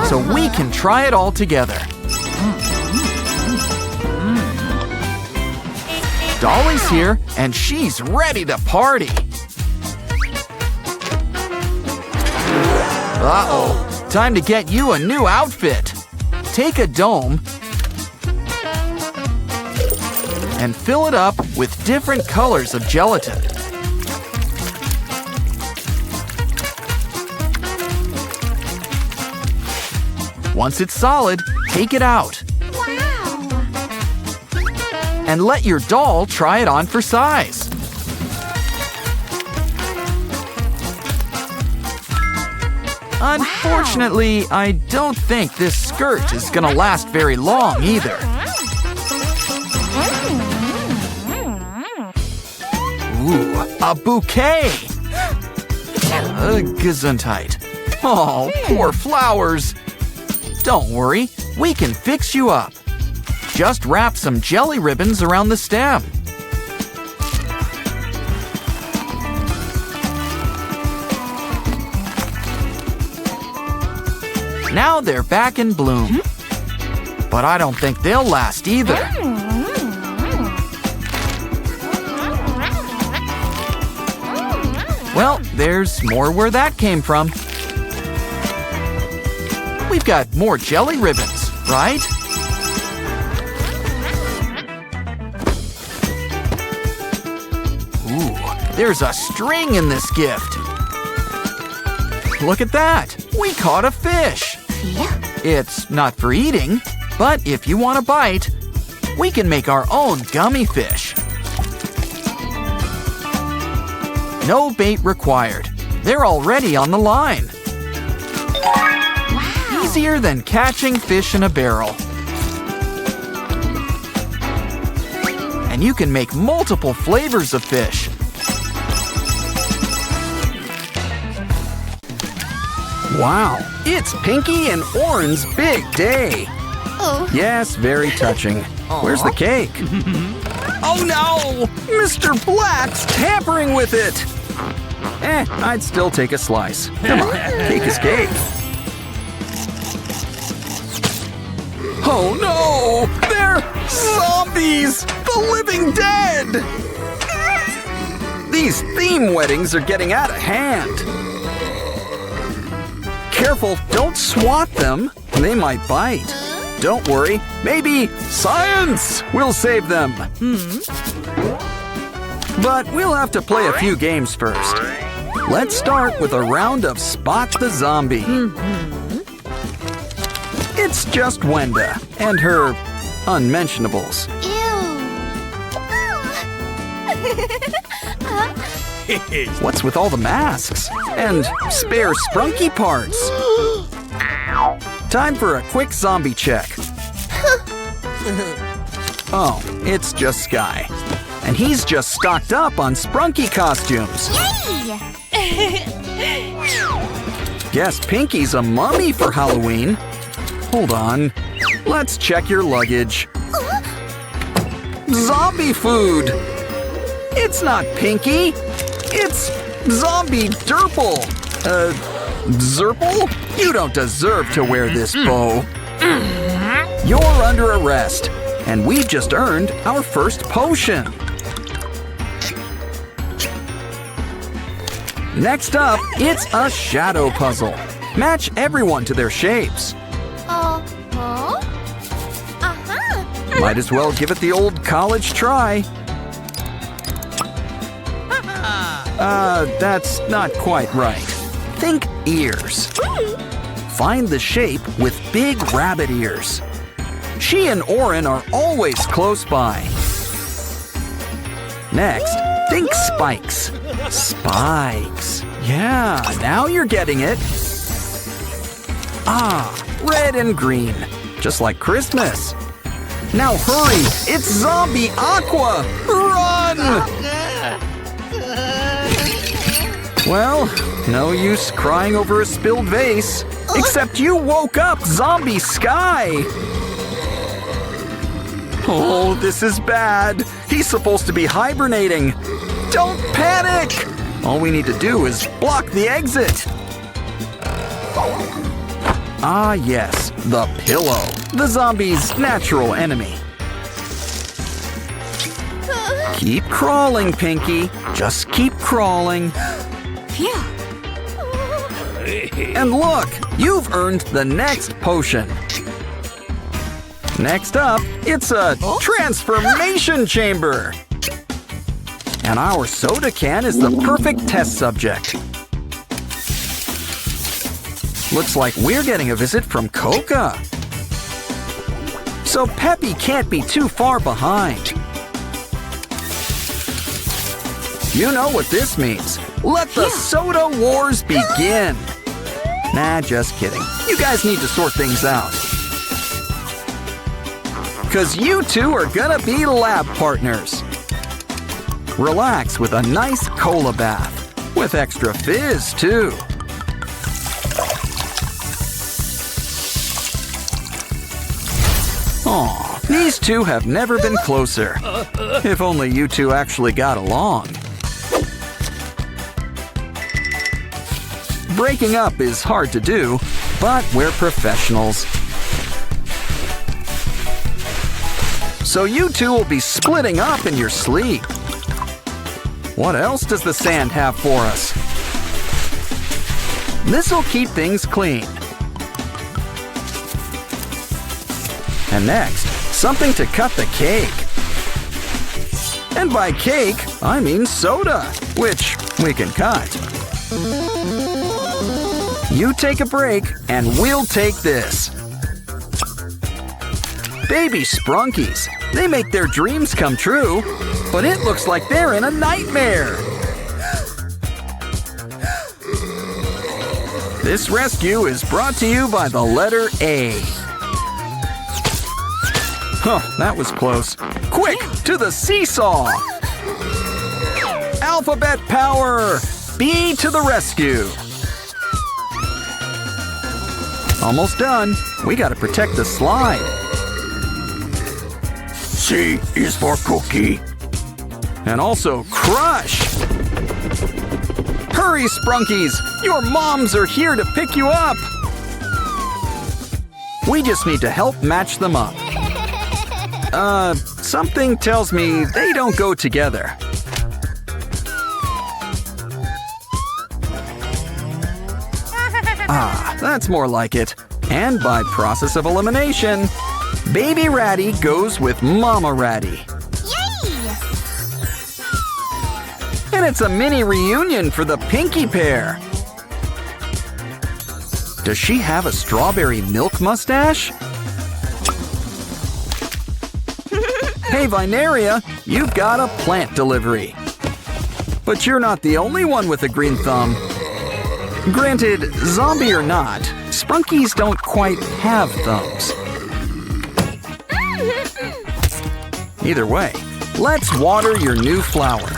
So we can try it all together. Dolly's here, and she's ready to party. Uh-oh, time to get you a new outfit. Take a dome and fill it up with different colors of gelatin. Once it's solid, take it out. Wow! And let your doll try it on for size. Unfortunately, I don't think this skirt is gonna last very long either. Ooh, a bouquet! Gesundheit. Oh, poor flowers. Don't worry, we can fix you up. Just wrap some jelly ribbons around the stem. Now they're back in bloom. But I don't think they'll last either. Well, there's more where that came from. we've got more jelly ribbons, right? Ooh, there's a string in this gift. Look at that! We caught a fish! Yeah. It's not for eating, but if you want a bite, we can make our own gummy fish. No bait required. They're already on the line. Wow. Easier than catching fish in a barrel. And you can make multiple flavors of fish. Wow, it's Pinky and Oren's big day. Oh. Yes, very touching. Where's the cake? Oh no! Mr. Black's tampering with it! I'd still take a slice. Come on, cake is cake. Oh no! They're zombies! The living dead! These theme weddings are getting out of hand. Careful, don't swat them. They might bite. Don't worry, maybe science will save them. But we'll have to play a few games first. Let's start with a round of Spot the Zombie. It's just Wenda and her unmentionables. What's with all the masks? And spare sprunky parts? Time for a quick zombie check. Oh, it's just Sky. And he's just stocked up on sprunky costumes. Guess Pinky's a mummy for Halloween. Hold on. Let's check your luggage. Zombie food! It's not Pinky. It's Zombie Derple. Zerple? You don't deserve to wear this bow. You're under arrest, and we've just earned our first potion. Next up, it's a shadow puzzle. Match everyone to their shapes. Might as well give it the old college try. That's not quite right. Think ears. Find the shape with big rabbit ears. She and Oren are always close by. Next, think spikes. Spikes. Yeah, now you're getting it. Ah, red and green. Just like Christmas. Now hurry, it's Zombie Aqua! Run! Well, no use crying over a spilled vase. Except you woke up Zombie Sky! Oh, this is bad. He's supposed to be hibernating. Don't panic! All we need to do is block the exit. Ah, yes, the pillow. The zombie's natural enemy. Keep crawling, Pinky. Just keep crawling. Phew. And look, you've earned the next potion. Next up, it's a transformation chamber. And our soda can is the perfect test subject. Looks like we're getting a visit from Coca. So Peppy can't be too far behind. You know what this means. Let the soda wars begin. Nah, just kidding. You guys need to sort things out. 'Cause you two are gonna be lab partners. Relax with a nice cola bath. With extra fizz, too. Aw, these two have never been closer. If only you two actually got along. Breaking up is hard to do, but we're professionals. So you two will be splitting up in your sleep. What else does the sand have for us? This'll keep things clean. And next, something to cut the cake. And by cake, I mean soda, which we can cut. You take a break, and we'll take this. Baby Sprunkies. They make their dreams come true, but it looks like they're in a nightmare. This rescue is brought to you by the letter A. Huh, that was close. Quick, to the seesaw! Alphabet power! B to the rescue! Almost done. We gotta protect the slide. C is for cookie. And also crush! Hurry, Sprunkies! Your moms are here to pick you up! We just need to help match them up. Something tells me they don't go together. Ah, that's more like it. And by process of elimination, Baby Ratty goes with Mama Ratty. Yay! And it's a mini reunion for the Pinky pair. Does she have a strawberry milk mustache? Hey, Vineria, you've got a plant delivery. But you're not the only one with a green thumb. Granted, zombie or not, Sprunkies don't quite have thumbs. Either way, let's water your new flower.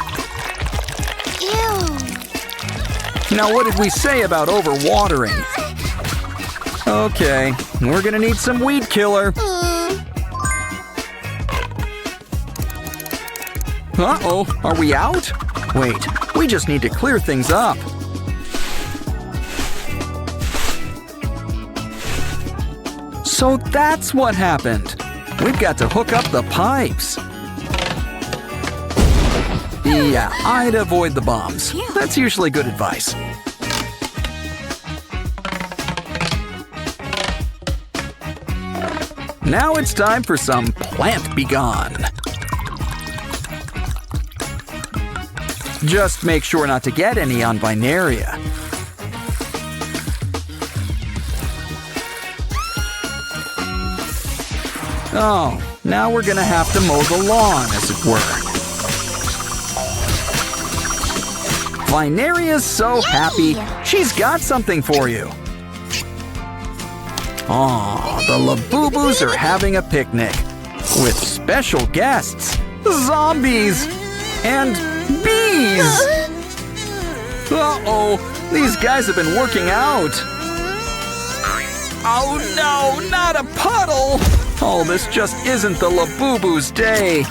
Ew. Now, what did we say about overwatering? Okay, we're gonna need some weed killer. Uh-oh, are we out? Wait, we just need to clear things up. So that's what happened. We've got to hook up the pipes. Yeah, I'd avoid the bombs. That's usually good advice. Now it's time for some plant be gone. Just make sure not to get any on Vineria. Oh, now we're gonna have to mow the lawn, as it were. Vineria's so happy, she's got something for you. Aw, the Labubu's are having a picnic with special guests, zombies, and bees. Uh-oh, these guys have been working out. Oh no, not a puddle! Oh, this just isn't the Labubu's day.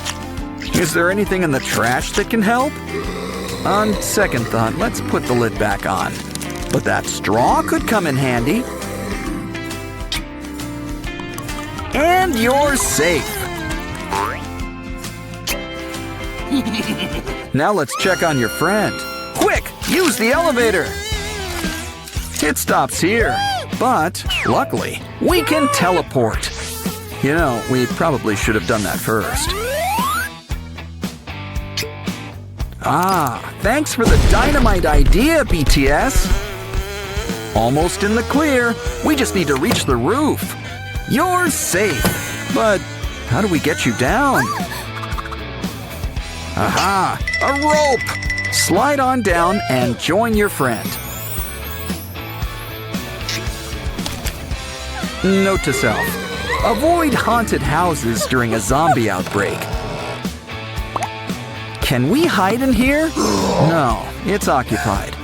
Is there anything in the trash that can help? On second thought, let's put the lid back on. But that straw could come in handy. And you're safe. Now let's check on your friend. Quick, use the elevator. It stops here, but luckily, we can teleport. You know, we probably should have done that first. Ah, thanks for the dynamite idea, BTS. Almost in the clear. We just need to reach the roof. You're safe. But how do we get you down? Aha, a rope. Slide on down and join your friend. Note to self. Avoid haunted houses during a zombie outbreak. Can we hide in here? No, it's occupied.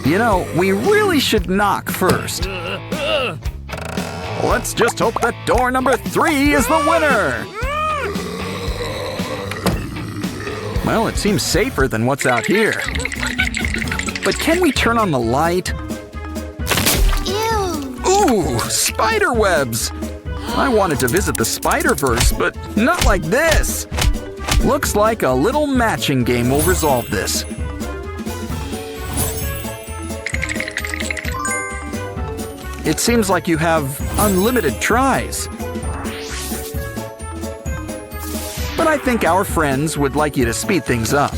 You know, we really should knock first. Let's just hope that door number 3 is the winner. Well, it seems safer than what's out here. But can we turn on the light? Ew. Ooh, spider webs! I wanted to visit the Spider-Verse, but not like this. Looks like a little matching game will resolve this. It seems like you have unlimited tries. But I think our friends would like you to speed things up.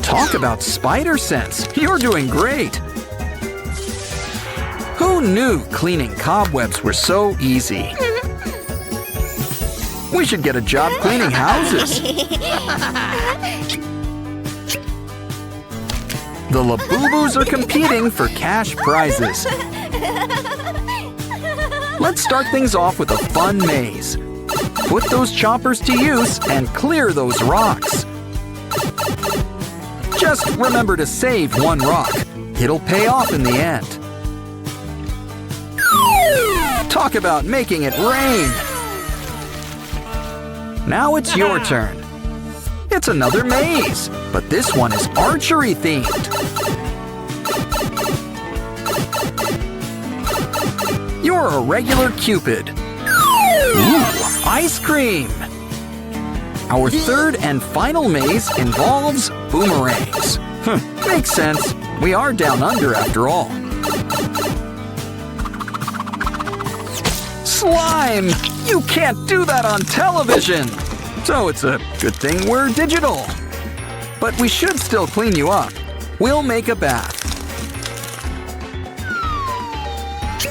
Talk about spider sense. You're doing great. Who knew cleaning cobwebs were so easy? We should get a job cleaning houses. The Labubus are competing for cash prizes. Let's start things off with a fun maze. Put those choppers to use and clear those rocks. Just remember to save one rock. It'll pay off in the end. Talk about making it rain. Now it's your turn. It's another maze, but this one is archery themed. You're a regular Cupid. Ooh, ice cream. Our third and final maze involves boomerangs. Makes sense. We are down under after all. Slime! You can't do that on television! So it's a good thing we're digital. But we should still clean you up. We'll make a bath.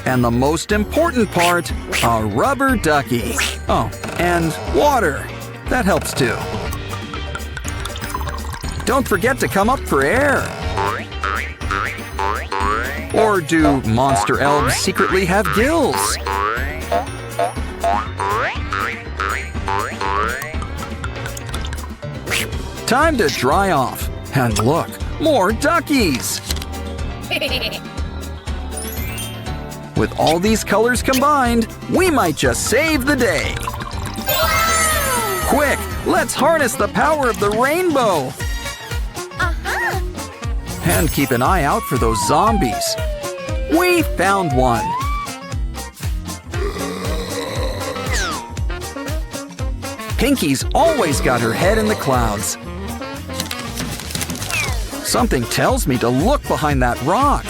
And the most important part, a rubber ducky. Oh, and water. That helps too. Don't forget to come up for air. Or do monster elves secretly have gills? Time to dry off. And look, more duckies! With all these colors combined, we might just save the day. Quick, let's harness the power of the rainbow. And keep an eye out for those zombies. We found one. Pinky's always got her head in the clouds. Something tells me to look behind that rock.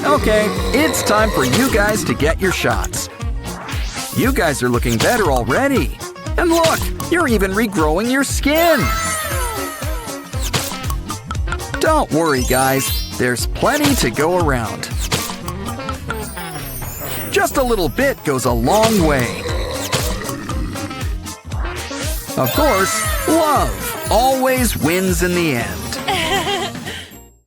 Okay, it's time for you guys to get your shots. You guys are looking better already. And look, you're even regrowing your skin. Don't worry, guys. There's plenty to go around. Just a little bit goes a long way. Of course, love always wins in the end.